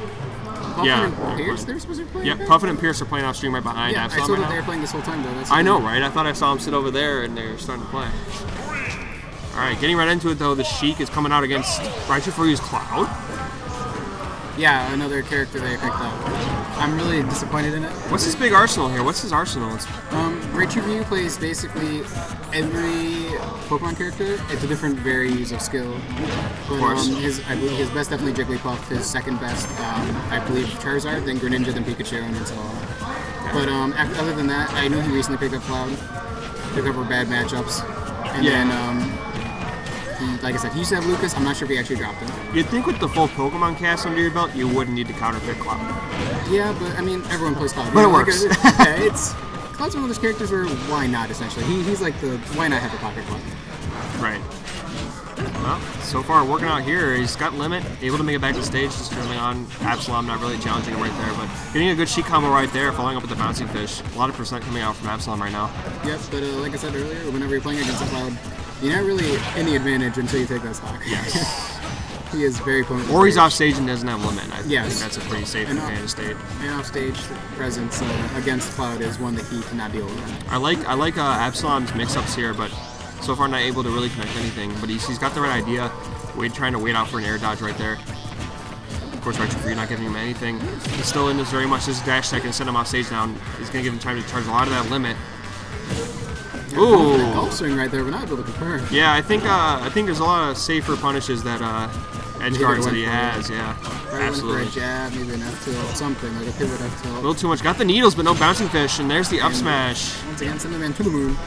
[SPEAKER 4] Puffin and Pierce, they're supposed to be playing?
[SPEAKER 5] Yeah, Puffin and Pierce are playing off stream right behind Absalom.
[SPEAKER 4] I saw that they were playing this whole time, though.
[SPEAKER 5] I know, right? I thought I saw them sit over there and they're starting to play. Alright, getting right into it, though. The Sheik is coming out against Raichu Furyu's Cloud.
[SPEAKER 4] Yeah, another character they picked up. I'm really disappointed in it.
[SPEAKER 5] What's his big arsenal here? What's his arsenal?
[SPEAKER 4] Raichu Ryu plays basically every Pokemon character at the different varies of skill. But, I believe his best definitely Jigglypuff. His second best, I believe Charizard, then Greninja, then Pikachu, and then so on. But other than that, I know he recently picked up Cloud to cover bad matchups. And then, like I said, he used to have Lucas. I'm not sure if he actually dropped him.
[SPEAKER 5] You'd think with the full Pokemon cast under your belt, you wouldn't need to counterpick Cloud.
[SPEAKER 4] Yeah, but I mean, everyone plays Cloud.
[SPEAKER 5] But it works.
[SPEAKER 4] Cloud's one of those characters where why not, essentially. He's like the why not have a pocket Cloud.
[SPEAKER 5] Right. Well, so far working out here. He's got limit, able to make it back to stage, just currently on Absalom, not really challenging him right there, but getting a good Sheik combo right there, following up with the bouncing fish. A lot of percent coming out from Absalom right now.
[SPEAKER 4] Yep, but like I said earlier, whenever you're playing against a Cloud, you're not really in the advantage until you take that stock.
[SPEAKER 5] Yes.
[SPEAKER 4] He is very potent.
[SPEAKER 5] Or he's off stage and doesn't have limit. I think
[SPEAKER 4] Yes.
[SPEAKER 5] that's a pretty safe
[SPEAKER 4] And
[SPEAKER 5] advantage state.
[SPEAKER 4] And off stage presence against Cloud is one that he cannot deal with.
[SPEAKER 5] I like Absalom's mix-ups here, but so far not able to really connect anything. But he's got the right idea. Trying to wait out for an air dodge right there. Of course, right you're not giving him anything. He's still in this very much this dash tech and send him off stage now. He's going to give him time to charge a lot of that limit. Ooh.
[SPEAKER 4] Golf swing right there, but not able to confirm.
[SPEAKER 5] Yeah, I think there's a lot of safer punishes that edge guards that he has. Yeah,
[SPEAKER 4] Right,
[SPEAKER 5] absolutely.
[SPEAKER 4] for a jab, maybe an F tilt, something like a pivot F
[SPEAKER 5] A
[SPEAKER 4] tilt.
[SPEAKER 5] little too much. Got the needles, but no bouncing fish, and there's the up smash.
[SPEAKER 4] Once again, send the man to the moon.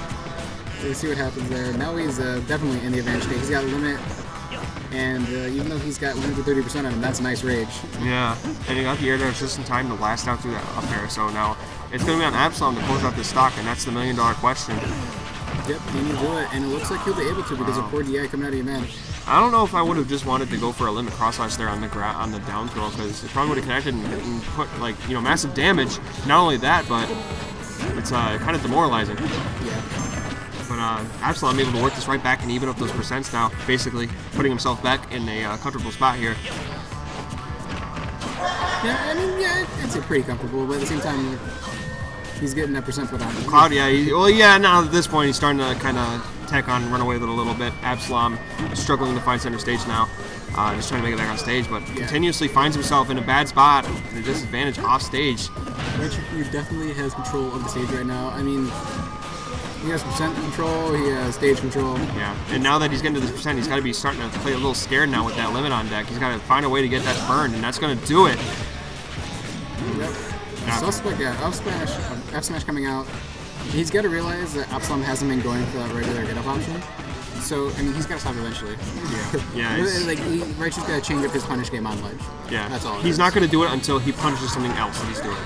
[SPEAKER 4] Let's see what happens there. Now he's definitely in the advantage state. He's got limit, and even though he's got limit to 30% on him, that's a nice rage.
[SPEAKER 5] Yeah, and he got the air dodge just in time to last out through that up air. So now it's going to be on Absalom to close out this stock, and that's the $1,000,000 question.
[SPEAKER 4] Yep, can you do it? And it looks like he'll be able to because of poor DI coming out of your man.
[SPEAKER 5] I don't know if I would have just wanted to go for a limit cross slash there on the down throw, because it probably would have connected and put massive damage. Not only that, but it's kind of demoralizing.
[SPEAKER 4] Yeah.
[SPEAKER 5] But Absalom able to work this right back and even up those percents now, basically putting himself back in a comfortable spot here.
[SPEAKER 4] Yeah, I mean, yeah, it's pretty comfortable, but at the same time, he's getting that percent put on him.
[SPEAKER 5] Cloud, now at this point he's starting to kind of tech on, run away with it a little bit. Absalom is struggling to find center stage now, just trying to make it back on stage, but continuously finds himself in a bad spot, at a disadvantage off stage.
[SPEAKER 4] He definitely has control of the stage right now. I mean, he has percent control, he has stage control.
[SPEAKER 5] Yeah, and now that he's getting to this percent, he's got to be starting to play a little scared now with that limit on deck. He's got to find a way to get that burned, and that's going to do it.
[SPEAKER 4] Yep. Suspect, F smash coming out. He's got to realize that Absalom hasn't been going for that regular get up option. So, I mean, he's got to stop eventually.
[SPEAKER 5] Yeah.
[SPEAKER 4] Raichu's got to change up his punish game on ledge.
[SPEAKER 5] Yeah.
[SPEAKER 4] That's all.
[SPEAKER 5] He's not going to do it until he punishes something else that he's doing.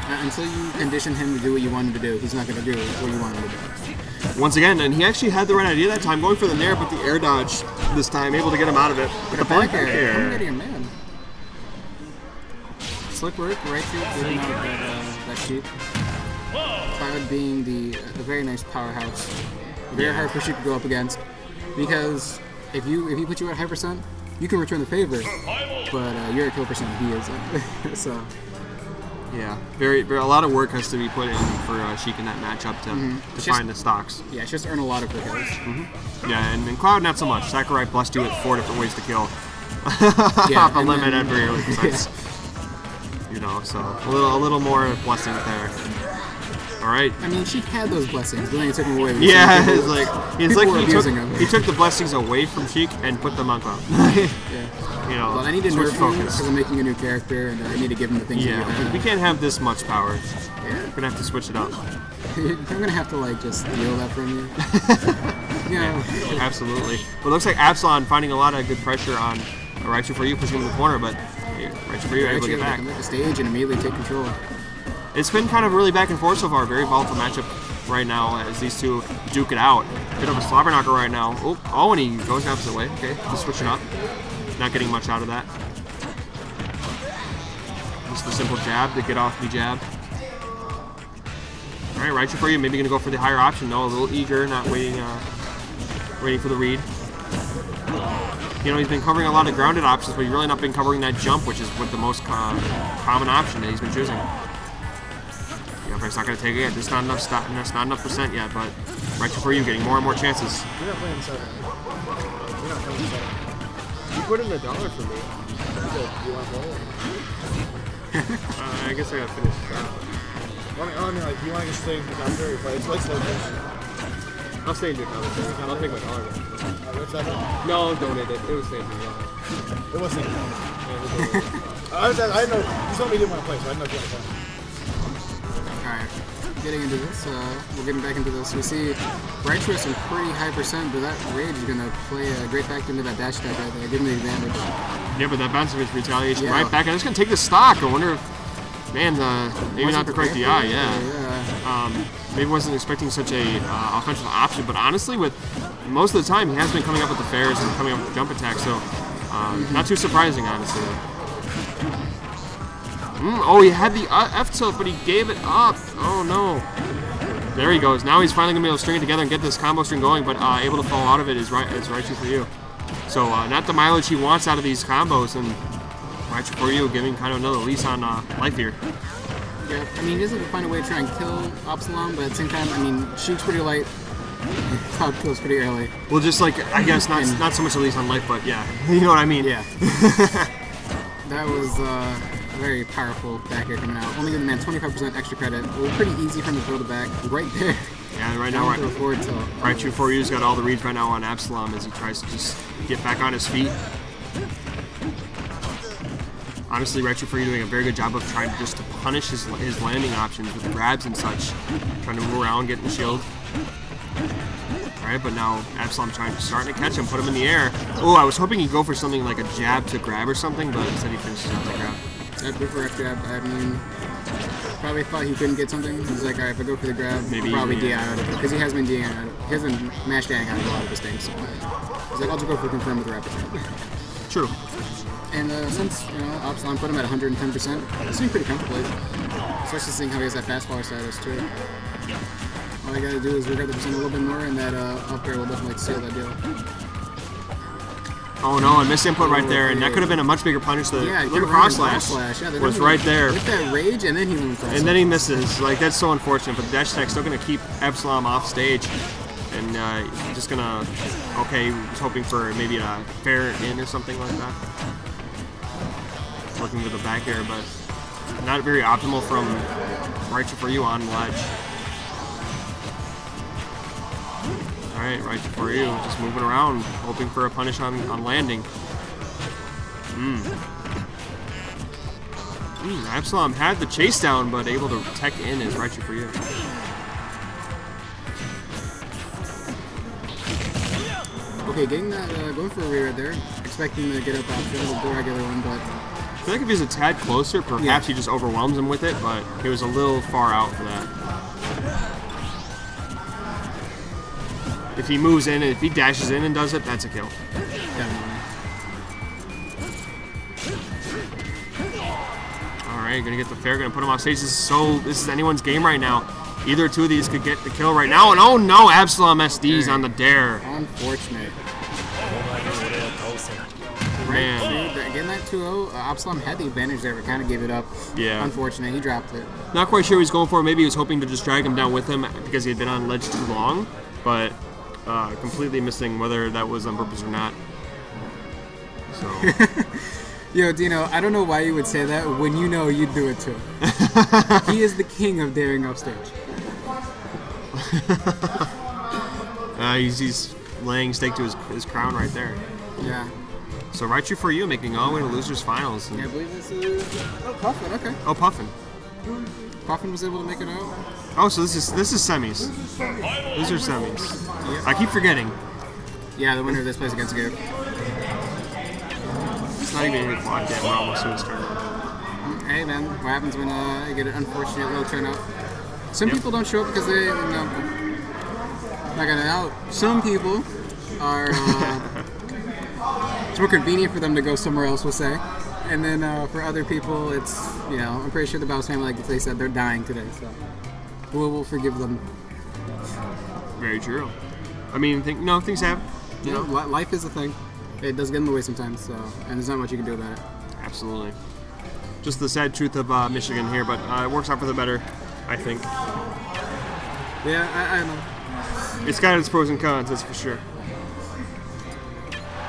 [SPEAKER 4] Until you condition him to do what you want him to do, he's not going to do what you want him to do.
[SPEAKER 5] Once again, and he actually had the right idea that time, going for the nair, but the air dodge this time, able to get him out of it.
[SPEAKER 4] But a back air. Coming out of your man. Slick work, Raichu getting out of that sheet. Cloud being the very nice powerhouse. Very hard for sheet to go up against, because if he puts you at high percent, you can return the favor, but you're at kill percent, he isn't. So.
[SPEAKER 5] Yeah, a lot of work has to be put in for Sheik in that matchup to find the stocks.
[SPEAKER 4] Yeah, it's just earn a lot of quick kills.
[SPEAKER 5] Yeah, and Cloud not so much. Sakurai blessed you with 4 different ways to kill.
[SPEAKER 4] Yeah,
[SPEAKER 5] off a limit at very early percents. You know, so a little more blessings there. All right.
[SPEAKER 4] I mean, Sheik had those blessings, but then he took them away.
[SPEAKER 5] Yeah,
[SPEAKER 4] he
[SPEAKER 5] took the blessings away from Sheik and put them on Cloud.
[SPEAKER 4] Yeah.
[SPEAKER 5] You know,
[SPEAKER 4] well, I need to
[SPEAKER 5] switch
[SPEAKER 4] nerf him
[SPEAKER 5] focus.
[SPEAKER 4] because I'm making a new character, and I need to give him the things.
[SPEAKER 5] Yeah, we can't have this much power.
[SPEAKER 4] Yeah.
[SPEAKER 5] We're gonna have to switch it up.
[SPEAKER 4] I'm gonna have to just steal that from you.
[SPEAKER 5] Yeah, absolutely. But it looks like Absalom finding a lot of good pressure on Raichu for you, pushing him in the corner, but Raichu for you able to get back.
[SPEAKER 4] Come the stage and immediately take control.
[SPEAKER 5] It's been kind of really back and forth so far. Very volatile matchup right now as these two duke it out. Bit of a slobber knocker right now. Oh, and he goes the opposite way. Okay, just switching up. Not getting much out of that. Just the simple jab to get off the jab. All right, Raichu for you. Maybe gonna go for the higher option. No, a little eager, not waiting for the read. You know, he's been covering a lot of grounded options, but he's really not been covering that jump, which is what the most common option that he's been choosing. Yeah, but it's not gonna take it yet. There's not enough that's not enough percent yet, but Raichu for you getting more and more chances.
[SPEAKER 6] You're not playing 7. You're not playing 7.
[SPEAKER 7] You put in $1 for me.
[SPEAKER 6] You want to play it?
[SPEAKER 7] I guess I gotta finish the shot.
[SPEAKER 6] I mean, like, you want to just stay in the commentary, but it's like slow motion.
[SPEAKER 7] I'll stay in your commentary. I'll take my $1.
[SPEAKER 6] What's that?
[SPEAKER 7] No, donate it. It was staying in your
[SPEAKER 6] It wasn't. I didn't know. You told me you didn't want to play, so I didn't know if you want to play.
[SPEAKER 4] Alright, getting into this, we're getting back into this. We see Raichu has some pretty high percent, but that rage is going to play a great factor into that dash attack right there, give him the advantage.
[SPEAKER 5] Yeah, but that bouncing is retaliation
[SPEAKER 4] Yeah.
[SPEAKER 5] right back, and it's going to take the stock. I wonder if, man, maybe not the correct DI, yeah. Maybe wasn't expecting such a offensive option, but honestly, with most of the time, he has been coming up with the fairs and coming up with the jump attack, so not too surprising, honestly. Oh, he had the F tilt, but he gave it up. Oh, no. There he goes. Now he's finally going to be able to string it together and get this combo string going, but able to fall out of it is Raichu for you. So not the mileage he wants out of these combos, and right for you, giving kind of another lease on life here.
[SPEAKER 4] Yeah, I mean, he doesn't find a way to try and kill Absalom, but at the same time, I mean, shoots pretty light, cloud kills pretty early.
[SPEAKER 5] Well, just like, I guess not so much a lease on life, but yeah, you know what I mean?
[SPEAKER 4] Yeah. That was a very powerful back air coming out. Only giving the man 25% extra credit. It was pretty easy for him to throw the back right there.
[SPEAKER 5] Yeah, and right now, right true for you's got all the reads right now on Absalom as he tries to just get back on his feet. Honestly, right true for you doing a very good job of trying to just to punish his landing options with grabs and such, trying to move around, get in the shield. All right, but now Absalom starting to catch him, put him in the air. Oh, I was hoping he'd go for something like a jab to grab or something, but instead he finishes with the grab.
[SPEAKER 4] I'd go for a grab. I mean, probably thought he couldn't get something. He's like, all right, if I go for the grab,
[SPEAKER 5] maybe,
[SPEAKER 4] I'll probably
[SPEAKER 5] yeah.
[SPEAKER 4] DI out of it, because he has been DI out of it. He hasn't mashed DI out of a lot of his things. So he's like, I'll just go for confirm with the rapid jab.
[SPEAKER 5] True.
[SPEAKER 4] And since, you know, Absalom put him at 110%, he's doing pretty comfortably. Especially seeing how he has that fast follower status too. All I gotta do is regret the percent a little bit more, and that up air will definitely seal that deal.
[SPEAKER 5] Oh no, a misinput right there, and that could have been a much bigger punish. The little cross slash was right there.
[SPEAKER 4] With that rage, and then he went cross.
[SPEAKER 5] And then he misses. Like, that's so unfortunate, but the dash attack's still going to keep Absalom off stage. And just going to, okay, was hoping for maybe a fair in or something like that. Looking for the back air, but not very optimal from right for you on ledge. Alright, right for you, just moving around, hoping for a punish on landing. Absalom had the chase down, but able to tech in is right for you.
[SPEAKER 4] Okay, getting that, going for a rear right there. Expecting to get up after the regular one, but
[SPEAKER 5] I feel like if he was a tad closer, perhaps he just overwhelms him with it, but he was a little far out for that. If he moves in and if he dashes in and does it, that's a kill.
[SPEAKER 4] definitely.
[SPEAKER 5] Alright, gonna get the fair, gonna put him off stage. This is anyone's game right now. Either two of these could get the kill right now, and oh no, Absalom SD's on the dare.
[SPEAKER 4] Unfortunate.
[SPEAKER 5] Man.
[SPEAKER 4] Getting that 2-0, Absalom had the advantage there, but kind of gave it up.
[SPEAKER 5] Yeah.
[SPEAKER 4] Unfortunate, he dropped it.
[SPEAKER 5] Not quite sure what he's going for. Maybe he was hoping to just drag him down with him because he had been on ledge too long, but completely missing whether that was on purpose or not. So.
[SPEAKER 4] Yo, Dino, I don't know why you would say that when you know you'd do it too. He is the king of daring off stage.
[SPEAKER 5] He's laying stake to his crown right there.
[SPEAKER 4] Yeah.
[SPEAKER 5] So right true for you, making all the way to losers finals.
[SPEAKER 4] Yeah, I believe this is Puffin. Okay.
[SPEAKER 5] Oh, Puffin.
[SPEAKER 4] Puffin was able to make it out.
[SPEAKER 5] Oh, so this is semis. These are semis. I keep forgetting.
[SPEAKER 4] Yeah, the winner of this plays against Ggsw.
[SPEAKER 5] It's not even a clock yet. We're almost to his turn.
[SPEAKER 4] Hey man, what happens when you get an unfortunate low turnout? Some people don't show up because they, not gonna out. Some people are. It's more convenient for them to go somewhere else, we'll say. And then for other people, it's, I'm pretty sure the Bows family, like they said, they're dying today, so we'll forgive them.
[SPEAKER 5] Very true. I mean, things happen.
[SPEAKER 4] Life is a thing. It does get in the way sometimes, so, and there's not much you can do about it.
[SPEAKER 5] Absolutely. Just the sad truth of Michigan here, but it works out for the better, I think.
[SPEAKER 4] Yeah, I know.
[SPEAKER 5] It's got its pros and cons, that's for sure.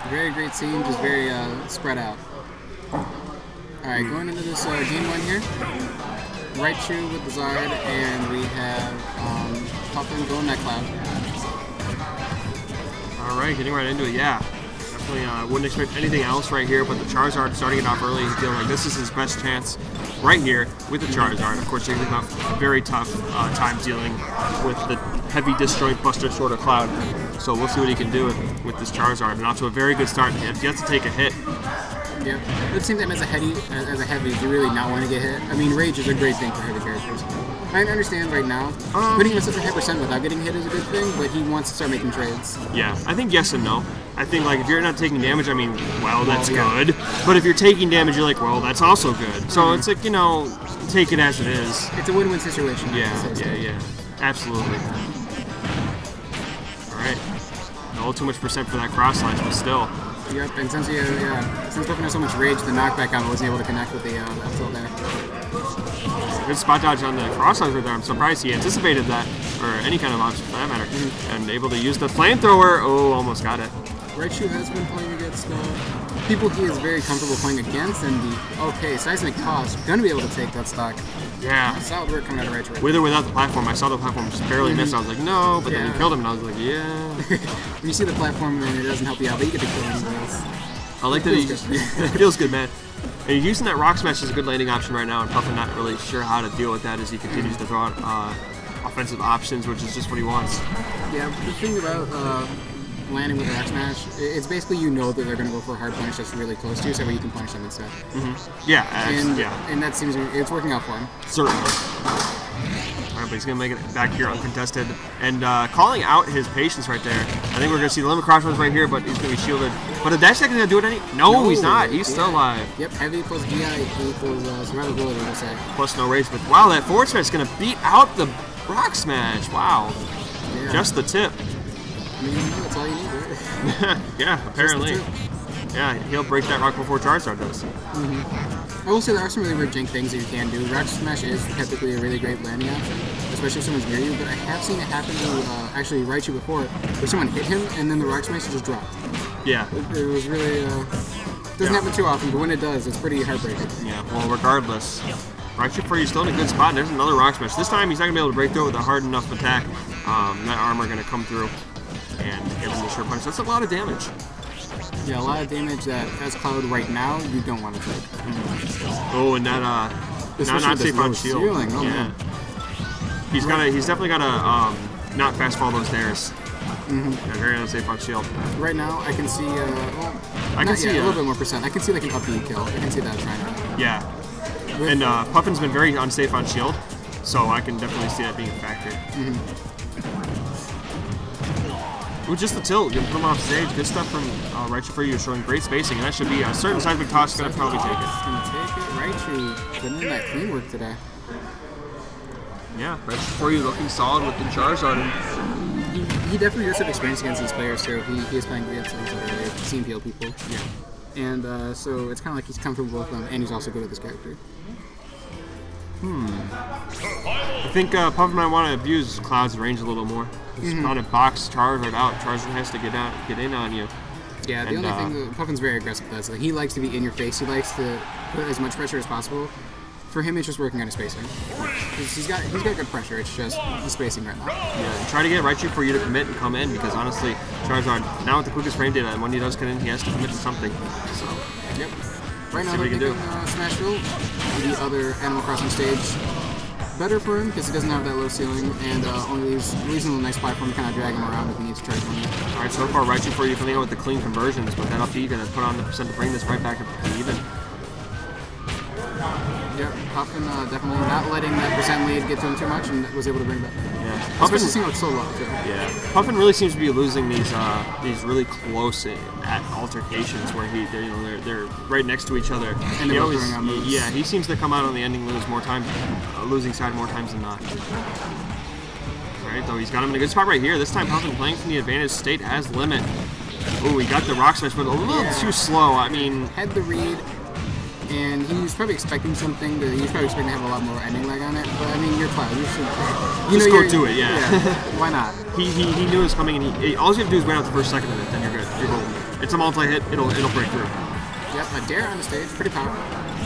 [SPEAKER 4] Very great scene, just very spread out. Alright, going into this game one here. Right shoe with the Zard, and we have Puffin going that cloud.
[SPEAKER 5] Alright, getting right into it, yeah. Definitely wouldn't expect anything else right here, but the Charizard starting it off early, he's feeling like this is his best chance right here with the Charizard. Of course, you're going to have a very tough time dealing with the heavy disjoint Buster Sword of Cloud. So we'll see what he can do with this Charizard. And off to a very good start. He has to take a hit.
[SPEAKER 4] Yeah. At the same time, as a heavy, do you really not want to get hit? I mean, Rage is a great thing for heavy characters. I understand right now, putting him at such a high percent without getting hit is a good thing, but he wants to start making trades.
[SPEAKER 5] Yeah, I think yes and no. I think, like, if you're not taking damage, I mean, well, that's good. But if you're taking damage, you're like, well, that's also good. So it's like, take it as it is.
[SPEAKER 4] It's a win-win situation.
[SPEAKER 5] Yeah. Absolutely. Alright. A little too much percent for that cross slash, but still.
[SPEAKER 4] Yep, and since Puffin has so much rage, the knockback on wasn't able to connect with the up tilt there.
[SPEAKER 5] Good spot dodge on the crosshair there. I'm surprised he anticipated that, or any kind of option for that matter, and able to use the flamethrower. Oh, almost got it.
[SPEAKER 4] Raichu has been playing against people he is very comfortable playing against, and Seismic Toss gonna be able to take that stock.
[SPEAKER 5] Yeah.
[SPEAKER 4] Solid work coming out of Raichu.
[SPEAKER 5] With or without the platform, I saw the platform just barely miss. I was like, no, but then he killed him, and I was like, yeah.
[SPEAKER 4] When you see the platform, then it doesn't help you out, but you get to kill him anyways.
[SPEAKER 5] I like that it feels good, man. And using that Rock Smash is a good landing option right now, and Puffin not really sure how to deal with that as he continues to throw out offensive options, which is just what he wants.
[SPEAKER 4] Yeah, the thing about landing with a Rock Smash, it's basically you know that they're going to go for a hard punish that's really close to you, so where you can punish them instead.
[SPEAKER 5] Yeah,
[SPEAKER 4] and that seems it's working out for him.
[SPEAKER 5] Certainly. All right, but he's going to make it back here uncontested. And calling out his patience right there. I think we're going to see the limit crossroads right here, but he's going to be shielded. But the dash attack is going to do it any... No, he's not. He's still alive.
[SPEAKER 4] Yep, heavy plus DI equals survivability, we'll say.
[SPEAKER 5] Plus no rage. But wow, that forward smash is going to beat out the Rock Smash. Wow.
[SPEAKER 4] Yeah.
[SPEAKER 5] Just the tip.
[SPEAKER 4] I mean, that's all you need, right?
[SPEAKER 5] Yeah, apparently. Yeah, he'll break that rock before Charizard does.
[SPEAKER 4] I will say there are some really weird jank things that you can do. Rock Smash is typically a really great landing option, especially if someone's near you, but I have seen it happen to actually Raichu before, where someone hit him and then the Rock Smash just dropped.
[SPEAKER 5] Yeah.
[SPEAKER 4] It was really, doesn't happen too often, but when it does, it's pretty heartbreaking.
[SPEAKER 5] Yeah, well, regardless. Raichu for you still in a good spot, and there's another Rock Smash. This time he's not going to be able to break through it with a hard enough attack. That armor going to come through and give him the sure punch. That's a lot of damage.
[SPEAKER 4] Yeah, a lot of damage that, as Cloud right now, you don't want to take.
[SPEAKER 5] Oh, and that, not safe on shield.
[SPEAKER 4] Ceiling. Oh,
[SPEAKER 5] yeah.
[SPEAKER 4] Man.
[SPEAKER 5] He's definitely got to not fast fall those stairs. Yeah, very unsafe on shield.
[SPEAKER 4] Right now, I can see,
[SPEAKER 5] I can see
[SPEAKER 4] a little bit more percent. I can see like an up B kill. I can see that trying to.
[SPEAKER 5] Yeah. And Puffin's been very unsafe on shield, so I can definitely see that being a factor. With just the tilt, you can put him off stage. Good stuff from Raichu for you, showing great spacing, and that should be a certain seismic toss. Gonna probably take it.
[SPEAKER 4] Gonna take it. Raichu putting in that clean work today.
[SPEAKER 5] Yeah, Raichu for you looking solid with the Charizard.
[SPEAKER 4] He definitely does have experience against these players too. He is playing against these other team PL people.
[SPEAKER 5] Yeah.
[SPEAKER 4] And so it's kind of like he's comfortable with them, and he's also good at this character.
[SPEAKER 5] I think Puffin might want to abuse Cloud's range a little more. He's trying to box Charizard out. Charizard has to get in on you.
[SPEAKER 4] Yeah, the only thing that Puffin's very aggressive with that. Like, he likes to be in your face. He likes to put as much pressure as possible. For him, it's just working on his spacing. He's got good pressure. It's just the spacing right now.
[SPEAKER 5] Yeah, try to get Raichu for you to commit and come in, because honestly, Charizard now with the quickest frame data, and when he does come in, he has to commit to something. So.
[SPEAKER 4] Yep. Right now,
[SPEAKER 5] we
[SPEAKER 4] they're
[SPEAKER 5] can do.
[SPEAKER 4] Smashville, the other Animal Crossing stage. Better for him because he doesn't have that low ceiling, and only using the nice platform to kind of drag him around if he needs to charge him.
[SPEAKER 5] Alright, so far Raichu for you coming out with the clean conversions, but that up B gonna put on the percent to bring this right back up to even.
[SPEAKER 4] Yep, Puffin definitely not letting that percent lead get to him too much, and was able to bring that.
[SPEAKER 5] Yeah,
[SPEAKER 4] Puffin seems so low too.
[SPEAKER 5] Yeah, Puffin really seems to be losing these really close altercations where they're right next to each other.
[SPEAKER 4] And they're both throwing out moves.
[SPEAKER 5] Yeah, he seems to come out on the ending losing side more times than not. Alright, though he's got him in a good spot right here. This time Puffin playing from the advantage state as limit. Oh, he got the Rock Smash, but a little too slow. I mean,
[SPEAKER 4] had the read. And he was probably expecting something. He was probably expecting to have a lot more ending lag on it. But I mean, you're Cloud. You should
[SPEAKER 5] just go do it. Yeah.
[SPEAKER 4] Why not?
[SPEAKER 5] He knew it was coming, and all you have to do is wait out the first second of it. Then you're good. You're golden. It's a multi-hit. It'll break through.
[SPEAKER 4] Yep. A dare on the stage, pretty powerful.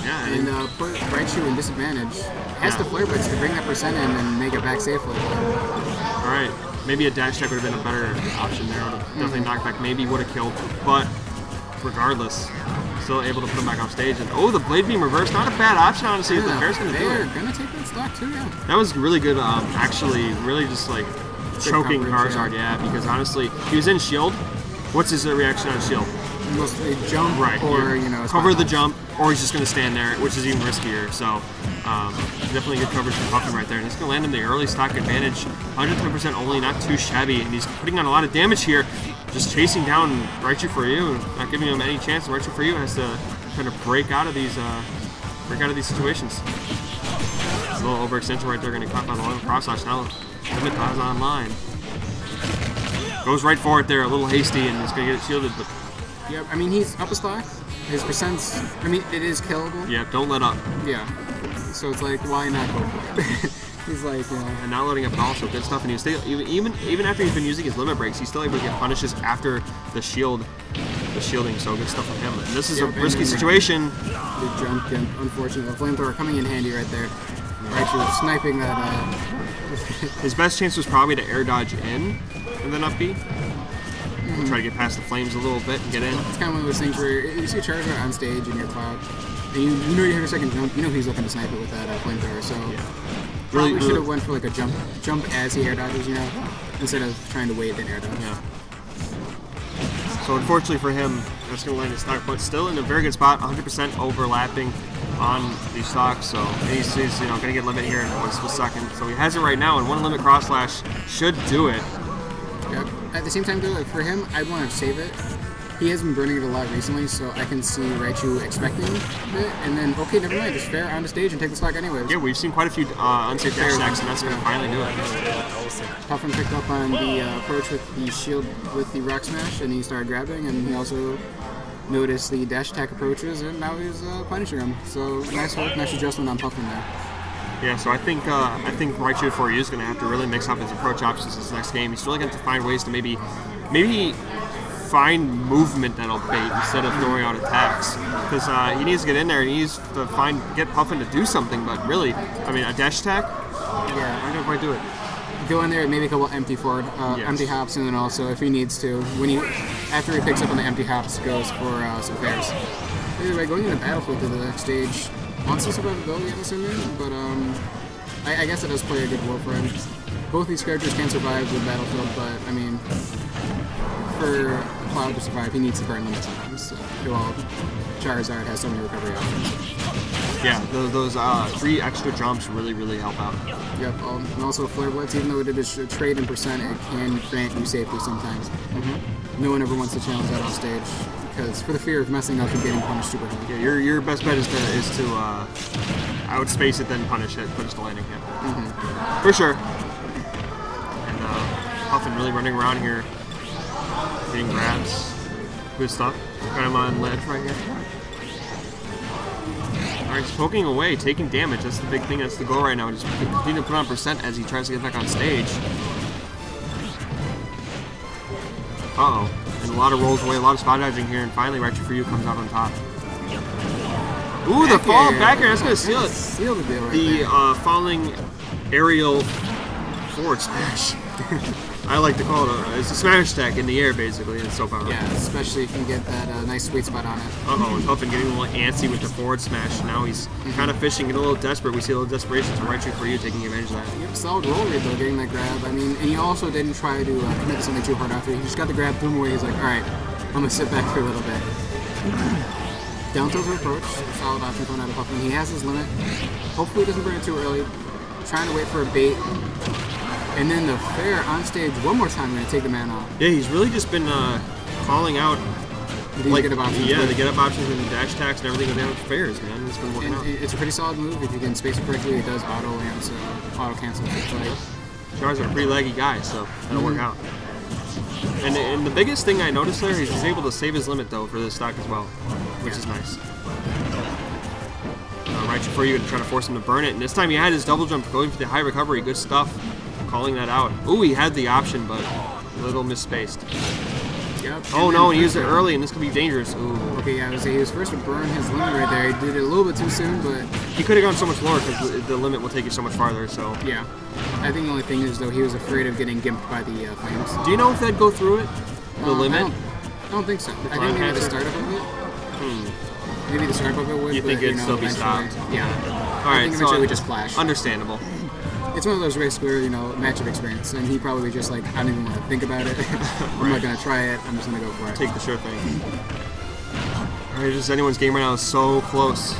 [SPEAKER 5] Yeah.
[SPEAKER 4] And put Raichu in disadvantage. Has the flare blitz to bring that percent in and make it back safely.
[SPEAKER 5] All right. Maybe a dash check would have been a better option there. Definitely knockback. Maybe would have killed, but regardless. Still able to put him back off stage, and the blade beam reverse, not a bad option honestly. If the fair's gonna do it.
[SPEAKER 4] They're gonna take that stock too, yeah.
[SPEAKER 5] That was really good. Actually, really just like choking Charizard, yeah. Because honestly, he was in shield. What's his reaction on shield?
[SPEAKER 4] Mostly jump,
[SPEAKER 5] right?
[SPEAKER 4] Or
[SPEAKER 5] cover the jump, or he's just gonna stand there, which is even riskier. So definitely good coverage from Puffin right there, and he's gonna land him the early stock advantage. 110% only, not too shabby, and he's putting on a lot of damage here. Just chasing down Raichu for you, not giving him any chance. Raichu for you has to kind of break out of these situations. A little overextension right there, going to clap on the line of crosshash. Now Limit Paz online. Goes right for it there, a little hasty, and he's going to get it shielded. But
[SPEAKER 4] Yep, I mean, he's up a stock. His percents, I mean, it is killable.
[SPEAKER 5] Yeah, don't let up.
[SPEAKER 4] Yeah. So it's like, why not go for it? He's like,
[SPEAKER 5] And not letting up at all, so good stuff. And he was still, even after he's been using his limit breaks, he's still able to get punishes after the shielding. So good stuff from him. And this is a risky situation.
[SPEAKER 4] The jump, unfortunately. The flamethrower coming in handy right there. Actually, sniping that.
[SPEAKER 5] His best chance was probably to air dodge in and then up B. Try to get past the flames a little bit and get in.
[SPEAKER 4] It's kind of one of those things where you see Charizard on stage in your cloud, and you know you have a second jump. You know he's looking to snipe it with that flamethrower. So probably should have went for like a jump as he air dodges, you know, instead of trying to wait and air dodge.
[SPEAKER 5] Yeah. So unfortunately for him, that's going to land his stock, but still in a very good spot, 100% overlapping on these stocks. So he's you know, going to get limit here in one second. So he has it right now, and one limit cross slash should do it.
[SPEAKER 4] Yep. At the same time, though, for him, I'd want to save it. He has been burning it a lot recently, so I can see Raichu expecting it, and then, okay, never mind, just fair on the stage and take the stock anyways.
[SPEAKER 5] Yeah, we've seen quite a few unsafe dash stacks, and that's going to finally do it.
[SPEAKER 4] Puffin picked up on the approach with the shield with the Rock Smash, and he started grabbing, and he also noticed the dash attack approaches, and now he's punishing him. So nice work, nice adjustment on Puffin there.
[SPEAKER 5] Yeah, so I think Raichu for you is going to have to really mix up his approach options this next game. He's really going to have to find ways to maybe find movement that'll bait instead of throwing out attacks. Because he needs to get in there and he needs to get Puffin to do something. But really, I mean, a dash attack? Yeah, I'm going to quite do it.
[SPEAKER 4] Go in there, maybe a couple empty forward, empty hops, and then also if he needs to, after he picks up on the empty hops, goes for some fairs. Either way, going into Battlefield to the next stage wants some survivability, I'm assuming, but I guess it does play a good role for him. Both these characters can survive with Battlefield, but I mean, for Cloud to survive, he needs to burn limits sometimes. So, well, Charizard has so many recovery options.
[SPEAKER 5] Yeah, those 3 extra jumps really, really help out.
[SPEAKER 4] Yep, and also Flare Blitz, even though it is a trade in percent, it can grant you safety sometimes. No one ever wants to challenge that off stage, because for the fear of messing up and getting punished super hard.
[SPEAKER 5] Yeah, your best bet is to outspace it, then punish it, punish the landing hit. For sure. And Puffin really running around here, getting grabs. Good stuff. Got him on ledge right here. Alright, he's poking away, taking damage. That's the big thing. That's the goal right now. Just continue to put on percent as he tries to get back on stage. Uh-oh. And a lot of rolls away, a lot of spot dodging here, and finally Raichu for you comes out on top. Ooh, the fall back air. That's going to seal it.
[SPEAKER 4] Seal the deal right
[SPEAKER 5] the falling aerial forward smash. I like to call it it's a smash attack in the air, basically, and it's so powerful.
[SPEAKER 4] Yeah, especially if you can get that nice sweet spot on it.
[SPEAKER 5] Uh-oh, and Puffin getting a little antsy with the forward smash. Now he's kind of fishing, getting a little desperate. We see a little desperation, so Raichu for you taking advantage of that.
[SPEAKER 4] Yep, solid roll rate, though, getting that grab. I mean, and he also didn't try to commit to something too hard after. He just got the grab, threw him away. He's like, alright, I'm going to sit back for a little bit. Down tilt approach, solid option going out of Puffin. He has his limit. Hopefully he doesn't burn it too early. Trying to wait for a bait. And then the fair on stage one more time, going to take the man off.
[SPEAKER 5] Yeah, he's really just been calling out
[SPEAKER 4] the get up options.
[SPEAKER 5] Yeah, the get up options and the dash attacks and everything with the fairs, man. It's been working out.
[SPEAKER 4] It's a pretty solid move. If you can space it correctly, it does auto cancel.
[SPEAKER 5] Charizard's a pretty laggy guy, so that'll work out. And the biggest thing I noticed there is he's able to save his limit, though, for this stock as well, which is nice. Raichu for you to try to force him to burn it. And this time he had his double jump going for the high recovery. Good stuff. Calling that out. Ooh, he had the option, but a little misspaced.
[SPEAKER 4] Yep.
[SPEAKER 5] Oh no, he used it early, and this could be dangerous. Ooh.
[SPEAKER 4] Okay, yeah, he was first to burn his limit right there. He did it a little bit too soon, but
[SPEAKER 5] he could have gone so much lower because the limit will take you so much farther. So
[SPEAKER 4] yeah, I think the only thing is though he was afraid of getting gimped by the flames.
[SPEAKER 5] Do you know if that'd go through it? The limit?
[SPEAKER 4] I don't think so. I think maybe the startup of it. Maybe the startup of it would.
[SPEAKER 5] You think it'd still be stopped?
[SPEAKER 4] Yeah.
[SPEAKER 5] All right,
[SPEAKER 4] I think eventually we just clash.
[SPEAKER 5] Understandable.
[SPEAKER 4] It's one of those races where, matchup experience, and he probably just like, I don't even want to think about it. I'm not going to try it, I'm just going to go for it.
[SPEAKER 5] Take the sure thing. Alright, just anyone's game right now is so close.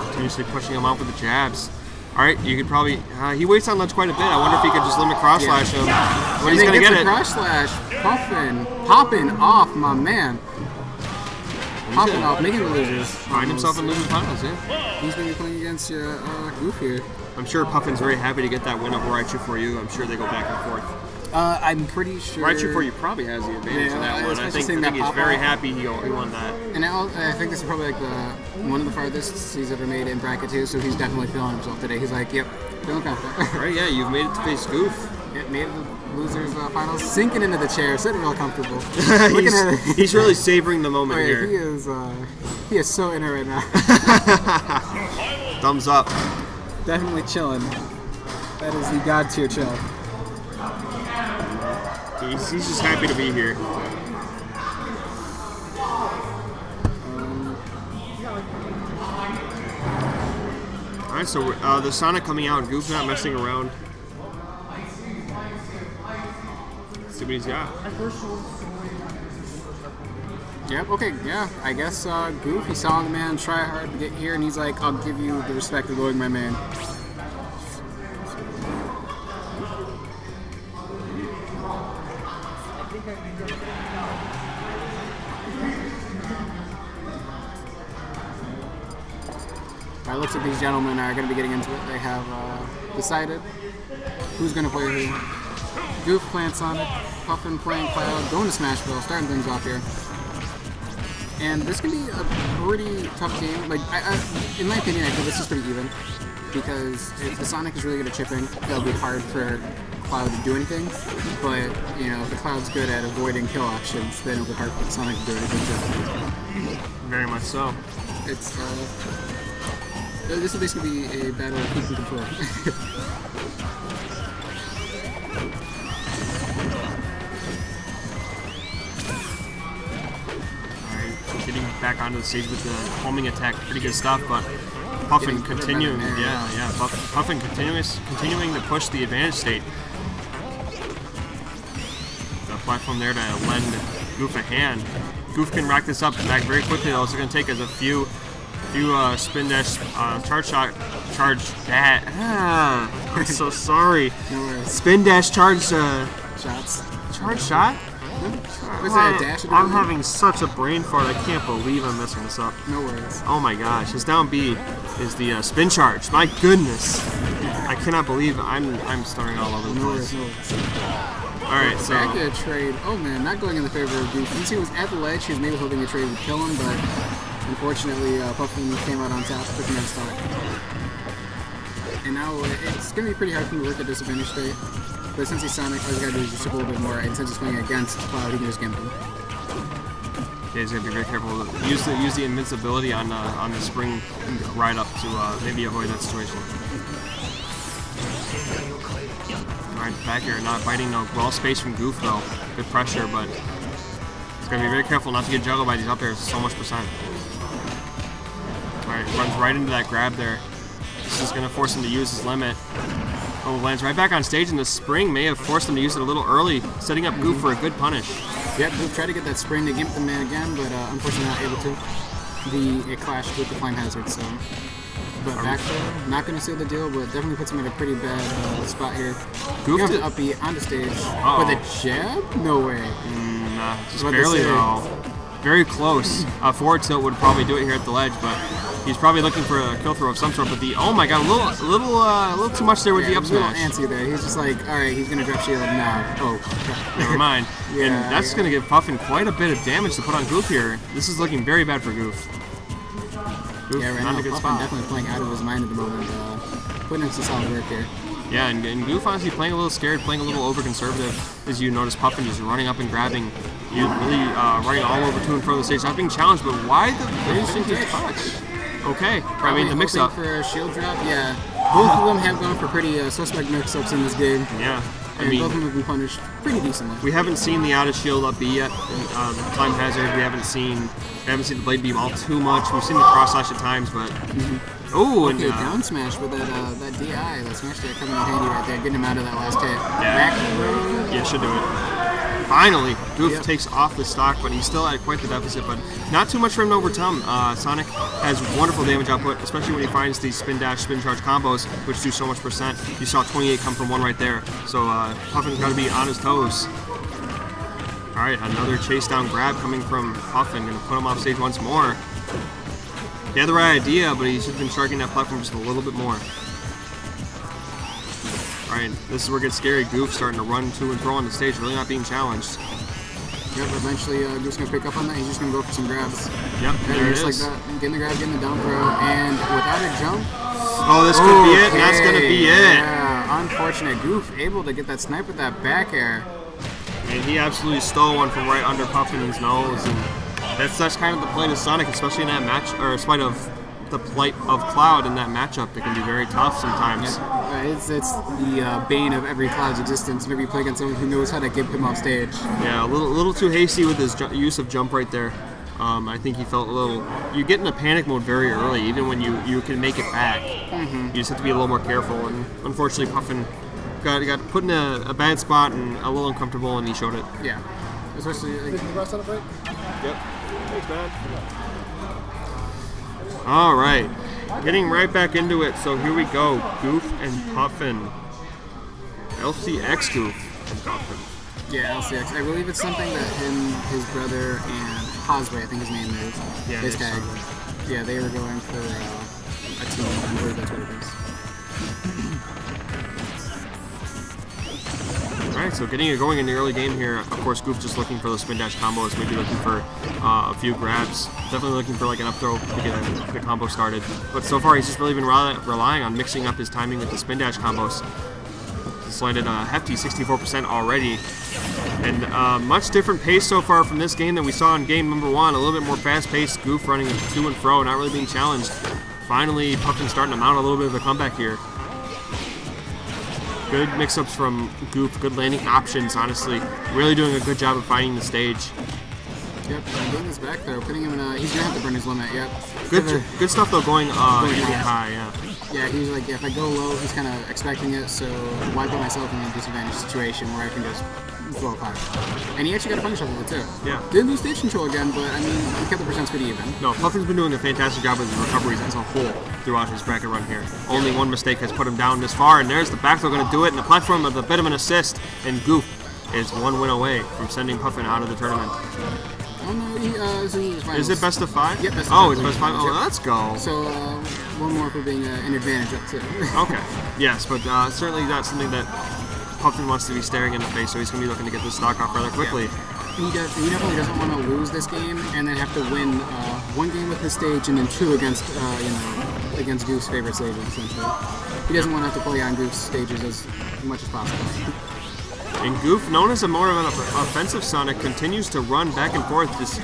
[SPEAKER 5] Continuously pushing him out with the jabs. Alright, you could probably, he waits on ledge quite a bit. I wonder if he could just limit cross slash him. But he's going to get it.
[SPEAKER 4] Cross slash, popping off, my man. Popping off, making the losers.
[SPEAKER 5] Find himself in losing finals, yeah.
[SPEAKER 4] He's going to be playing against Ggsw here.
[SPEAKER 5] I'm sure Puffin's very happy to get that win over Raichu for you. I'm sure they go back and forth.
[SPEAKER 4] I'm pretty sure.
[SPEAKER 5] Raichu for you probably has the advantage
[SPEAKER 4] Yeah,
[SPEAKER 5] in that one. I
[SPEAKER 4] especially
[SPEAKER 5] think
[SPEAKER 4] seeing that
[SPEAKER 5] he's
[SPEAKER 4] pop
[SPEAKER 5] very
[SPEAKER 4] out.
[SPEAKER 5] happy he won that.
[SPEAKER 4] And I think this is probably like one of the farthest he's ever made in bracket too. So he's definitely feeling himself today. He's like, yep, feeling confident.
[SPEAKER 5] All right, yeah, you've made it to face Goof.
[SPEAKER 4] It made it to losers finals, sinking into the chair, sitting real comfortable. Looking at it.
[SPEAKER 5] He's really savoring the moment
[SPEAKER 4] Oh, yeah,
[SPEAKER 5] here.
[SPEAKER 4] he is so in it right now.
[SPEAKER 5] Thumbs up.
[SPEAKER 4] Definitely chilling. That is the god tier chill.
[SPEAKER 5] He's just happy to be here. Alright, so the Sonic coming out and Goof not messing around. Let's see what he's got.
[SPEAKER 4] Yep, okay, yeah. I guess Goof, he saw the man try hard to get here, and he's like, I'll give you the respect of going my man. By the looks of these gentlemen are going to be getting into it. They have decided who's going to play who. Goof playing Sonic, Puffin playing Cloud, going to Smashville, starting things off here. And this can be a pretty tough game. Like, in my opinion, I think this is pretty even. Because if the Sonic is really good at chipping, it'll be hard for Cloud to do anything. But, you know, if the Cloud's good at avoiding kill options, then it'll be hard for the Sonic to do anything.
[SPEAKER 5] Very much so.
[SPEAKER 4] It's, this will basically be a battle of who can control.
[SPEAKER 5] Alright, getting back onto the stage with the homing attack, pretty good stuff, but Puffin continuing, Puffin continuing to push the advantage state. The platform there to lend Goof a hand. Goof can rack this up back very quickly though. It's going to take us a few spin dash, charge shot, charge that. I'm so sorry. Spin dash charge
[SPEAKER 4] Shots.
[SPEAKER 5] charge shot.
[SPEAKER 4] Was that a dash?
[SPEAKER 5] I'm having such a brain fart. I can't believe I'm messing this up.
[SPEAKER 4] No worries.
[SPEAKER 5] Oh my gosh, his down B is the spin charge. My goodness, I cannot believe I'm starting all over the
[SPEAKER 4] No
[SPEAKER 5] place.
[SPEAKER 4] worries, no worries.
[SPEAKER 5] All right, so
[SPEAKER 4] Back to a trade. Oh man, not going in the favor of Goof. Since he was at the ledge, he was maybe hoping a trade would kill him, but unfortunately, Puffin came out on top, picking that stock. And now it's going to be pretty hard for him to work at disadvantage state. But since he's Sonic, all he's got to do is just chip a little bit more, and since he's playing against Cloud, he can just gimp him.
[SPEAKER 5] yeah, he's gonna be very careful. Use the invincibility on the spring right up to maybe avoid that situation. All right, back here, not biting no ball space from Goof though. Good pressure, but he's gonna be very careful not to get juggled by these up there. So much percent. All right, runs right into that grab there. This is gonna force him to use his limit. Oh, lands right back on stage, and the spring may have forced him to use it a little early, setting up Goof for a good punish.
[SPEAKER 4] Yep, Goof tried to get that spring to gimp the man again, but unfortunately not able to. It clashed with the Flame Hazard, so. But back there, not going to seal the deal, but definitely puts him in a pretty bad spot here.
[SPEAKER 5] Goof
[SPEAKER 4] Goof
[SPEAKER 5] did-
[SPEAKER 4] to up B onto stage.
[SPEAKER 5] Uh-oh.
[SPEAKER 4] With a jab? No way.
[SPEAKER 5] Nah, just
[SPEAKER 4] What'd they
[SPEAKER 5] barely
[SPEAKER 4] say?
[SPEAKER 5] though. Very close. Forward tilt would probably do it here at the ledge, but he's probably looking for a kill throw of some sort. But the oh my god, a little too much there with the up
[SPEAKER 4] He's a little
[SPEAKER 5] smash.
[SPEAKER 4] antsy there. He's just like, all right, he's gonna drop shield now. Oh, crap.
[SPEAKER 5] Never mind.
[SPEAKER 4] Yeah,
[SPEAKER 5] And that's going to give Puffin quite a bit of damage to put on Goof here. This is looking very bad for Goof. Goof,
[SPEAKER 4] Yeah, right
[SPEAKER 5] not
[SPEAKER 4] now,
[SPEAKER 5] in a good
[SPEAKER 4] Puffin
[SPEAKER 5] spot.
[SPEAKER 4] definitely playing out of his mind at the moment. Putting in some solid work here.
[SPEAKER 5] Yeah, and Goof honestly playing a little scared, playing a little over-conservative. As you notice, Puffin just running up and grabbing. You really running all over to and fro the stage, not being challenged, but why the vintage touch? Okay, I mean the mix-up.
[SPEAKER 4] Hoping for a shield drop, yeah. Both of them have gone for pretty suspect mix-ups in this game.
[SPEAKER 5] Yeah, I
[SPEAKER 4] And
[SPEAKER 5] mean,
[SPEAKER 4] both of them have been punished pretty decently.
[SPEAKER 5] we haven't seen the out of shield up B yet. The Flame Hazard, we haven't seen the blade beam all too much. We've seen the cross slash at times, but oh, and
[SPEAKER 4] Okay, down smash with that DI, that smash there coming in handy right there, getting him out of that last hit.
[SPEAKER 5] Yeah.
[SPEAKER 4] Back row.
[SPEAKER 5] yeah, should do it. Finally, Goof
[SPEAKER 4] Yep.
[SPEAKER 5] takes off the stock, but he's still at quite the deficit. But not too much for him to overcome. Sonic has wonderful damage output, especially when he finds these spin dash, spin charge combos, which do so much percent. You saw 28 come from one right there. So Puffin's got to be on his toes. All right, another chase down grab coming from Puffin, going to put him off stage once more. He had the right idea, but he's just been sharking that platform just a little bit more. Alright, this is where it gets scary. Goof starting to run to and fro on the stage, really not being challenged.
[SPEAKER 4] Yep, eventually Goof's going to pick up on that. He's just going to go for some grabs.
[SPEAKER 5] Yep, there it
[SPEAKER 4] just
[SPEAKER 5] is.
[SPEAKER 4] like that. Getting the grab, getting the down throw, and without a jump.
[SPEAKER 5] Oh, this could be it, and that's going to be it.
[SPEAKER 4] Yeah, unfortunate. Goof able to get that snipe with that back air.
[SPEAKER 5] And he absolutely stole one from right under Puffin's nose, and that's kind of the plight of Sonic, especially in that match, or in spite of the plight of Cloud in that matchup. It can be very tough sometimes.
[SPEAKER 4] It's the bane of every Cloud's existence whenever you play against someone who knows how to get him off stage.
[SPEAKER 5] Yeah, a little too hasty with his use of jump right there. I think he felt a little. You get in a panic mode very early, even when you can make it back. You just have to be a little more careful. And unfortunately, Puffin got put in a bad spot and a little uncomfortable, and he showed it.
[SPEAKER 4] Yeah, especially. Like, the rest of the break.
[SPEAKER 5] Yep. Thanks, man. All right, getting right back into it. So here we go. Goof and Puffin. LCX Goof and Puffin.
[SPEAKER 4] Yeah, LCX. I believe it's something that him, his brother, and Ggsw, I think his name is.
[SPEAKER 5] Yeah,
[SPEAKER 4] his
[SPEAKER 5] they
[SPEAKER 4] tag.
[SPEAKER 5] saw
[SPEAKER 4] Yeah, they were going for a team. I believe that's what it is.
[SPEAKER 5] Alright, so getting it going in the early game here. Of course, Goof just looking for those spin dash combos, maybe looking for a few grabs. Definitely looking for like an up throw to get the combo started. But so far, he's just really been relying on mixing up his timing with the spin dash combos. He's landed a hefty 64% already. And much different pace so far from this game than we saw in game number 1. A little bit more fast-paced. Goof running to and fro, not really being challenged. Finally, Puffin starting to mount a little bit of a comeback here. Good mix-ups from Goof, good landing options, honestly. Really doing a good job of finding the stage.
[SPEAKER 4] Yep, getting his back throw, putting him in a, he's going to have to burn his limit, yep.
[SPEAKER 5] Good stuff, though, going really high, yeah.
[SPEAKER 4] Yeah, he's like, if I go low, he's kind of expecting it, so why put myself in a disadvantaged situation where I can just blow up high. And he actually got a punish off of it, too.
[SPEAKER 5] Yeah.
[SPEAKER 4] Didn't lose stage control again, but, I mean, he kept the percents pretty even.
[SPEAKER 5] No, Puffin's been doing a fantastic job with his recoveries as a whole throughout his bracket run here. Only one mistake has put him down this far, and there's the back throw going to do it, and the platform with a bit of an assist, and Goof is one win away from sending Puffin out of the tournament.
[SPEAKER 4] Oh, no,
[SPEAKER 5] is it best of 5?
[SPEAKER 4] Yep, best of 5.
[SPEAKER 5] Oh, it's best of 5? Oh, let's go.
[SPEAKER 4] So, one more for being an advantage up, too.
[SPEAKER 5] Okay, yes, but certainly that's something that Puffin wants to be staring in the face, so he's going to be looking to get this stock off rather quickly.
[SPEAKER 4] Yeah. He definitely doesn't want to lose this game and then have to win one game with his stage and then 2 against, against Goof's favorite stages, essentially. He doesn't want to have to play on Goof's stages as much as possible.
[SPEAKER 5] And Goof, known as a more of an offensive Sonic, continues to run back and forth, just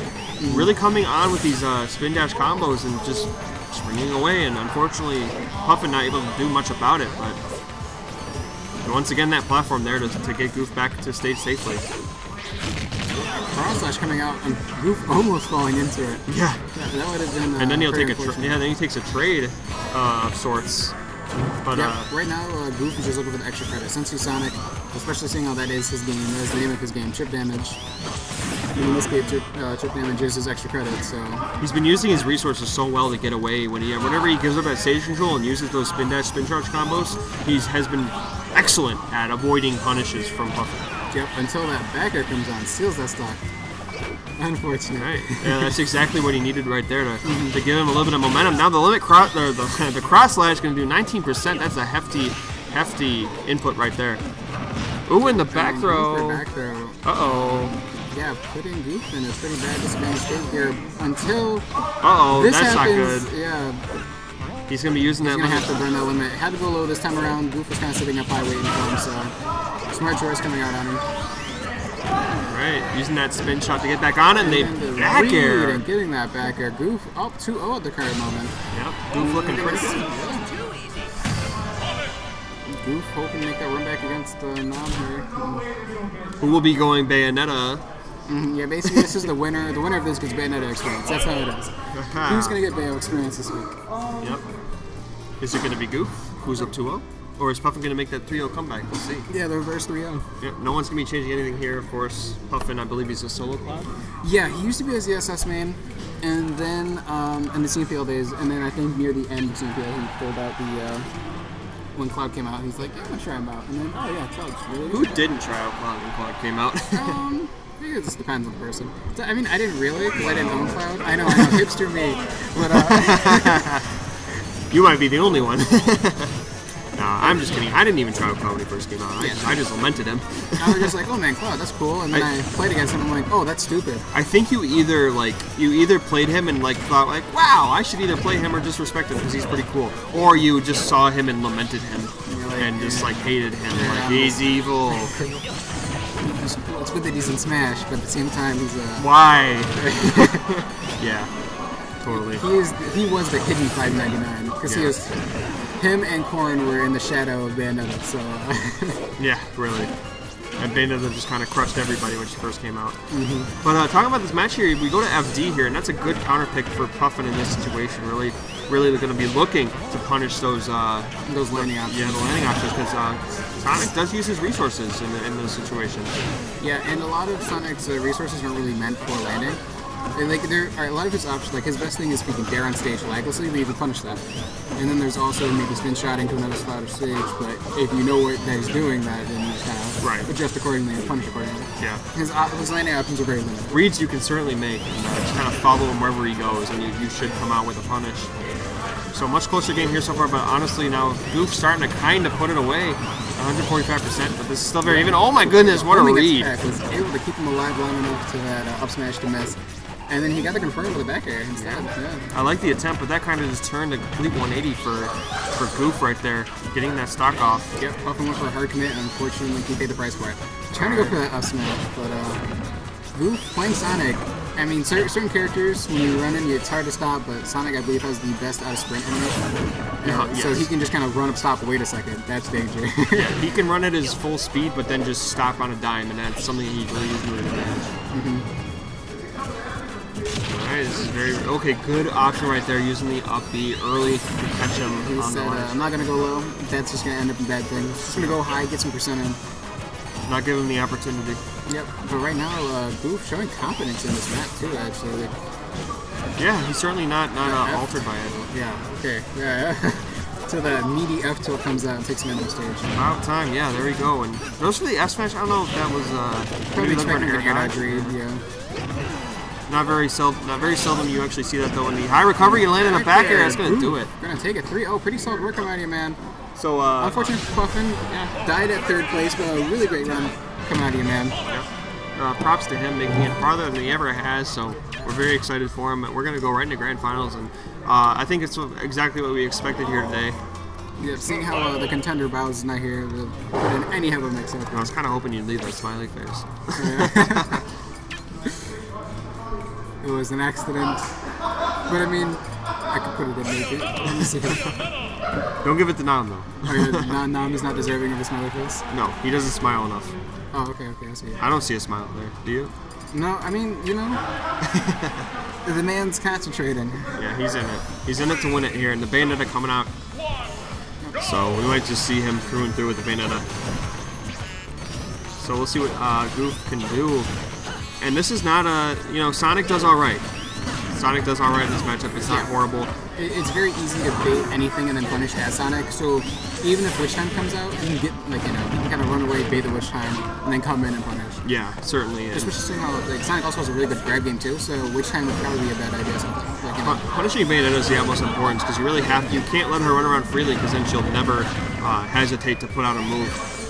[SPEAKER 5] really coming on with these spin dash combos and just springing away. And unfortunately, Puffin not able to do much about it. But once again, that platform there to get Goof back to stage safely.
[SPEAKER 4] Cross slash coming out and Goof almost falling into it.
[SPEAKER 5] Yeah.
[SPEAKER 4] That would have been.
[SPEAKER 5] And then he'll take then he takes a trade of sorts. But
[SPEAKER 4] right now, Goof is just looking for the extra credit. Since he's Sonic, especially seeing how that is his game, that is the name of his game, chip damage. In this case, chip damage is his extra credit, so...
[SPEAKER 5] He's been using his resources so well to get away. Whenever he gives up that stage control and uses those spin dash, spin charge combos, he has been excellent at avoiding punishes from Puffin.
[SPEAKER 4] Yep, until that backer comes on, steals that stock. Unfortunate.
[SPEAKER 5] Right. Yeah, that's exactly what he needed right there to give him a little bit of momentum. Now the limit the cross slash is going to do 19%. That's a hefty input right there. Ooh, and the back throw. Uh-oh.
[SPEAKER 4] Yeah, putting Goof in a pretty bad disadvantage state here until
[SPEAKER 5] that's
[SPEAKER 4] happens,
[SPEAKER 5] not good.
[SPEAKER 4] Yeah.
[SPEAKER 5] He's going to be using that
[SPEAKER 4] limit.
[SPEAKER 5] limit.
[SPEAKER 4] He's going to have to burn that limit. Had to go low this time around. Goof was kind of sitting up high waiting for him, so smart choice coming out on him.
[SPEAKER 5] Right, using that spin shot to get back on it, and they back air.
[SPEAKER 4] And getting that back air. Goof up 2-0 at the current moment.
[SPEAKER 5] Yep, Goof looking pretty good.
[SPEAKER 4] Goof hoping to make that run back against the Nom here.
[SPEAKER 5] Who will be going Bayonetta?
[SPEAKER 4] Yeah, basically this is the winner. The winner of this gets Bayonetta experience. That's how it is. Who's going to get Bayo experience this week?
[SPEAKER 5] Yep. Is it going to be Goof, who's up 2-0? Or is Puffin going to make that 3-0 comeback? We'll see.
[SPEAKER 4] Yeah, the reverse 3-0.
[SPEAKER 5] Yeah, no one's going to be changing anything here, of course. Puffin, I believe he's a solo Cloud.
[SPEAKER 4] Yeah, he used to be a ZSS main, and then in the CMPL days, and then I think near the end of CMPL, he pulled out the, when Cloud came out, he's like, yeah, I'm going to try him out. And then, oh yeah, Cloud's really
[SPEAKER 5] Who didn't try out Cloud when Cloud came out?
[SPEAKER 4] I think it just depends on the person. I mean, I didn't really, because I didn't own Cloud. I know, hipster me. But,
[SPEAKER 5] you might be the only one. Nah, I'm just kidding. I didn't even try Cloud when he first came out. I just lamented him.
[SPEAKER 2] I was just like, oh man, Cloud, that's cool. And then I played against him and I'm like, oh, that's stupid.
[SPEAKER 5] I think you either played him and like thought like, wow, I should either play him or just respect him because he's pretty cool, or you just saw him and lamented him and just like hated him, like he's evil.
[SPEAKER 2] It's good that he's in Smash, but at the same time, he's
[SPEAKER 5] Why? Yeah, totally.
[SPEAKER 2] He was the hidden 599 because he was. Him and Corrin were in the shadow of Bayonetta, so.
[SPEAKER 5] Yeah, really. And Bayonetta just kind of crushed everybody when she first came out. But talking about this match here, we go to FD here, and that's a good counter pick for Puffin in this situation. Really, they're going to be looking to punish those
[SPEAKER 2] landing options.
[SPEAKER 5] Yeah, the landing options, because Sonic does use his resources in those situations.
[SPEAKER 2] Yeah, and a lot of Sonic's resources aren't really meant for landing. And, like, there are a lot of his options. Like, his best thing is if he can dare on stage laglessly, but you can punish that. And then there's also maybe spin shotting to another spot of stage, but if you know what that he's doing that, then you just kind of adjust accordingly and punish accordingly.
[SPEAKER 5] Yeah.
[SPEAKER 2] His landing options are very limited.
[SPEAKER 5] Reads you can certainly make, and just kind of follow him wherever he goes, and you should come out with a punish. So much closer game here so far, but honestly now Goof starting to kind of put it away. 145%, but this is still very even. Oh my goodness, what a read!
[SPEAKER 2] Was able to keep him alive long enough to that up smash to miss. And then he got the confirm with a back air instead. Yeah.
[SPEAKER 5] I like the attempt, but that kind of just turned a complete 180 for Goof right there, getting that stock off.
[SPEAKER 2] Yep, Puffin went for a hard commit, and unfortunately he paid the price for it. Trying to go for that up smash, but Goof playing Sonic. I mean, certain characters, when you run in, it's hard to stop, but Sonic, I believe, has the best out of sprint animation. So he can just kind of run up, stop, wait a second. That's danger.
[SPEAKER 5] Yeah, he can run at his full speed, but then just stop on a dime, and that's something he really uses with advantage. Alright, this is very... Okay, good option right there, using the up B early to catch him
[SPEAKER 2] he
[SPEAKER 5] on
[SPEAKER 2] said,
[SPEAKER 5] the ledge.
[SPEAKER 2] I'm not going to go low. That's just going to end up in bad things. Just going to go high, get some percent in.
[SPEAKER 5] Not giving him the opportunity.
[SPEAKER 2] Yep, but right now, Goof showing confidence in this map, too, actually.
[SPEAKER 5] Yeah, he's certainly not altered by it.
[SPEAKER 2] Yeah, okay. Yeah. So the meaty F tilt comes out and takes him into the stage.
[SPEAKER 5] About time, yeah, there we go. And those for the F smash, I don't know if that was
[SPEAKER 2] probably expecting an air dodge read, yeah.
[SPEAKER 5] Not very seldom you actually see that though. In the high recovery, you land in the back air, that's gonna do it.
[SPEAKER 2] Gonna take it 3-0. Pretty solid work coming out of you, man.
[SPEAKER 5] So
[SPEAKER 2] unfortunate for Puffin, died at third place, but a really great run coming out of you, man.
[SPEAKER 5] Yep. Props to him, making it farther than he ever has. So we're very excited for him. We're gonna go right into grand finals, and I think it's exactly what we expected here today.
[SPEAKER 2] Yeah, seeing how the contender Bowser is not here to put in any type of mix up.
[SPEAKER 5] I was kind of hoping you'd leave that smiley face.
[SPEAKER 2] Yeah. It was an accident, but I mean, I could put it in maybe. Let me see.
[SPEAKER 5] Don't give it to Nam though.
[SPEAKER 2] Oh, yeah, Nam is not deserving of a smiley face?
[SPEAKER 5] No, he doesn't smile enough.
[SPEAKER 2] Oh, okay, I see.
[SPEAKER 5] I don't see a smile there. Do you?
[SPEAKER 2] No, I mean, you know, the man's concentrating.
[SPEAKER 5] Yeah, he's in it. He's in it to win it here, and the Bayonetta coming out. So we might just see him through and through with the Bayonetta. So we'll see what Goof can do. And this is not a, you know, Sonic does alright. Sonic does alright in this matchup. It's not horrible.
[SPEAKER 2] It's very easy to bait anything and then punish as Sonic. So even if Witch Time comes out, you can get, like, you know, you can kind of run away, bait the Witch Time, and then come in and punish.
[SPEAKER 5] Yeah, certainly.
[SPEAKER 2] Just seeing how, like, Sonic also has a really good grab game too, so Witch Time would probably be a bad idea sometimes. Like, you know.
[SPEAKER 5] Punishing Bayonetta is the utmost importance because you really have, you can't let her run around freely because then she'll never hesitate to put out a move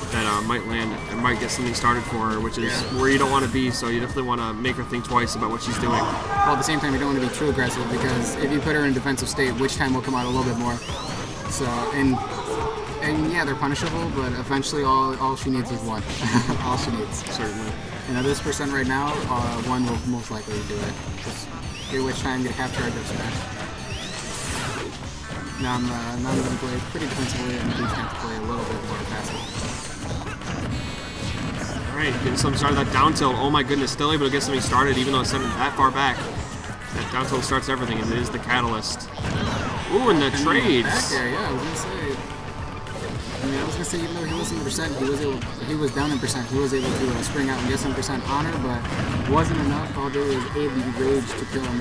[SPEAKER 5] that might land and might get something started for her, which is where you don't want to be, so you definitely want to make her think twice about what she's doing.
[SPEAKER 2] Well, at the same time, you don't want to be too aggressive because if you put her in a defensive state, Witch Time will come out a little bit more. So, and yeah, they're punishable, but eventually all she needs is one. All she needs.
[SPEAKER 5] Certainly.
[SPEAKER 2] And at this percent right now, one will most likely do it. Just get Witch Time, get half charge up smash. Now I'm going to play pretty defensively, and Goof have to play a little bit more passive.
[SPEAKER 5] Alright, getting something started. That down tilt, oh my goodness, still able to get something started even though it's sent that far back. That down tilt starts everything, and it is the catalyst. Ooh, and the trades.
[SPEAKER 2] Back there, yeah, I was gonna say, even though he wasn't in percent, he was down in percent. He was able to spring out and get some percent honor, but wasn't enough. All there was able to rage to kill him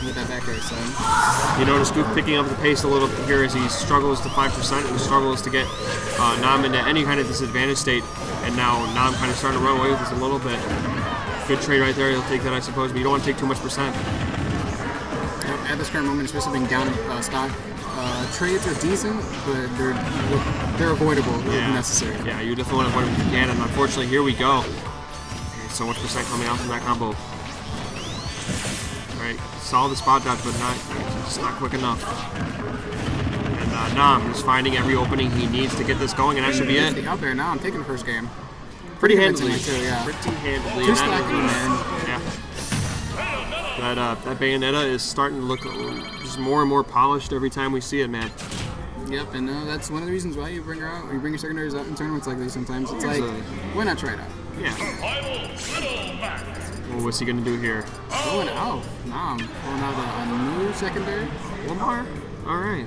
[SPEAKER 2] with that back air. So
[SPEAKER 5] you notice Goof picking up the pace a little bit here as he struggles to 5% and struggles to get Nam into any kind of disadvantage state, and now Nam kind of starting to run away with this a little bit. Good trade right there. He'll take that, I suppose, but you don't want to take too much percent.
[SPEAKER 2] at this current moment, especially being down in stock, trades are decent, but they're avoidable if necessary.
[SPEAKER 5] Yeah, you definitely want to avoid them if you can, and unfortunately, here we go. Okay, so much percent coming out from that combo. Alright, saw the spot dodge, but just not quick enough. And Nam is finding every opening he needs to get this going, and that should be it.
[SPEAKER 2] Out there now, I'm taking the first game.
[SPEAKER 5] Pretty handily.
[SPEAKER 2] Too, yeah.
[SPEAKER 5] Pretty handily.
[SPEAKER 2] Two stacking, man.
[SPEAKER 5] Yeah. That Bayonetta is starting to look just more and more polished every time we see it, man.
[SPEAKER 2] Yep, and that's one of the reasons why you bring her out. You bring your secondaries out in tournaments like these sometimes. It's like, why not try it out?
[SPEAKER 5] Yeah. Well, what's he going to do here?
[SPEAKER 2] Going out. Nam pulling out a new secondary.
[SPEAKER 5] One more? Alright.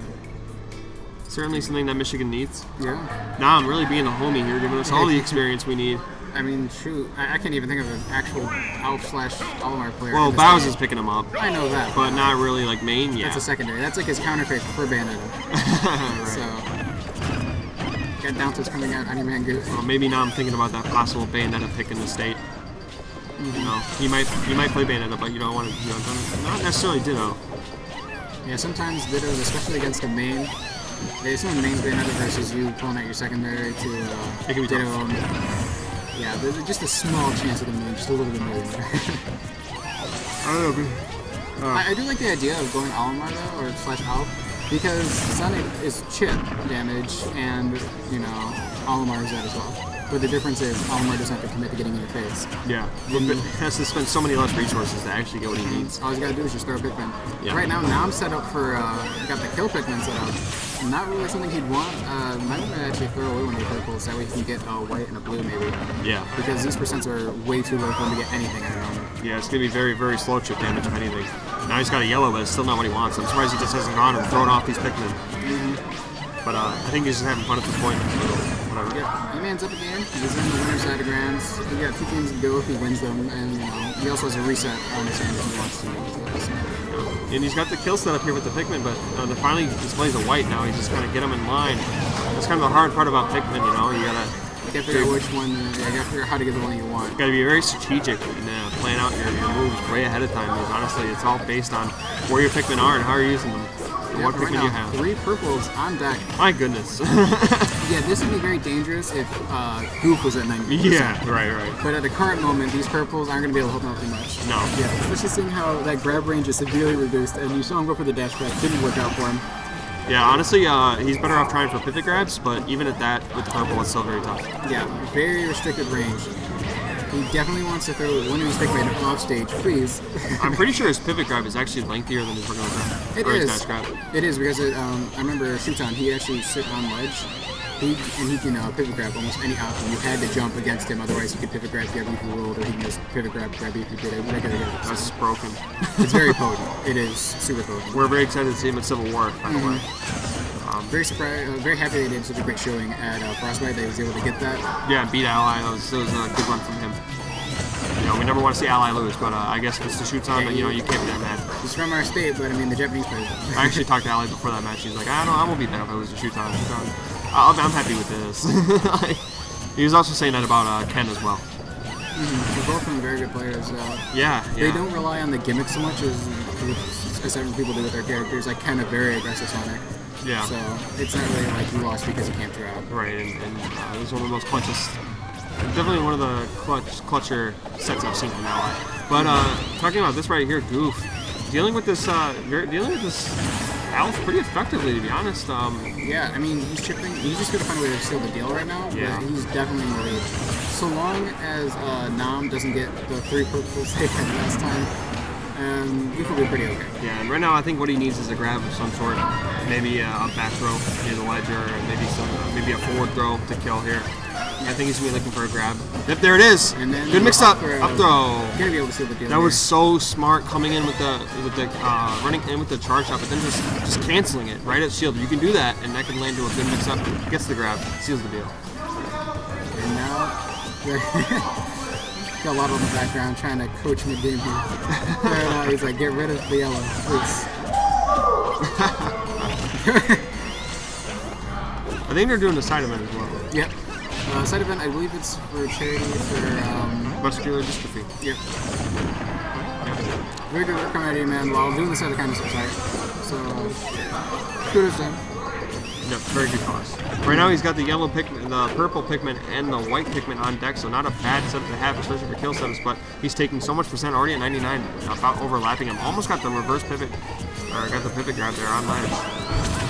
[SPEAKER 5] Certainly something that Michigan needs.
[SPEAKER 2] Yeah.
[SPEAKER 5] Nam really being a homie here, giving us all the experience we need.
[SPEAKER 2] I mean, shoot, I can't even think of an actual Alf/Olimar player.
[SPEAKER 5] Well, Bow's is picking him up.
[SPEAKER 2] I know that.
[SPEAKER 5] But not really like main yet.
[SPEAKER 2] That's a secondary. That's like his counter pick for Bayonetta.
[SPEAKER 5] Right.
[SPEAKER 2] So, got Downto's coming out, Honey Man Goose.
[SPEAKER 5] Well, maybe now I'm thinking about that possible Bayonetta pick in the state. You know, he might play Bayonetta, but you don't want to, not necessarily Ditto.
[SPEAKER 2] Yeah, sometimes Dittos, especially against a main, they assume main's Bayonetta versus you pulling out your secondary to
[SPEAKER 5] It can be
[SPEAKER 2] Ditto.
[SPEAKER 5] tough.
[SPEAKER 2] Yeah, there's just a small chance of them doing just a little bit more.
[SPEAKER 5] I don't know.
[SPEAKER 2] I do like the idea of going Olimar though, or /Alf, because Sonic is chip damage, and Olimar is that as well. But the difference is Olimar doesn't have to commit to getting in your face.
[SPEAKER 5] Yeah, he has to spend so many less resources to actually get what he needs.
[SPEAKER 2] All he's got to do is just throw a Pikmin.
[SPEAKER 5] Yeah.
[SPEAKER 2] Right now I'm set up for, got the kill Pikmin set up. Not really something he'd want. Might want to actually throw away one of the purples, that way he can get a white and a blue maybe.
[SPEAKER 5] Yeah.
[SPEAKER 2] Because these percents are way too low for him to get anything at the moment.
[SPEAKER 5] Yeah, it's going to be very, very slow chip damage if anything. Now he's got a yellow, but it's still not what he wants. I'm surprised he just hasn't gone and thrown off these Pikmin. But I think he's just having fun at this point. So whatever.
[SPEAKER 2] Yeah, E-Man's up again. He's in the winner's side of Grands. He got 2 games to go if he wins them, and he also has a reset on his hand if he wants to.
[SPEAKER 5] And he's got the kill set up here with the Pikmin, but the finally displays a white now. He's just got to get him in line. That's kind of the hard part about Pikmin, You
[SPEAKER 2] gotta figure out which one. You gotta figure out how to get the one you want.
[SPEAKER 5] You gotta be very strategic in planning out your moves way ahead of time. Because honestly, it's all based on where your Pikmin are and how you're using them. What
[SPEAKER 2] right
[SPEAKER 5] Pikmin
[SPEAKER 2] now,
[SPEAKER 5] you have.
[SPEAKER 2] 3 purples on deck.
[SPEAKER 5] My goodness.
[SPEAKER 2] Yeah, this would be very dangerous if Goof was at 90%.
[SPEAKER 5] Yeah, right.
[SPEAKER 2] But at the current moment, these purples aren't going to be able to help him out too much.
[SPEAKER 5] No.
[SPEAKER 2] Yeah, especially seeing how that grab range is severely reduced, and you saw him go for the dash grab. Didn't work out for him.
[SPEAKER 5] Yeah, honestly, he's better off trying for pivot grabs, but even at that, with the purple, it's still very tough.
[SPEAKER 2] Yeah, very restricted range. He definitely wants to throw one of his Pikmin off stage, please.
[SPEAKER 5] I'm pretty sure his pivot grab is actually lengthier than his regular grab.
[SPEAKER 2] It
[SPEAKER 5] or
[SPEAKER 2] is.
[SPEAKER 5] His dash grab.
[SPEAKER 2] It is, because I remember Shuton, he actually sit on ledge. He can pivot grab almost any option. You had to jump against him, otherwise he could pivot grab you if you rolled, or he can just pivot grab you if you did it.
[SPEAKER 5] That's broken.
[SPEAKER 2] It's very potent. It is super potent.
[SPEAKER 5] We're very excited to see him at Civil War, by the way.
[SPEAKER 2] Very surprised, very happy they did such a great showing at Frostbite. They was able to get that.
[SPEAKER 5] Yeah, beat Ally. That was a good run from him. We never want to see Ally lose, but I guess if it's the shoots on, you can't be that mad.
[SPEAKER 2] He's from our state, but I mean the Japanese players.
[SPEAKER 5] I actually talked to Ally before that match. He's like, I won't be mad if I lose the shoot on. I'm happy with this. He was also saying that about Ken as well.
[SPEAKER 2] They're both from very good players.
[SPEAKER 5] Yeah.
[SPEAKER 2] They don't rely on the gimmick so much as several people do with their characters. Like Ken, a very aggressive Sonic.
[SPEAKER 5] Yeah.
[SPEAKER 2] So it's not really like you lost because you can't throw out.
[SPEAKER 5] Right, and it was one of the most clutchest. Definitely one of the clutcher sets I've seen from Ally. But talking about this right here, Goof, dealing with this Alf pretty effectively, to be honest.
[SPEAKER 2] Yeah, I mean he's chipping. He's just gonna find a way to seal the deal right now.
[SPEAKER 5] Yeah.
[SPEAKER 2] But he's definitely in the lead. So long as Nam doesn't get the 3 purples they had last time, Goof will be pretty okay.
[SPEAKER 5] Yeah, and right now I think what he needs is a grab of some sort. Maybe a back throw near the ledge, or maybe a forward throw to kill here. I think he's gonna be looking for a grab. Yep, there it is.
[SPEAKER 2] And then
[SPEAKER 5] good mix up.
[SPEAKER 2] Throw.
[SPEAKER 5] Up throw.
[SPEAKER 2] Gonna be able to seal the deal.
[SPEAKER 5] That was so smart, coming in with the running in with the charge shot, but then just canceling it right at shield. You can do that, and that can land to a good mix up. Gets the grab, seals the deal.
[SPEAKER 2] And now got a lot on the background trying to coach mid-game here. He's like, get rid of the yellow, please.
[SPEAKER 5] I think they're doing the side event as well.
[SPEAKER 2] Yep. Side event, I believe it's for charity for
[SPEAKER 5] muscular dystrophy.
[SPEAKER 2] Yep. very good work coming out of you, man, while doing this other kind of stuff, right? So, kudos to him.
[SPEAKER 5] Yep, very good cost. Right now he's got the yellow pigment, the purple pigment, and the white pigment on deck, so not a bad setup to have, especially for kill setups, but he's taking so much percent already at 99, about overlapping him. Almost got the reverse pivot, or got the pivot grab there on line.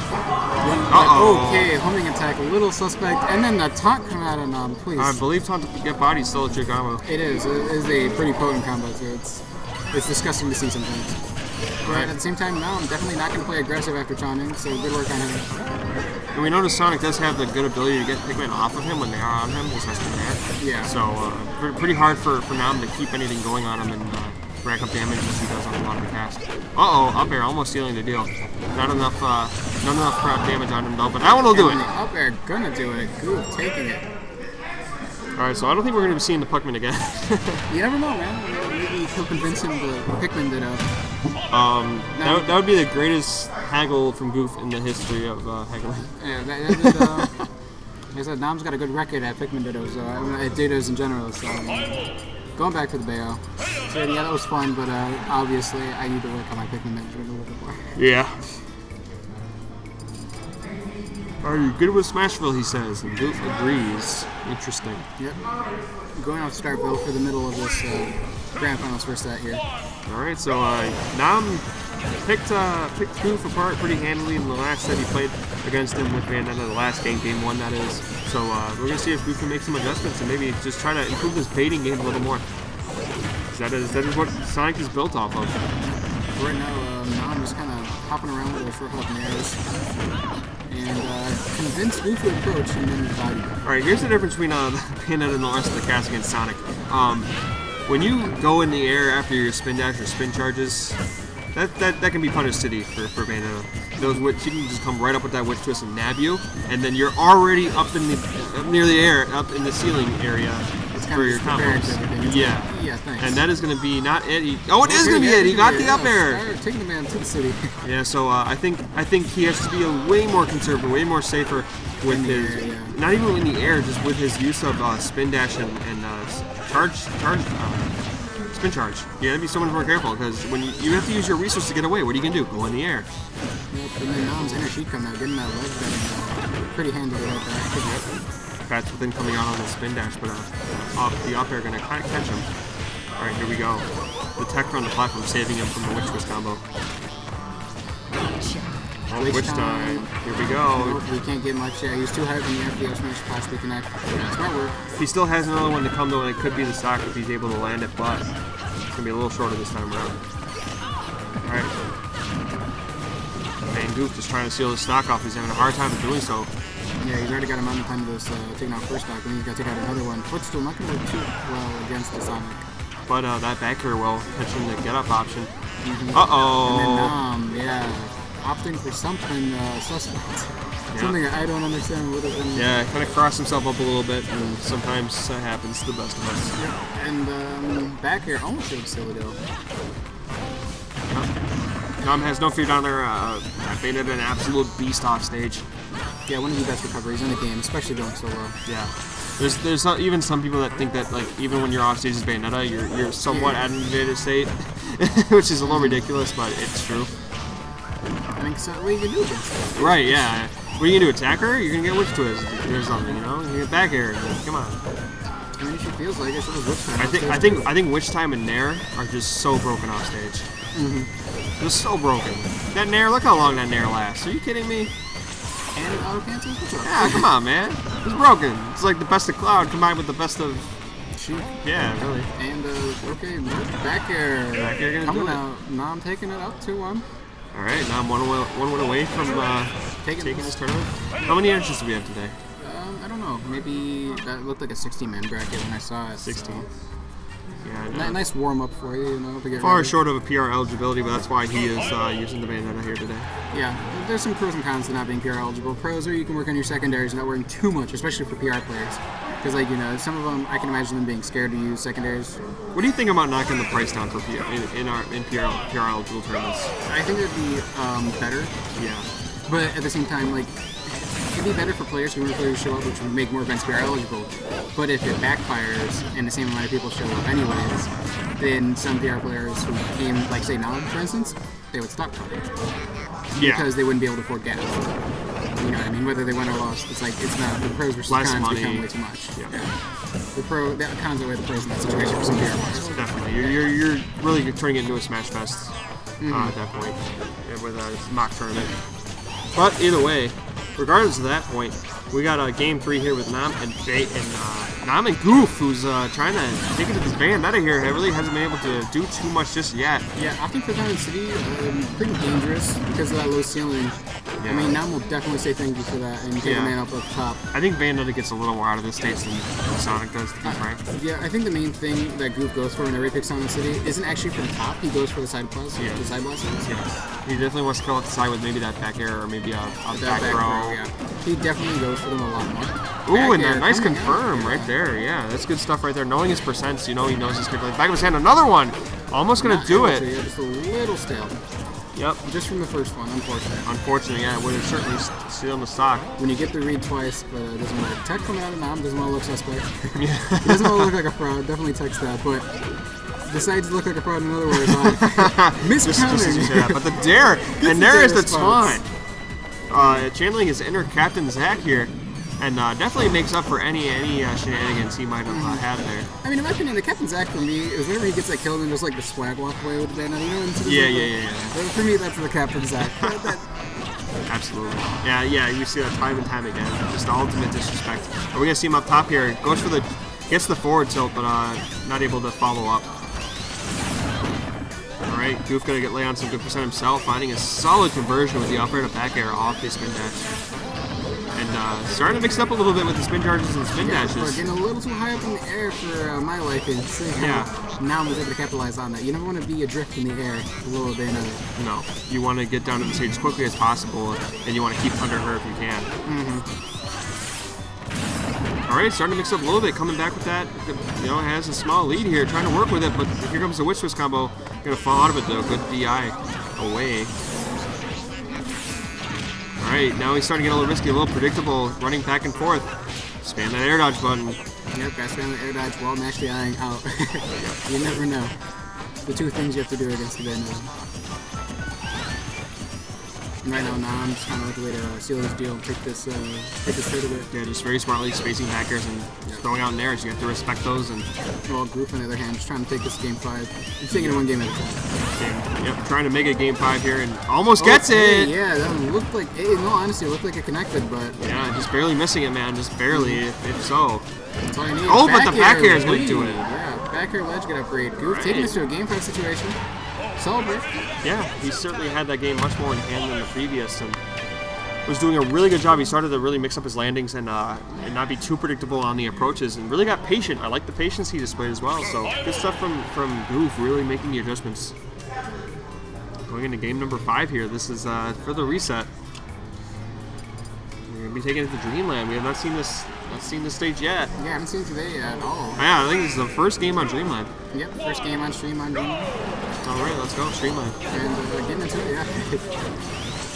[SPEAKER 5] Uh-oh.
[SPEAKER 2] Okay, homing attack, a little suspect, and then the taunt come out on please.
[SPEAKER 5] I believe taunt to get body is still a true combo.
[SPEAKER 2] It is a pretty potent combo too. It's disgusting to see sometimes. But at the same time, no, I'm definitely not going to play aggressive after taunting, so good work on him.
[SPEAKER 5] And we notice Sonic does have the good ability to get pigment off of him when they are on him, just has to there.
[SPEAKER 2] Yeah.
[SPEAKER 5] So pretty hard for Nam to keep anything going on him and rack up damage as he does on a lot of the cast. Uh-oh, up air almost sealing the deal. Not enough crowd damage on him though, but that one will do it.
[SPEAKER 2] Up air gonna do it. Good, taking it.
[SPEAKER 5] Alright, so I don't think we're going to be seeing the Puckman again.
[SPEAKER 2] You never know, man. Maybe he'll convince him to Pikmin ditto.
[SPEAKER 5] That would be the greatest haggle from Goof in the history of haggling.
[SPEAKER 2] Yeah, like I said, Nam's got a good record at Pikmin dittos, so at dittos in general. So going back to the Bayo. So yeah, that was fun, but obviously I need to work on my Pikmin management a little bit more.
[SPEAKER 5] Yeah. Are you good with Smashville, he says, and Goof agrees. Interesting.
[SPEAKER 2] Yep. Going out Startville for the middle of this Grand Finals first set here.
[SPEAKER 5] Alright, so Nam picked Goof apart pretty handily in the last set he played against him with Bandana, the last game 1 that is. So we're going to see if Goof can make some adjustments and maybe just try to improve this baiting game a little more. That is what Sonic is built off of.
[SPEAKER 2] Right now, Nam is kind of hopping around with those short hop narrows. And convince Goof to approach and then body.
[SPEAKER 5] Alright, here's the difference between Bandana and the rest of the cast against Sonic. When you go in the air after your spin dash or spin charges, that can be punish city for Bandana. Those witch, you can just come right up with that witch twist and nab you, and then you're already up in near the air, up in the ceiling area for your combos. Yeah.
[SPEAKER 2] Yeah, thanks.
[SPEAKER 5] And that is going to be not it. Oh, it is going to be it. He got the up air.
[SPEAKER 2] Taking the man to the city.
[SPEAKER 5] Yeah, so I think he has to be a way more conservative, way more safer with his, not even in the air, just with his use of spin dash and spin charge. You gotta be so much more careful because when you have to use your resource to get away, what are you gonna do? Go in the air.
[SPEAKER 2] Yep, and then Nam's inner sheet come out, getting that ledge better, pretty handily right there.
[SPEAKER 5] That's within coming out on the spin dash, but the up air gonna catch him. All right, here we go. The tech on the platform saving him from the witch twist combo. Oh, witch time. Here we go.
[SPEAKER 2] Nope, we can't get much. Yeah, he's too high from the FDS finish possibly connect. Smart work.
[SPEAKER 5] He still has another one to come though, and it could be the stock if he's able to land it, but it's gonna be a little shorter this time around. All right. Man, Goof just trying to seal the stock off. He's having a hard time doing so.
[SPEAKER 2] Yeah, he's already got him on the time of this taking out first stock, and he's got to take out another one. Footstool not going to work too well against the Sonic.
[SPEAKER 5] But that back air will catching the get up option.
[SPEAKER 2] And then Nam, yeah, opting for something suspect. Yeah. Something I don't understand what it is.
[SPEAKER 5] Yeah, kind of crossed himself up a little bit, and sometimes that happens to the best of us.
[SPEAKER 2] Yeah. And back air almost did seal the deal.
[SPEAKER 5] Nam has no fear down there. Baited an absolute beast off stage.
[SPEAKER 2] Yeah, one of the best recoveries in the game, especially going so low.
[SPEAKER 5] Yeah. There's not even some people that think that like even when you're off stage as Bayonetta, you're somewhat at an invaded state, which is a little ridiculous, but it's true.
[SPEAKER 2] I mean, so what are you gonna do against that?
[SPEAKER 5] Right? Yeah. What are you gonna do? Attack her? You're gonna get witch twist or something, you know? You get back air. Come on.
[SPEAKER 2] I mean, she feels like it. She was witch time.
[SPEAKER 5] I think witch time and Nair are just so broken off stage. Just so broken. That Nair, look how long that Nair lasts. Are you kidding me?
[SPEAKER 2] And it auto cancels?
[SPEAKER 5] Yeah, come on, man. It's broken. It's like the best of Cloud combined with the best of
[SPEAKER 2] Sheep.
[SPEAKER 5] Yeah, really.
[SPEAKER 2] And okay, back air.
[SPEAKER 5] Back air gonna
[SPEAKER 2] coming
[SPEAKER 5] do it.
[SPEAKER 2] out. Nam taking it up 2-1.
[SPEAKER 5] All right, now I'm one win away from taking this tournament. How many entries do we have today?
[SPEAKER 2] I don't know. Maybe that looked like a 60-man bracket when I saw it.
[SPEAKER 5] 16.
[SPEAKER 2] So.
[SPEAKER 5] Yeah,
[SPEAKER 2] nice warm-up for you, you know, to get
[SPEAKER 5] far
[SPEAKER 2] ready.
[SPEAKER 5] short of a PR eligibility, but that's why he is using the Bayonetta here today.
[SPEAKER 2] Yeah, there's some pros and cons to not being PR eligible. Pros are you can work on your secondaries not worrying too much, especially for PR players. Because, like, you know, some of them, I can imagine them being scared to use secondaries.
[SPEAKER 5] What do you think about knocking the price down for PR in PR eligible tournaments?
[SPEAKER 2] I think it would be better.
[SPEAKER 5] Yeah.
[SPEAKER 2] But at the same time, like, be better for players who show up, which would make more events PR eligible. But if it backfires and the same amount of people show up anyways, then some PR players who came, like say Nam, for instance, they would stop coming.
[SPEAKER 5] Yeah.
[SPEAKER 2] Because they wouldn't be able to afford gas. You know what I mean? Whether they won or lost, it's like, it's not, the pros versus
[SPEAKER 5] Less
[SPEAKER 2] cons
[SPEAKER 5] money.
[SPEAKER 2] become way too much.
[SPEAKER 5] Yeah.
[SPEAKER 2] The cons outweigh the pros in that situation for some PR players.
[SPEAKER 5] Definitely. You're really turning it into a Smash Fest at that point with a mock tournament. But either way, regardless of that point, we got a game 3 here with Nam and Nam and Goof, who's trying to take it to this band out of here. He really hasn't been able to do too much just yet.
[SPEAKER 2] Yeah, opting for Diamond City, pretty dangerous because of that low ceiling.
[SPEAKER 5] Yeah.
[SPEAKER 2] I mean, Nam will definitely say thank you for that and take a man up top.
[SPEAKER 5] I think Bayonetta gets a little more out of this stage than Sonic does, to be frank.
[SPEAKER 2] Yeah, I think the main thing that Goof goes for whenever he picks Diamond City isn't actually for the top, he goes for the side plus, the side blasters.
[SPEAKER 5] Yeah. He definitely wants to go out the side with maybe that back air or maybe a back throw.
[SPEAKER 2] Yeah. He definitely goes for them a lot more.
[SPEAKER 5] Ooh, and a nice confirm right there. Yeah, that's good stuff right there. Knowing his percents, you know he knows his kick. Back of his hand, another one. Almost going to do it.
[SPEAKER 2] Yeah, just a little stale.
[SPEAKER 5] Yep.
[SPEAKER 2] Just from the first one, unfortunately.
[SPEAKER 5] Unfortunately, yeah, would have certainly sealed the stock.
[SPEAKER 2] When you get the read twice, but it doesn't work. Tech coming out of Nam doesn't want to look suspect. He doesn't want to look like a fraud, definitely text that, but decides to look like a fraud in another words. Miscounting.
[SPEAKER 5] Yeah, but the dare, and there is the taunt. Channeling his inner Captain Zack here, and definitely makes up for any shenanigans he might have had there.
[SPEAKER 2] I mean, in my opinion, the Captain Zack for me is whenever he gets that kill and just like the swag walk away with the bandana, you know?
[SPEAKER 5] Yeah.
[SPEAKER 2] For me, that's the Captain Zack.
[SPEAKER 5] Absolutely. Yeah, you see that time and time again. Just the ultimate disrespect. Are we gonna see him up top here? Goes for gets the forward tilt, but not able to follow up. Alright, Goof gonna lay on some good percent himself, finding a solid conversion with the up air to back air off the spin dash. And starting to mix it up a little bit with the spin charges and spin dashes.
[SPEAKER 2] But getting a little too high up in the air for my liking. Now I'm able to capitalize on that. You never want to be adrift in the air a little bit.
[SPEAKER 5] No, you want to get down to the stage as quickly as possible, and you want to keep under her if you can. Alright, starting to mix up a little bit, coming back with that. You know, has a small lead here, trying to work with it, but here comes the Witch Twist combo. Gonna fall out of it though. Good DI away. Alright, now he's starting to get a little risky, a little predictable, running back and forth. Spam that air dodge button.
[SPEAKER 2] Yep, gotta spam the air dodge while mash the eyeing out. You never know. The two things you have to do against the bandana. And right now, I'm just kind of like the way to seal this deal and take this hit of it.
[SPEAKER 5] Yeah, just very smartly spacing backers and throwing out airs. You have to respect those. And
[SPEAKER 2] well, Goof on the other hand, just trying to take this game 5. He's taking it one game at a time.
[SPEAKER 5] Yep, trying to make it game 5 here and almost gets it.
[SPEAKER 2] Yeah, that looked like, in all honesty, it looked like it connected, but
[SPEAKER 5] yeah, just barely missing it, man. Just barely, if so.
[SPEAKER 2] That's all you need.
[SPEAKER 5] Oh, but the back air is going to do it.
[SPEAKER 2] Yeah, back air ledge get upgrade. Goof taking us to a game 5 situation. Celebrate.
[SPEAKER 5] Yeah, he certainly had that game much more in hand than the previous, and was doing a really good job. He started to really mix up his landings and not be too predictable on the approaches, and really got patient. I like the patience he displayed as well. So good stuff from Goof, really making the adjustments. Going into game number 5 here. This is for the reset. We're gonna be taking it to Dreamland. We have not seen this stage yet.
[SPEAKER 2] Yeah, I haven't seen it today at all.
[SPEAKER 5] Yeah, I think this is the first game on Dreamland.
[SPEAKER 2] Yep, first game on stream on Dreamland.
[SPEAKER 5] Alright, let's go, Streamland.
[SPEAKER 2] And getting into it, yeah.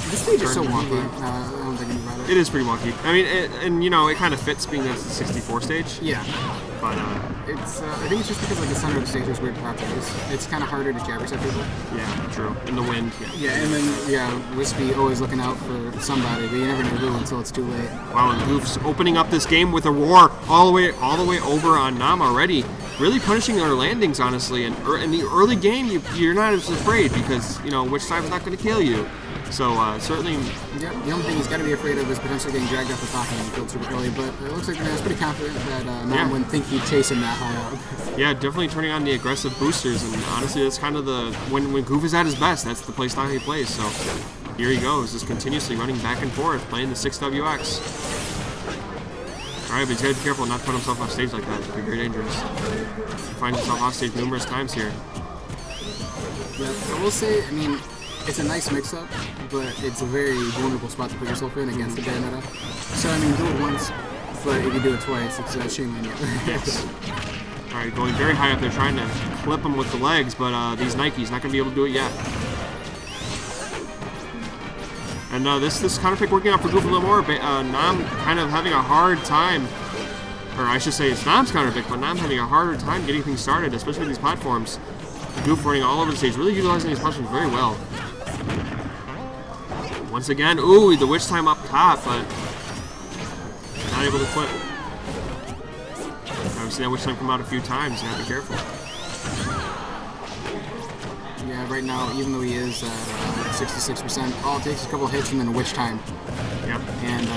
[SPEAKER 2] This stage is so wonky. I don't think about it.
[SPEAKER 5] It is pretty wonky. I mean, and you know, it kind of fits being that it's the 64 stage.
[SPEAKER 2] Yeah.
[SPEAKER 5] But
[SPEAKER 2] it's I think it's just because like the center of the stage is weird properties. It's kind of harder to jab reset people.
[SPEAKER 5] Yeah, true. In the wind.
[SPEAKER 2] Yeah, and then Wispy always looking out for somebody, but you never know who until it's too late.
[SPEAKER 5] Wow, and Goof's opening up this game with a roar all the way over on Nam already. Really punishing their landings, honestly. And in the early game, you're not as afraid because you know which side was not going to kill you. So certainly.
[SPEAKER 2] Yeah, the only thing he's got to be afraid of is potentially getting dragged off the top and killed super early. But it looks like he's pretty confident that Nam wouldn't think he'd chase him that high up.
[SPEAKER 5] Yeah, definitely turning on the aggressive boosters, and honestly, that's kind of when Goof is at his best. That's the play style he plays. So here he goes, just continuously running back and forth, playing the 6WX. Alright, but he's got to be careful not to put himself off stage like that. It could be very dangerous. He finds himself off stage numerous times here.
[SPEAKER 2] Yeah, I will say, I mean, it's a nice mix-up, but it's a very vulnerable spot to put yourself in against the Bayonetta. So, I mean, do it once, but if you do it twice, it's a shame on you.
[SPEAKER 5] Yes. Alright, going very high up there, trying to clip him with the legs, but these Nikes not going to be able to do it yet. And this counter pick working out for Ggsw a little more. Nam kind of having a hard time, or I should say it's Nam's counter pick, but Nam having a harder time getting things started, especially with these platforms. Ggsw running all over the stage, really utilizing these platforms very well. Once again, ooh, the witch time up top, but not able to clip. I've seen that witch time come out a few times, you have to be careful.
[SPEAKER 2] Yeah, right now, even though he is at 66%, all it takes is a couple hits and then a witch time.
[SPEAKER 5] Yep.
[SPEAKER 2] And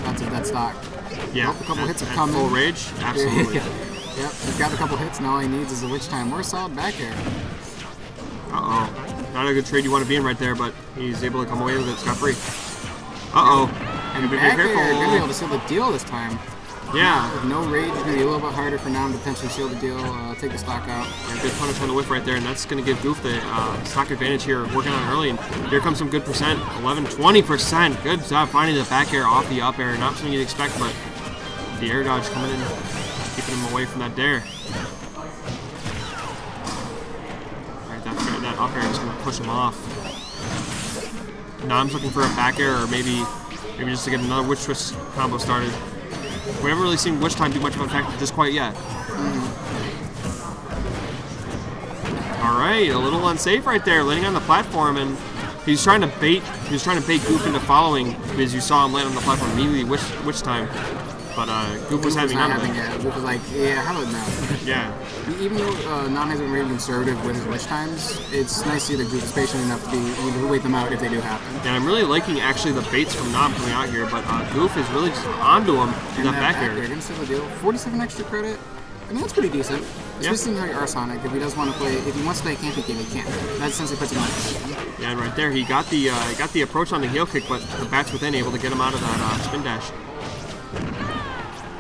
[SPEAKER 2] that's a dead stock.
[SPEAKER 5] Yeah.
[SPEAKER 2] Well, a couple hits have
[SPEAKER 5] at
[SPEAKER 2] come
[SPEAKER 5] full
[SPEAKER 2] in.
[SPEAKER 5] rage, absolutely.
[SPEAKER 2] Yep, he's got a couple hits, and all he needs is a witch time. We're a solid back air.
[SPEAKER 5] Uh-oh. Not a good trade you want to be in right there, but he's able to come away with it scot-free. Uh-oh.
[SPEAKER 2] And
[SPEAKER 5] Be
[SPEAKER 2] back air,
[SPEAKER 5] careful.
[SPEAKER 2] going to be able to seal the deal this time.
[SPEAKER 5] Yeah.
[SPEAKER 2] With no rage, it's going to be a little bit harder for Nam to potentially seal the deal, take the stock out.
[SPEAKER 5] Yeah, good punish on the whiff right there, and that's going to give Ggsw the stock advantage here, working on early. And here comes some good percent, 11, 20%. Good job finding the back air off the up air. Not something you'd expect, but the air dodge coming in, keeping him away from that dare. All right, that up air is going to push him off. Nam's looking for a back air, or maybe just to get another witch twist combo started. We haven't really seen witch time do much of a factor just quite yet. All right, a little unsafe right there, landing on the platform, and he's trying to bait Ggsw into following, because you saw him land on the platform immediately witch time. But Ggsw was having none of it.
[SPEAKER 2] Ggsw was like, yeah, how about now?
[SPEAKER 5] Yeah.
[SPEAKER 2] Even though Nam has been really conservative with his witch times, it's nice to see that Ggsw is patient enough to be able to wait them out if they do happen.
[SPEAKER 5] And I'm really liking actually the baits from Nam coming out here, but Ggsw is really just onto him in that back air.
[SPEAKER 2] They're going to seal the deal. 47 extra credit. I mean, that's pretty decent. Especially how you are Sonic. If he does want to play, if he wants to play a camping game, he can. That essentially puts him on.
[SPEAKER 5] Yeah, and right there, he got the approach on the heel kick, but the bats within able to get him out of that spin dash.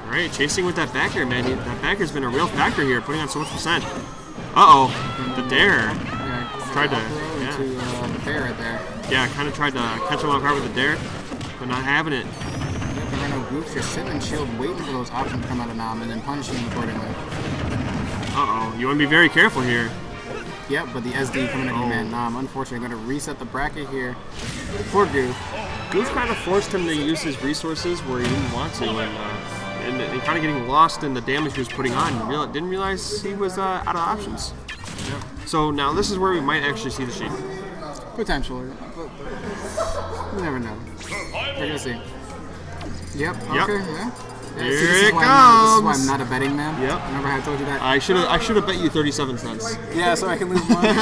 [SPEAKER 5] All right, chasing with that back air, man. That back air's been a real factor here, putting on so much percent. Uh-oh, the dare. Tried to, yeah.
[SPEAKER 2] To the fair right there.
[SPEAKER 5] Yeah, kind of tried to catch him off guard with the dare, but not having it.
[SPEAKER 2] Yep, and right now Ggsw just sitting in shield, waiting for those options to come out of Nam, and then punishing him accordingly.
[SPEAKER 5] Uh-oh, you want to be very careful here.
[SPEAKER 2] Yep, but the SD coming at you, man. Nam, unfortunately, going to reset the bracket here for Ggsw.
[SPEAKER 5] Ggsw kind of forced him to use his resources where he didn't want to, and kind of getting lost in the damage he was putting on. Didn't realize he was out of options. Yeah. So now this is where we might actually see the sheet.
[SPEAKER 2] Potentially, but you never know. We're gonna see. Yep. Okay.
[SPEAKER 5] Yep.
[SPEAKER 2] Yeah.
[SPEAKER 5] Here
[SPEAKER 2] this
[SPEAKER 5] it
[SPEAKER 2] is
[SPEAKER 5] comes.
[SPEAKER 2] why I'm not a betting man.
[SPEAKER 5] Yep.
[SPEAKER 2] Remember how I told you that?
[SPEAKER 5] I should have bet you 37 cents.
[SPEAKER 2] Yeah, so I can lose money.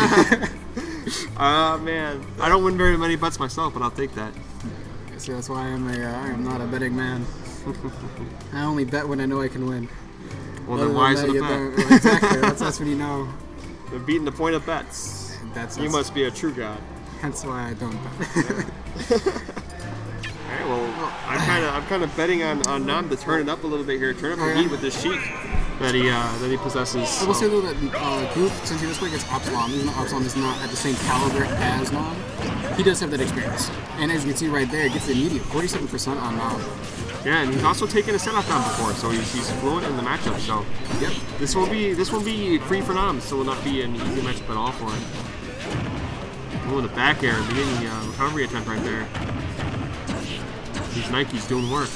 [SPEAKER 5] Man, I don't win very many bets myself, but I'll take that.
[SPEAKER 2] So that's why I am not a betting man. I only bet when I know I can win.
[SPEAKER 5] Well, then why is it a bet?
[SPEAKER 2] Well, exactly. That's when you know.
[SPEAKER 5] They're beating the point of bets. You must be a true god.
[SPEAKER 2] That's why I don't bet.
[SPEAKER 5] Alright, well, I'm kind of betting on Nam to turn it up a little bit here, turn up the heat with this sheet that he possesses.
[SPEAKER 2] I will say though that Ggsw, since he does play against Upsilon, even though Upsilon is not at the same caliber as Nam, he does have that experience. And as you can see right there, it gets the immediate 47% on Nam.
[SPEAKER 5] Yeah, and he's also taken a set off down before, so he's fluent in the matchup. So,
[SPEAKER 2] yep,
[SPEAKER 5] this will be free for Nam. So will not be an easy matchup at all for him. Oh, the back air, beginning the recovery attempt right there. These Nikes doing work.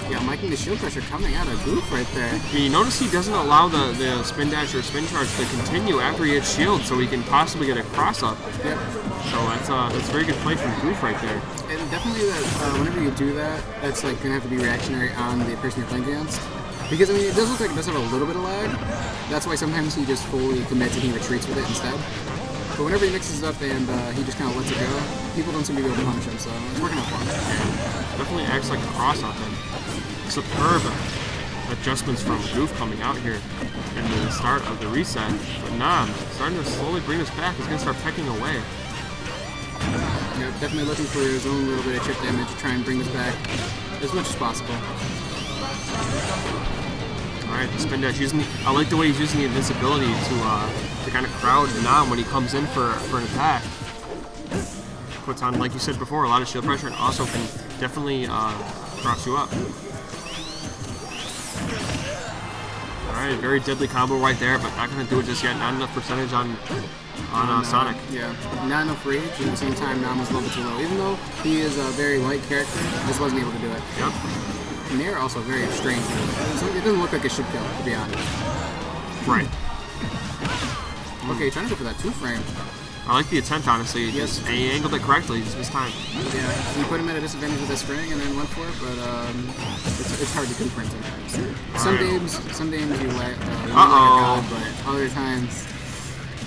[SPEAKER 2] Yeah, I'm liking the shield pressure coming out of Ggsw right there.
[SPEAKER 5] Yeah, you notice he doesn't allow the spin dash or spin charge to continue after he hits shield, so he can possibly get a cross up.
[SPEAKER 2] Yep.
[SPEAKER 5] So that's very good play from Ggsw right there.
[SPEAKER 2] And definitely that whenever you do that, that's like gonna have to be reactionary on the person you're playing against. Because I mean, it does look like it does have a little bit of lag. That's why sometimes he just fully commits and he retreats with it instead. But whenever he mixes it up and he just kind of lets it go, people don't seem to be able to punish him, so it's working out for him.
[SPEAKER 5] Yeah, definitely acts like a cross up then. Superb adjustments from Ggsw coming out here in the start of the reset. But Nam starting to slowly bring this back. He's going to start pecking away.
[SPEAKER 2] Yeah, definitely looking for his own little bit of chip damage to try and bring this back as much as possible.
[SPEAKER 5] Alright, the spin dash using. I like the way he's using the invincibility to kind of crowd Nam when he comes in for an attack. Puts on, like you said before, a lot of shield pressure and also can definitely cross you up. Alright, very deadly combo right there, but not going to do it just yet. Not enough percentage on Sonic.
[SPEAKER 2] Yeah, not enough rage. At the same time, Nam was a little bit too low. Even though he is a very light character, just wasn't able to do it.
[SPEAKER 5] Yep.
[SPEAKER 2] And they're also very strange. So it doesn't look like it should kill, to be honest.
[SPEAKER 5] Right.
[SPEAKER 2] Okay, trying to go for that 2-frame.
[SPEAKER 5] I like the attempt, honestly.
[SPEAKER 2] Yes.
[SPEAKER 5] Just, he angled it correctly, just missed time.
[SPEAKER 2] Yeah, he put him at a disadvantage with that spring and then went for it, but it's hard to confirm sometimes. Some games you let you like a god, but other times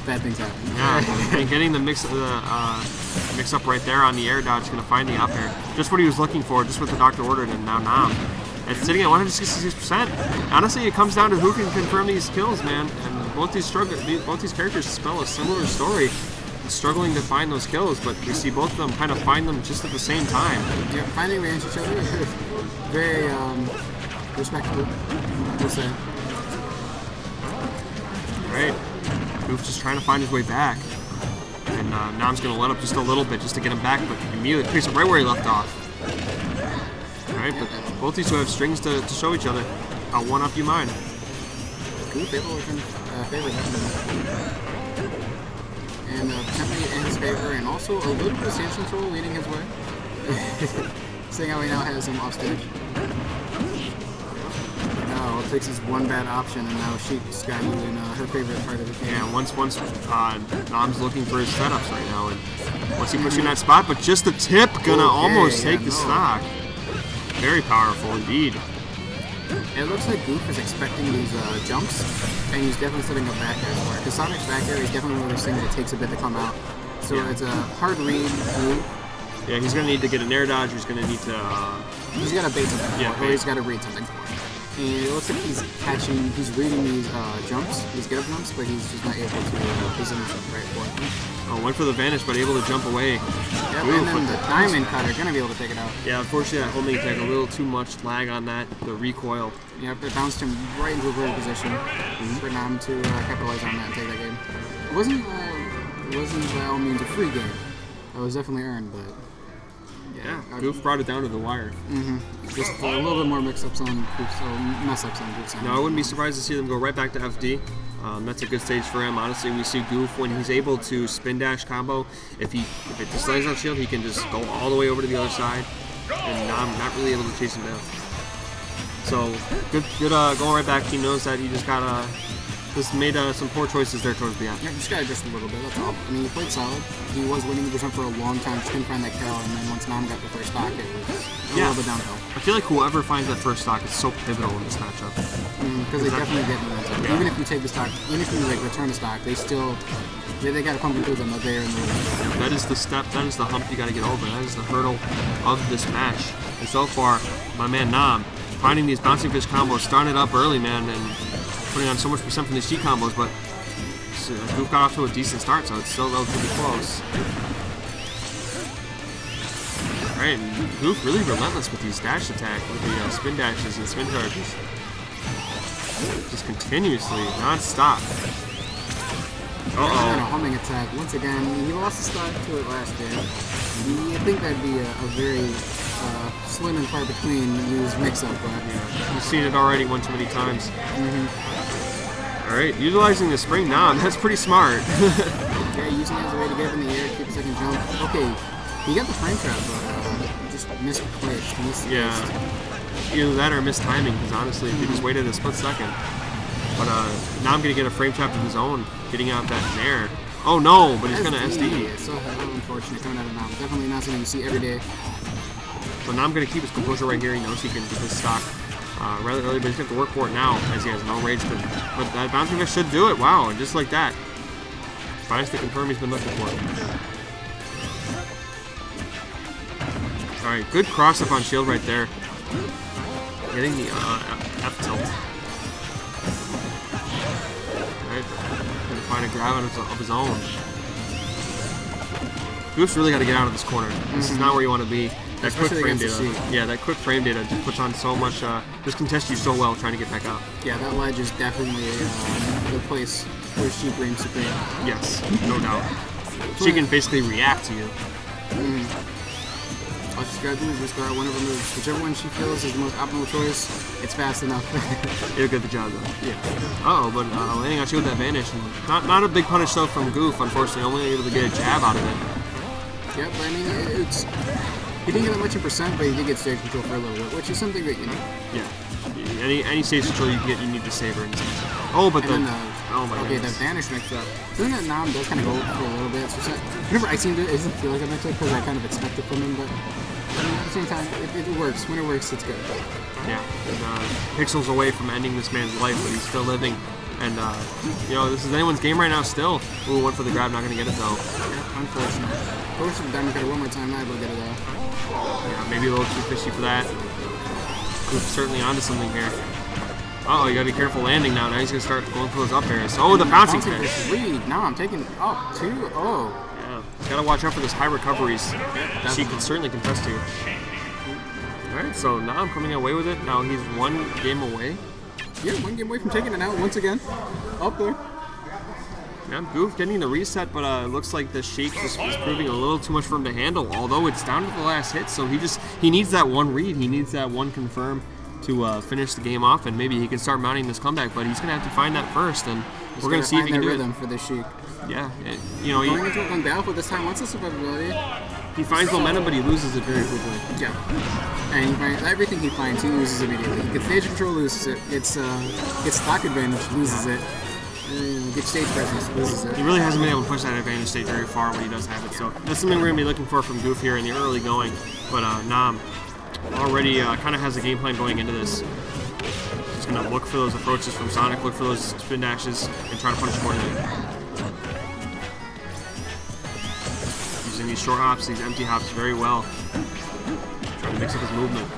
[SPEAKER 2] bad things happen.
[SPEAKER 5] Yeah, and getting the mix up right there on the air dodge, going to find the up air. Just what he was looking for, just what the doctor ordered, and now Nam. It's sitting at 166%. Honestly, it comes down to who can confirm these kills, man. And both these characters spell a similar story. Struggling to find those kills, but we see both of them kind of find them just at the same time.
[SPEAKER 2] Yeah, finding range each other is very respectable, we'll say.
[SPEAKER 5] Right. Goof just trying to find his way back. And Nam's going to let up just a little bit just to get him back, but immediately picks up right where he left off. Alright, but both these two have strings to show each other. I'll one-up you mine.
[SPEAKER 2] Goof able to favor that. And potentially in his favor, and also a little bit of stage control leading his way. Seeing how he now has him off stage. Now it takes his one bad option, and now she's got you in her favorite part of the game.
[SPEAKER 5] Yeah, once Nam's looking for his setups right now, and once he puts you in that spot, but just the tip gonna almost take the stock. Very powerful indeed.
[SPEAKER 2] It looks like Goof is expecting these jumps, and he's definitely setting up back air for it. Because Sonic's back air is definitely one of those things that takes a bit to come out. So it's a hard read move.
[SPEAKER 5] Yeah, he's going to need to get an air dodge, he's going to need to...
[SPEAKER 2] he's got to bait something
[SPEAKER 5] yeah,
[SPEAKER 2] or he's got to read something for it. And it looks like he's reading these jumps, these get up jumps, but he's just not able to position himself right for it.
[SPEAKER 5] Oh, went for the vanish, but able to jump away.
[SPEAKER 2] Yep, and then the diamond cutter, gonna be able to take it out.
[SPEAKER 5] Yeah, unfortunately that homing attack, a little too much lag on that, the recoil.
[SPEAKER 2] Yep, it bounced him right into a great position for Nam to capitalize on that and take that game. It wasn't by all means a free game. It was definitely earned, but
[SPEAKER 5] yeah, Goof brought it down to the wire.
[SPEAKER 2] Just a little bit more mix-ups on Goof's, mess-ups on Goof's end.
[SPEAKER 5] No, I wouldn't be surprised to see them go right back to FD. That's a good stage for him. Honestly, we see Goof when he's able to spin dash combo. If it just lays on shield, he can just go all the way over to the other side, and not really able to chase him down. So good going right back. He knows that he just gotta made some poor choices there towards the end.
[SPEAKER 2] Yeah, just gotta adjust a little bit. That's all. I mean, he played solid. He was winning the percent for a long time. Just couldn't find that kill, and then once Nam got the first stock, it was a little bit downhill.
[SPEAKER 5] I feel like whoever finds that first stock is so pivotal in this matchup.
[SPEAKER 2] Because they definitely get momentum. Yeah. Even if you take the stock, even if you return the stock, they still they got to pump through them. They're in the lead.
[SPEAKER 5] That is the step. That is the hump you got to get over. That is the hurdle of this match. And so far, my man Nam finding these bouncing fish combos, starting it up early, man, and putting on so much percent from these G combos, but Goof got off to a decent start, so it's still relatively close. Alright, and Goof really relentless with these dash attack, with the spin dashes and spin charges. Just continuously, non-stop.
[SPEAKER 2] On a homing attack. Once again, he lost the stock to it last year. You think that'd be a very slim and far between used mix-up, but
[SPEAKER 5] yeah, you've seen it already one too many times. Alright, utilizing the spring now, that's pretty smart.
[SPEAKER 2] Yeah, using it as a way to get up in the air, keep a second jump. Okay, he got the frame trap, but just misplaced.
[SPEAKER 5] Yeah, either that or missed timing, because honestly, if he just waited a split second. But now I'm going to get a frame trap of his own, getting out that nair. Oh no, but he's going to SD.
[SPEAKER 2] It's so unfortunate coming out of Nam. Definitely not something you see every day.
[SPEAKER 5] But now I'm going to keep his composure right here. He knows he can get his stock rather early, but he's going to have to work for it now, as he has no rage. But that bouncing fish should do it. Wow, and just like that. Finds the confirm he's been looking for. Alright, good cross up on shield right there. Getting the F tilt. Alright, gonna find a grab of his own. Goof's really got to get out of this corner. This is not where you want to be. That quick frame data. Yeah, that quick frame data just puts on so much, just contests you so well trying to get back up.
[SPEAKER 2] Yeah, that ledge is definitely the place where she reigns supreme.
[SPEAKER 5] Yes, no doubt. She can basically react to you.
[SPEAKER 2] All she's got to do is just one of her moves. Whichever one she feels is the most optimal choice, it's fast enough.
[SPEAKER 5] It'll get the job done.
[SPEAKER 2] Yeah.
[SPEAKER 5] Oh, but landing on shield with that vanish. And not a big punish though from Goof, unfortunately. Only able to get a jab out of it.
[SPEAKER 2] Yeah, but I mean, it's... He didn't get that much in percent, but he did get stage control for a little bit, which is something that, you know...
[SPEAKER 5] Yeah. Any stage control you can get, you need to savor. Oh, but
[SPEAKER 2] and
[SPEAKER 5] the...
[SPEAKER 2] then,
[SPEAKER 5] oh my
[SPEAKER 2] okay,
[SPEAKER 5] goodness.
[SPEAKER 2] that vanish mix up. Something that Nam does kind of go for a little bit. So whenever I seem to, it doesn't feel like a mix up because I kind of expect it from him, but I mean, at the same time, it works. When it works, it's good.
[SPEAKER 5] Yeah, and, pixels away from ending this man's life, but he's still living. And, you know, this is anyone's game right now still. Ooh, went for the grab, not going to get it, though.
[SPEAKER 2] Yeah, unfortunate. Of course, if Diamond Cutter one more time, I'd get it, though.
[SPEAKER 5] Yeah, maybe a little too fishy for that. He's certainly onto something here. Uh oh, you got to be careful landing now. Now he's going to start going for those up airs. Oh, the bouncing fish.
[SPEAKER 2] Read. Now I'm taking up 2. Oh.
[SPEAKER 5] Yeah, he's got to watch out for those high recoveries. She can certainly contest to. Alright, so now I'm coming away with it. Now he's 1 game away.
[SPEAKER 2] Yeah, 1 game away from taking it out once again. Up there.
[SPEAKER 5] Yeah, Goof getting the reset, but it looks like the Sheik is proving a little too much for him to handle. Although it's down to the last hit, so he needs that 1 read. He needs that 1 confirm to finish the game off, and maybe he can start mounting this comeback. But he's gonna have to find that first, and we're gonna see if he can do it.
[SPEAKER 2] For the Sheik.
[SPEAKER 5] Yeah, you know,
[SPEAKER 2] going into it going down, but this time wants the survivability.
[SPEAKER 5] He finds momentum, but he loses it very quickly.
[SPEAKER 2] Yeah. And he finds, everything he finds, he loses immediately. He gets stage control, loses it. Gets stock advantage, loses it. Gets stage presence, loses it.
[SPEAKER 5] He really hasn't been able to push that advantage stage very far when he does have it. So that's something we're going to be looking for from Goof here in the early going. But Nam already kind of has a game plan going into this. He's going to look for those approaches from Sonic, look for those spin dashes, and try to punish accordingly. Using these short hops, these empty hops very well. Trying to mix up his movement.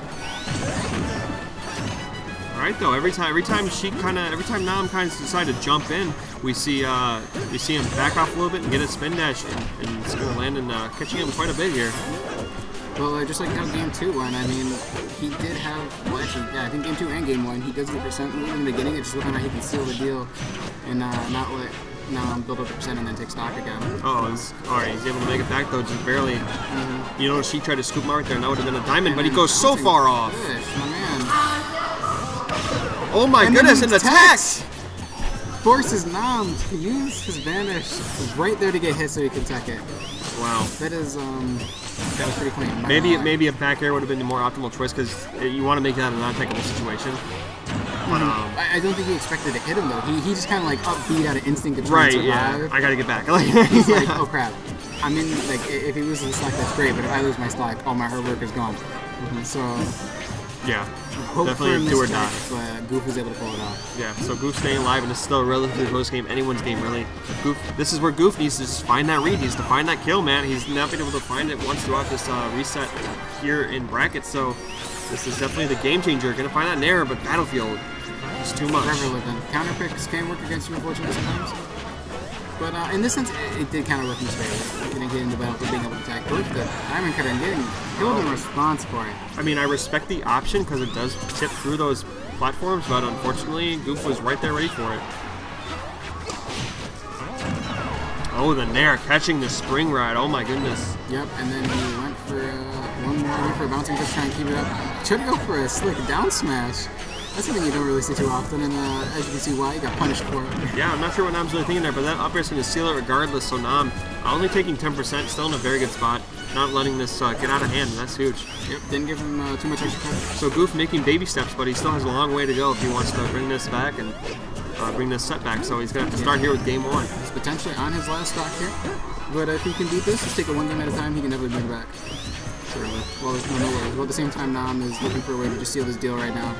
[SPEAKER 5] Alright though, every time Nam kind of decides to jump in, we see him back off a little bit and get a spin dash, and it's going to land and catching him quite a bit here.
[SPEAKER 2] Well, just like how Game 2 went, I mean, he did have, well actually, yeah, I think Game 2 and Game 1, he does get percent move in the beginning, it's just looking like he can seal the deal and not let Nam build up the percent and then take stock again.
[SPEAKER 5] Oh, alright, he's able to make it back though, just barely. You know, she tried to scoop him out right there, and that would have been a diamond, but he goes so far off.
[SPEAKER 2] Fish, my man.
[SPEAKER 5] Oh my goodness, and attacks!
[SPEAKER 2] Forces Nam to use his vanish right there to get hit so he can tech it.
[SPEAKER 5] Wow.
[SPEAKER 2] That is, that was pretty clean.
[SPEAKER 5] Maybe a back air would have been the more optimal choice because you want to make that a non-technical situation. But,
[SPEAKER 2] I don't think he expected to hit him though. He just kind of like upbeat out of instinct to try
[SPEAKER 5] right,
[SPEAKER 2] and survive.
[SPEAKER 5] yeah. I gotta get back.
[SPEAKER 2] He's like, oh crap. I mean, like, if he loses the stock, that's great, but if I lose my stock, all my hard work is gone. So,
[SPEAKER 5] yeah,
[SPEAKER 2] hope
[SPEAKER 5] definitely do or die.
[SPEAKER 2] But Goof was able to pull it off.
[SPEAKER 5] Yeah, so Goof staying alive, and it's still a relatively close game. Anyone's game, really. This is where Goof needs to just find that read. He needs to find that kill, man. He's not been able to find it once throughout this reset here in brackets, so this is definitely the game changer. Gonna find that Nair, but Battlefield is too much.
[SPEAKER 2] Forever living. Counter picks can work against you, unfortunately, sometimes. But in this sense, it did kind of work in his favor. Getting get into Battlefield, being able to attack both the Diamond Cutter and getting killed in response for it.
[SPEAKER 5] I mean, I respect the option because it does tip through those platforms, but unfortunately, Goof was right there ready for it. Oh, the Nair catching the spring ride. Oh my goodness.
[SPEAKER 2] Yep, and then he went for one more, went for a bouncing just trying to keep it up. Tried to go for a slick down smash. That's something you don't really see too often, and as you can see why, he got punished for it.
[SPEAKER 5] Yeah, I'm not sure what Nam's really thinking there, but that up air is going to seal it regardless, so Nam only taking 10%, still in a very good spot, not letting this get out of hand, and that's huge.
[SPEAKER 2] Yep, didn't give him too much extra time.
[SPEAKER 5] So Goof making baby steps, but he still has a long way to go if he wants to bring this back and bring this set back, so he's going to have to start here with game 1.
[SPEAKER 2] He's potentially on his last stock here, but if he can beat this, just take it one game at a time, he can never bring it back. Certainly. Well, no worries. Well, at the same time, Nam is looking for a way to just seal this deal right now.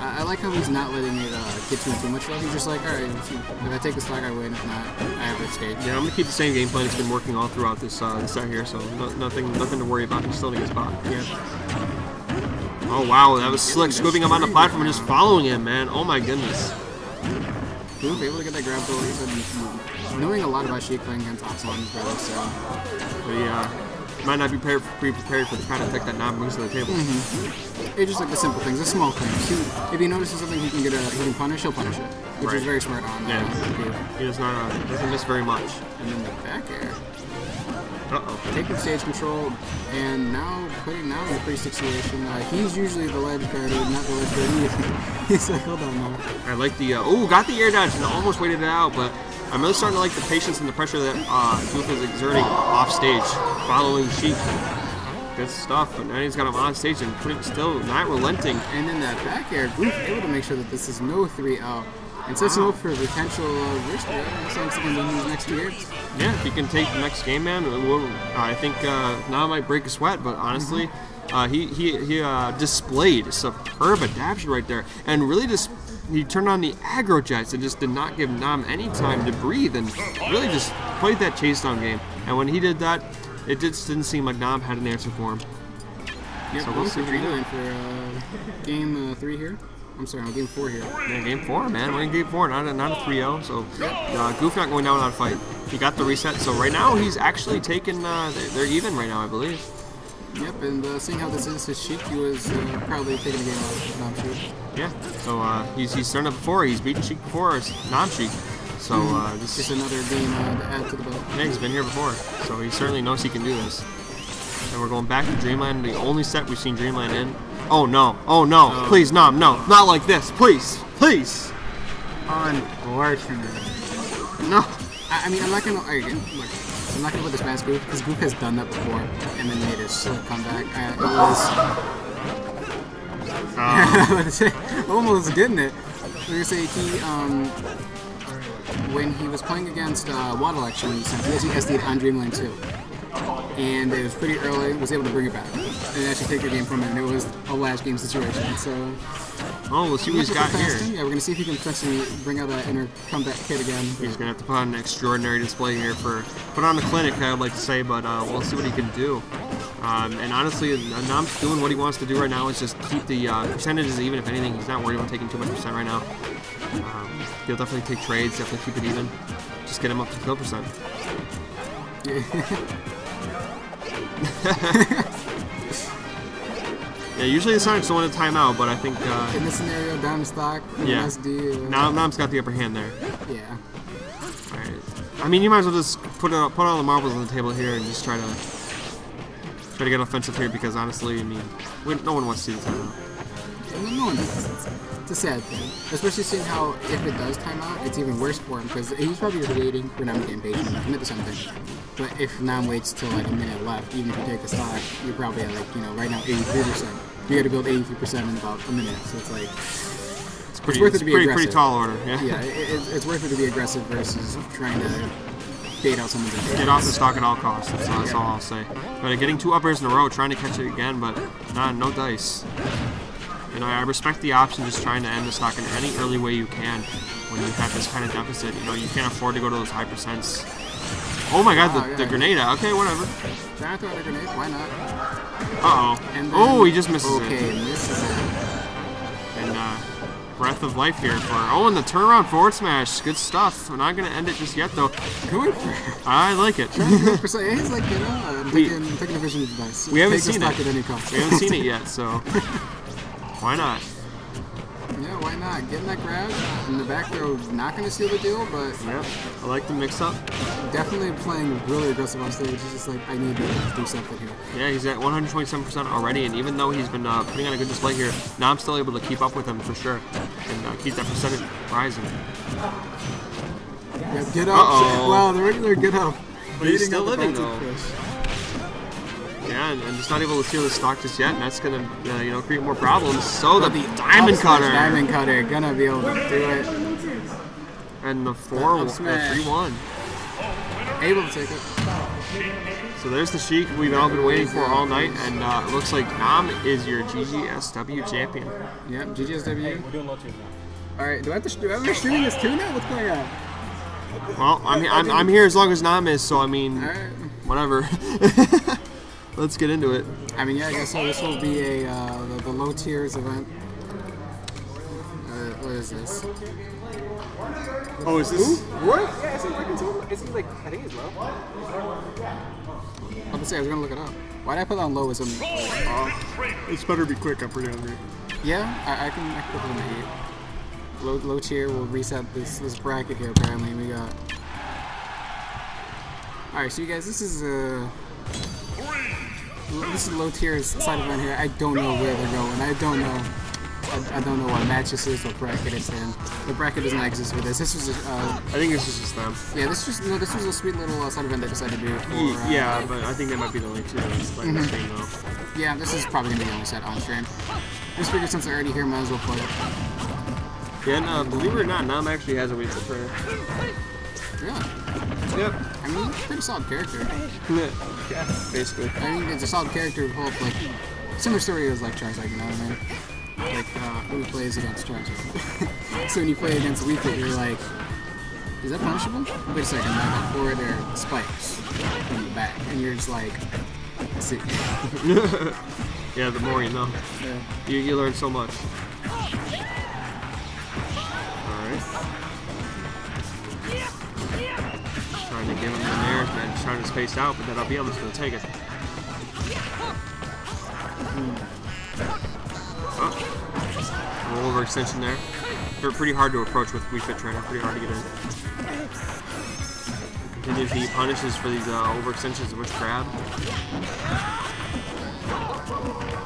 [SPEAKER 2] I like how he's not letting it get too much love. He's just like, alright, if I take the stock, I win. If not, I have this stage.
[SPEAKER 5] Yeah, I'm going to keep the same game plan. It's been working all throughout this set here, so nothing to worry about. He's still in a good spot. Yeah. Oh, wow, that was slick. Scooping him on the platform and just following him, man. Oh, my goodness.
[SPEAKER 2] Goof able to get that grab though. Knowing a lot about Sheik playing against Ops on his brother, so.
[SPEAKER 5] But yeah. might not be pre-prepared for the kind of pick that Nam brings to the table.
[SPEAKER 2] It's just like the simple things, the small things. If he notices something he can punish, he'll punish it, which is very smart on.
[SPEAKER 5] Yeah. He does not doesn't miss very much.
[SPEAKER 2] And then the back air.
[SPEAKER 5] Uh-oh.
[SPEAKER 2] Taking stage control, and now putting now in a pretty situation. He's usually the ledge guard, not the ledge guard either. He's like, hold on now.
[SPEAKER 5] I like the, got the air dodge and almost waited it out, but I'm really starting to like the patience and the pressure that Ggsw is exerting off stage, following Sheik. Good stuff, but now he's got him on stage and pretty still not relenting.
[SPEAKER 2] And then that back air, Ggsw able to make sure that this is no 3-0. And sets him up for a potential wrist break. Sounds like he's in his next 2 games.
[SPEAKER 5] Yeah, if he can take the next game, man, I think now might break a sweat, but honestly, he displayed superb adaptation right there, and really just he turned on the aggro jets and just did not give Nam any time to breathe, and really just played that chase down game. And when he did that, it just didn't seem like Nam had an answer for him.
[SPEAKER 2] Yep, so we'll see what he doing for game 3 here. I'm sorry, no, game 4 here.
[SPEAKER 5] Yeah, game 4, man. We're in game 4, not a 3-0. So Ggsw not going down without a fight. He got the reset. So right now he's actually taken. They're even right now, I believe.
[SPEAKER 2] Yep, and seeing how this is his Sheik, he was probably taking a game out of Nam Sheik.
[SPEAKER 5] Yeah. So he's turned up before. He's beaten Sheik before. It's Nam Sheik. So this
[SPEAKER 2] is another game to add to the belt.
[SPEAKER 5] Yeah, he's been here before, so he certainly knows he can do this. And we're going back to Dreamland, the only set we've seen Dreamland in. Oh no, please, Nam, no, not like this, please, please.
[SPEAKER 2] Unfortunate.
[SPEAKER 5] No.
[SPEAKER 2] I mean, I'm not gonna put this past Ggsw, because Ggsw has done that before, and then made a slick comeback. It was almost getting it. We were saying when he was playing against Waddle, actually, he SD'd on Dreamland 2. And it was pretty early, was able to bring it back and actually take the game from him. And it was a last game situation, so...
[SPEAKER 5] Oh, let's see what he's got here.
[SPEAKER 2] Yeah, we're going to see if he can potentially bring out that inner comeback kid again.
[SPEAKER 5] He's going to have to put on an extraordinary display here put on a clinic, I would like to say, but we'll see what he can do. And honestly, Nam's doing what he wants to do right now is just keep the percentages even. If anything, he's not worried about taking too much percent right now. He'll definitely take trades, definitely keep it even. Just get him up to kill percent. Yeah, usually the Sonics don't want to time out, but I think
[SPEAKER 2] in this scenario, down stock,
[SPEAKER 5] yeah.
[SPEAKER 2] SD.
[SPEAKER 5] Nam's got the upper hand there.
[SPEAKER 2] Yeah.
[SPEAKER 5] All right. I mean, you might as well just put all the marbles on the table here and just try to get offensive here, because honestly, I mean, no one wants to see the timeout.
[SPEAKER 2] No one does. It's a sad thing, especially seeing how if it does time out, it's even worse for him, because he's probably just waiting for Nam to get impatient and commit to something. But if Nam waits till like a minute left, even if you take the stock, you're probably at like, right now 83%. You got to build 83% in about a minute, so it's like it's worth it to be aggressive.
[SPEAKER 5] Pretty tall order. Yeah.
[SPEAKER 2] Yeah, it's worth it to be aggressive versus trying to bait out someone's impatience.
[SPEAKER 5] Get off the stock at all costs. That's all I'll say. But getting 2 uppers in a row, trying to catch it again, but no dice. And I respect the option, just trying to end the stock in any early way you can when you have this kind of deficit. You can't afford to go to those high percents. Oh my god, the grenade. Okay, whatever.
[SPEAKER 2] Trying to throw the grenade, why not?
[SPEAKER 5] Uh-oh. Oh, he just misses it.
[SPEAKER 2] Okay, misses it.
[SPEAKER 5] And breath of life here for... Oh, and the turnaround forward smash. Good stuff. We're not going to end it just yet, though.
[SPEAKER 2] Going for it.
[SPEAKER 5] I like it.
[SPEAKER 2] He's like, taking a vision advice.
[SPEAKER 5] We haven't seen it.
[SPEAKER 2] At any cost.
[SPEAKER 5] We haven't seen it yet, so... Why not?
[SPEAKER 2] Yeah, why not? Getting that grab in the back throw, not going to seal the deal, but...
[SPEAKER 5] Yep, I like the mix-up.
[SPEAKER 2] Definitely playing really aggressive on stage. He's just like, I need to do something here.
[SPEAKER 5] Yeah, he's at 127% already, and even though he's been putting on a good display here, now I'm still able to keep up with him for sure, and keep that percentage rising.
[SPEAKER 2] Yeah, get up. Wow, the regular get up.
[SPEAKER 5] But he's still living, though. Yeah, and just not able to seal the stock just yet, and that's gonna, create more problems. So the diamond cutter.
[SPEAKER 2] Diamond cutter, gonna be able to do it.
[SPEAKER 5] And the 3-1.
[SPEAKER 2] Able to take it.
[SPEAKER 5] So there's the Sheik we've all been waiting for all night, and it looks like Nam is your Ggsw champion.
[SPEAKER 2] Yep, Ggsw. We're doing low tunes now. All right, do I have to stream this too now? What's going on?
[SPEAKER 5] Well, I'm here as long as Nam is, so I mean, whatever. Let's get into it.
[SPEAKER 2] I mean, yeah, I guess so. This will be the low tiers event. What is this?
[SPEAKER 7] Oh, is this?
[SPEAKER 2] What? Yeah, it's like until. Is he like? I think he's low. I'm gonna say I was gonna look it up. Why did I put it on low? As
[SPEAKER 7] It's better be quick. I'm pretty hungry.
[SPEAKER 2] yeah, I can put it on the 8. Low tier will reset this bracket here. Apparently, we got. All right, so you guys, this is low tier's side event here. I don't know where they're going. I don't know. I don't know what match this is, what bracket it's in. The bracket does not exist for this. This was
[SPEAKER 5] I think this is just them.
[SPEAKER 2] yeah. This was a sweet little side event they decided to do. For,
[SPEAKER 5] Yeah, but I think that might be the only two that's playing the stream though.
[SPEAKER 2] yeah. This is probably gonna be the only set on stream. Just figured since they're already here, might as well play it.
[SPEAKER 5] Yeah, and believe it or not, Nam actually has a weak foot trainer.
[SPEAKER 2] Yeah.
[SPEAKER 5] Yep.
[SPEAKER 2] I mean, he's a pretty solid character.
[SPEAKER 5] Yeah, basically.
[SPEAKER 2] I mean, it's a solid character who holds like similar story as like Charizard, you know what I mean? Like who plays against Charizard. So when you play against Weakfoot, you're like, is that punishable? Wait a second, like forward there spikes from the back, and you're just like, see.
[SPEAKER 5] Yeah, the more you know.
[SPEAKER 2] Yeah.
[SPEAKER 5] You learn so much. Alright. Trying to give him the airs, man. Just trying to space out, but that up B, I'm just gonna take it. Oh. A little overextension there. They're pretty hard to approach with Wii Fit Trainer, pretty hard to get in. Continues the punishes for these overextensions with grab.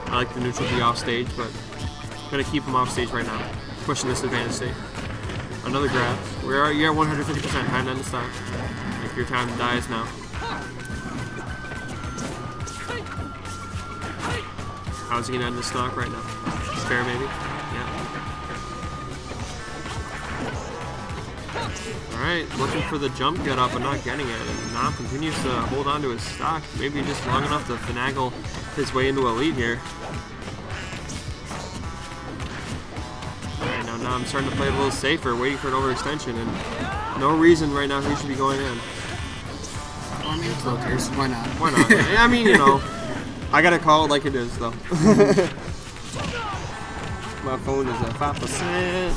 [SPEAKER 5] I like the neutral B off stage, but I'm gonna keep him off stage right now. Pushing this advantage state. Another grab. You're at 150% time to end the stock. If your time dies now. How's he gonna end the stock right now? Fair maybe? Yeah. Alright, looking for the jump get up but not getting it. And Nam continues to hold on to his stock. Maybe just long enough to finagle his way into a lead here. Alright, now Nam's starting to play a little safer, waiting for an overextension, and no reason right now he should be going in.
[SPEAKER 2] Well, I mean, it's low tiers. Why not?
[SPEAKER 5] Why not? I mean, you know, I gotta call it like it is, though. My phone is at 5%.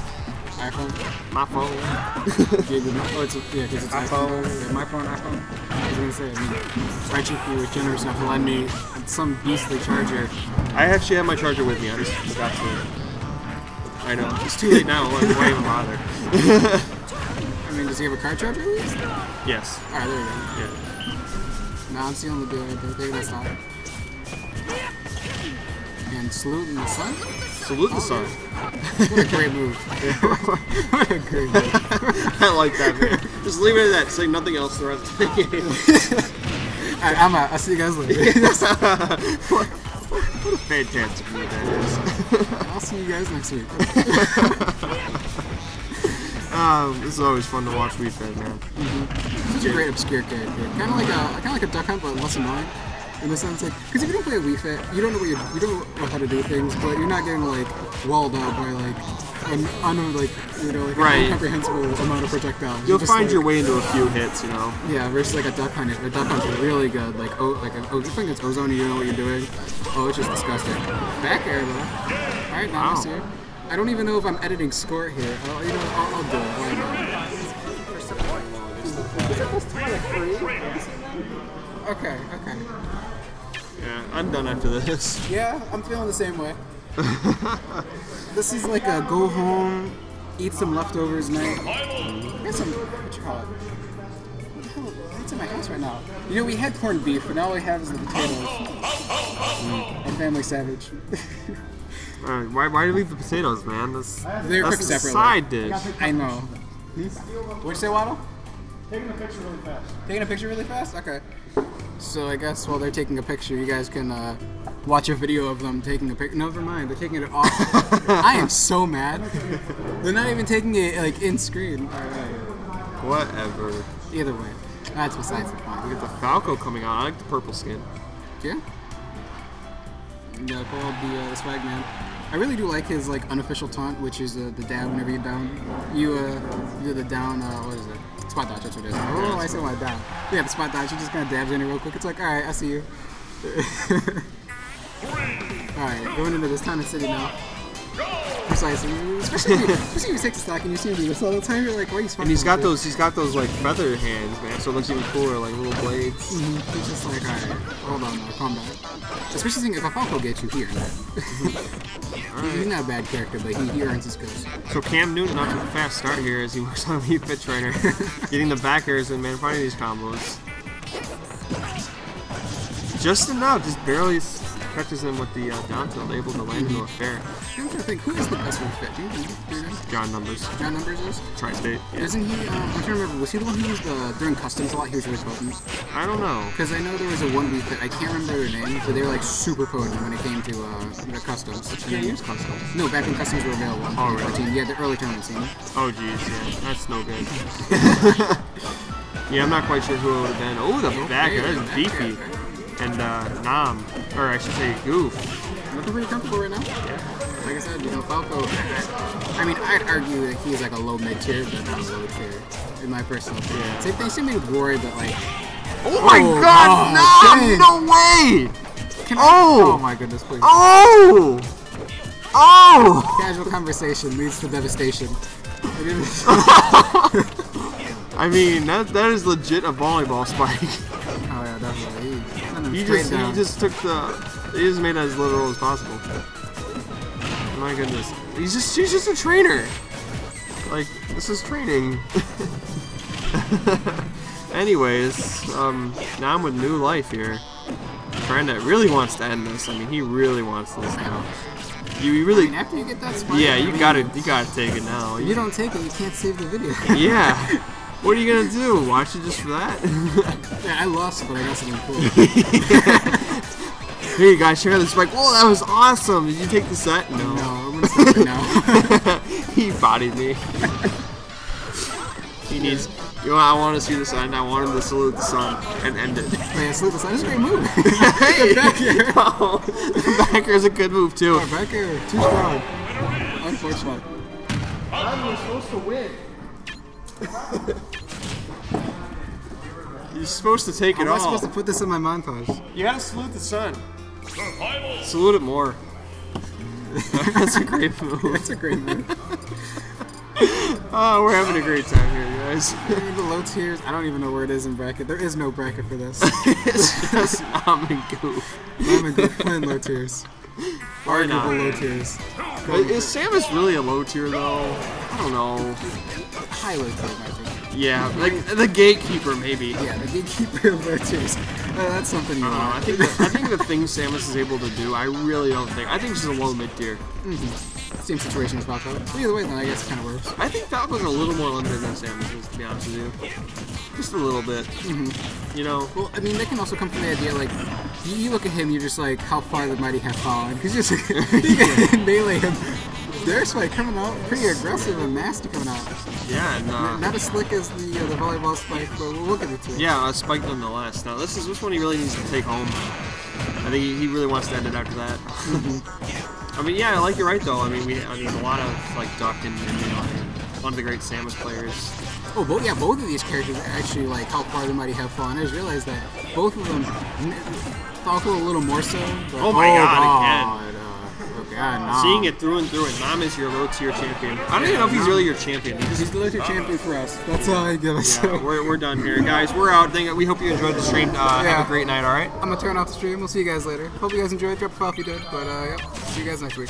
[SPEAKER 2] iPhone?
[SPEAKER 5] My phone.
[SPEAKER 2] Oh, it's because it's iPhone. Yeah, my phone, iPhone. I was gonna say, I mean, Frenchie was generous enough to lend me some beastly charger.
[SPEAKER 5] I actually have my charger with me. I just forgot to. I know. It's too late now. Why even bother?
[SPEAKER 2] I mean, does he have a car charger at least?
[SPEAKER 5] Yes.
[SPEAKER 2] Alright, there we go.
[SPEAKER 5] Yeah.
[SPEAKER 2] Nah, I'm seeing the deal right there. Take that stock. And saluting the sun?
[SPEAKER 5] Salute the sun.
[SPEAKER 2] What a great move. What a great move.
[SPEAKER 5] I like that, man. Just leave it at that. Say nothing else the rest of the game.
[SPEAKER 2] Alright, I'm out. I'll see you guys later.
[SPEAKER 5] What a fantastic move that is.
[SPEAKER 2] I'll see you guys next week.
[SPEAKER 5] This is always fun to watch Wii Fit, man.
[SPEAKER 2] Such a great obscure character. Kind of like a Duck Hunt, but less annoying. In the sense, like, because if you don't play a Wii Fit, you don't know you don't know how to do things, but you're not getting like walled out by like an
[SPEAKER 5] Right.
[SPEAKER 2] incomprehensible amount of projectiles.
[SPEAKER 5] You'll
[SPEAKER 2] just,
[SPEAKER 5] find
[SPEAKER 2] like,
[SPEAKER 5] your way into a few hits, you know.
[SPEAKER 2] Yeah, versus like a Duck Hunt. A Duck Hunt's really good. Like you're playing against Ozone, you know what you're doing. Oh, it's just disgusting. Back air though. All right, now
[SPEAKER 5] Wow.
[SPEAKER 2] here. I don't even know if I'm editing score here. I'll do it. Why not? Okay.
[SPEAKER 5] Yeah, I'm done after this.
[SPEAKER 2] Yeah, I'm feeling the same way. This is like a go home, eat some leftovers night. Get some, what you call it? What the hell? What's in my house right now? You know, we had corned beef, but now all we have is the potatoes. A family savage.
[SPEAKER 5] Why do you leave the potatoes, man?
[SPEAKER 2] They're
[SPEAKER 5] That's
[SPEAKER 2] cooked
[SPEAKER 5] the
[SPEAKER 2] separately.
[SPEAKER 5] side dish.
[SPEAKER 2] I know. What'd you say, Waddle?
[SPEAKER 6] Taking a picture really fast.
[SPEAKER 2] Taking a picture really fast? Okay. So I guess while they're taking a picture, you guys can watch a video of them taking a picture. Never mind, they're taking it off. I am so mad. They're not even taking it like in screen.
[SPEAKER 5] Whatever.
[SPEAKER 2] Either way, that's besides the point.
[SPEAKER 5] Look at the Falco coming on. I like the purple skin.
[SPEAKER 2] Yeah. Yeah, pull out the swag man. I really do like his like unofficial taunt, which is the dab whenever you down. You do the down. What is it? Spot dodge. That's what it is. Oh, I said my down. Yeah, the spot dodge. You just kind of dabs in it real quick. It's like, all right, I see you. All right, going into this time of city now. precisely. Especially if you take stock and you see him do this all the time, you're like, why are you
[SPEAKER 5] And he's got those like feather hands, man. So it looks even cooler, like little blades.
[SPEAKER 2] He's just like, alright, hold on now, calm down. Especially seeing if a Falco gets you here. He's not a bad character, but he earns his goals.
[SPEAKER 5] So Cam Newton off to a fast start here as he works on the Fit Trainer, getting the back airs and man finding these combos. Just enough, just barely catches him with the down tilt, able to land into a fair.
[SPEAKER 2] I'm trying to think, who is the best one fit? Do you know?
[SPEAKER 5] John Numbers.
[SPEAKER 2] John Numbers is?
[SPEAKER 5] Tri-State. Yeah.
[SPEAKER 2] Isn't he, I'm trying to remember, was he the one who used during customs a lot? He was really potent.
[SPEAKER 5] I don't know.
[SPEAKER 2] Because I know there was a 1v fit, I can't remember their name, but they were like super potent when it came to the customs.
[SPEAKER 5] You can't use customs.
[SPEAKER 2] No, back when customs were available.
[SPEAKER 5] Oh, really?
[SPEAKER 2] Yeah, the early tournament scene.
[SPEAKER 5] Oh, geez, yeah. That's no good. Yeah, I'm not quite sure who it would have been. Oh, the back air, that is beefy. And Nam, or I should say Goof.
[SPEAKER 2] Looking pretty comfortable right now. Yeah. Like I said, you know, Falco, I mean, I'd argue that he's like a low mid-tier, but not a low tier, in my personal opinion.
[SPEAKER 5] Yeah.
[SPEAKER 2] Same thing, same thing with Rory, but like...
[SPEAKER 5] Oh my god,
[SPEAKER 2] dang.
[SPEAKER 5] no way!
[SPEAKER 2] Oh my goodness, please.
[SPEAKER 5] Oh! Oh!
[SPEAKER 2] Casual conversation leads to devastation.
[SPEAKER 5] I mean, that is legit a volleyball spike.
[SPEAKER 2] Oh yeah, definitely.
[SPEAKER 5] He just took he just made it as literal as possible. My goodness. She's just a trainer. Like, this is training. Anyways, now I'm with new life here. Brenda really wants to end this. I mean, he really wants this now. You really,
[SPEAKER 2] I mean, after you get that spike,
[SPEAKER 5] yeah, you gotta take it now.
[SPEAKER 2] If you don't take it, you can't save the video.
[SPEAKER 5] Yeah. What are you gonna do? Watch it just for that?
[SPEAKER 2] Yeah, I lost, but I got something cool.
[SPEAKER 5] Here you guys, share the spike. Whoa, that was awesome. Did you take the set? No.
[SPEAKER 2] No, I'm gonna stop it now.
[SPEAKER 5] He bodied me. He needs. You know, I want to see the sun. I want him to salute the sun and end it.
[SPEAKER 2] Man, salute the sun is a great move.
[SPEAKER 5] Hey!
[SPEAKER 2] The back air.
[SPEAKER 5] Oh, the back air is a good move too.
[SPEAKER 2] Oh, back air, too strong. Unfortunate.
[SPEAKER 6] I was supposed to win.
[SPEAKER 5] You're supposed to take it
[SPEAKER 2] How am I
[SPEAKER 5] all.
[SPEAKER 2] supposed to put this in my montage?
[SPEAKER 5] You gotta salute the sun.
[SPEAKER 1] Survival.
[SPEAKER 5] Salute it more. That's a great move.
[SPEAKER 2] That's a great move.
[SPEAKER 5] Oh, we're having a great time here, guys.
[SPEAKER 2] The low tiers, I don't even know where it is in bracket. There is no bracket for this.
[SPEAKER 5] It's just Nam and Goof.
[SPEAKER 2] I'm a good playing low tiers.
[SPEAKER 5] Why not?
[SPEAKER 2] Arguable low tiers.
[SPEAKER 5] Is Samus really a low tier though? I don't know.
[SPEAKER 2] High low tier, my opinion.
[SPEAKER 5] Yeah, like the gatekeeper maybe.
[SPEAKER 2] Yeah, the gatekeeper of low tiers. That's something you want.
[SPEAKER 5] I think the things Samus is able to do, I really don't think. I think she's a low mid tier.
[SPEAKER 2] Same situation as Falco. Either way, then I guess it kind of works.
[SPEAKER 5] I think Falco's a little more limited than Samus is, to be honest with you. Just a little bit. You know?
[SPEAKER 2] Well, I mean, that can also come from the idea, like, you look at him, you're just like, how far the mighty have fallen. Because you can melee him. Their spike coming out pretty aggressive and nasty coming out.
[SPEAKER 5] Yeah, and
[SPEAKER 2] Not as slick as the volleyball spike, but we'll look at it too.
[SPEAKER 5] yeah, a spike nonetheless. Now this one he really needs to take home. I think he really wants to end it after that. I mean, yeah, like you're right though. I mean, a lot of like Duck and one of the great Samus players.
[SPEAKER 2] Oh, both of these characters are actually like how far the mighty have fallen. I just realized that both of them, Falco a little more so. But,
[SPEAKER 5] Oh my god, again.
[SPEAKER 2] Nah.
[SPEAKER 5] Seeing it through and through, and Nam is your low tier champion. I don't even know if he's really your champion.
[SPEAKER 2] He's the low tier champion for us. That's all I give us.
[SPEAKER 5] Yeah, we're done here, guys. We're out. We hope you enjoyed the stream. Have a great night. All right.
[SPEAKER 2] I'm gonna turn off the stream. We'll see you guys later. Hope you guys enjoyed. Drop a follow if you did. But yep, see you guys next week.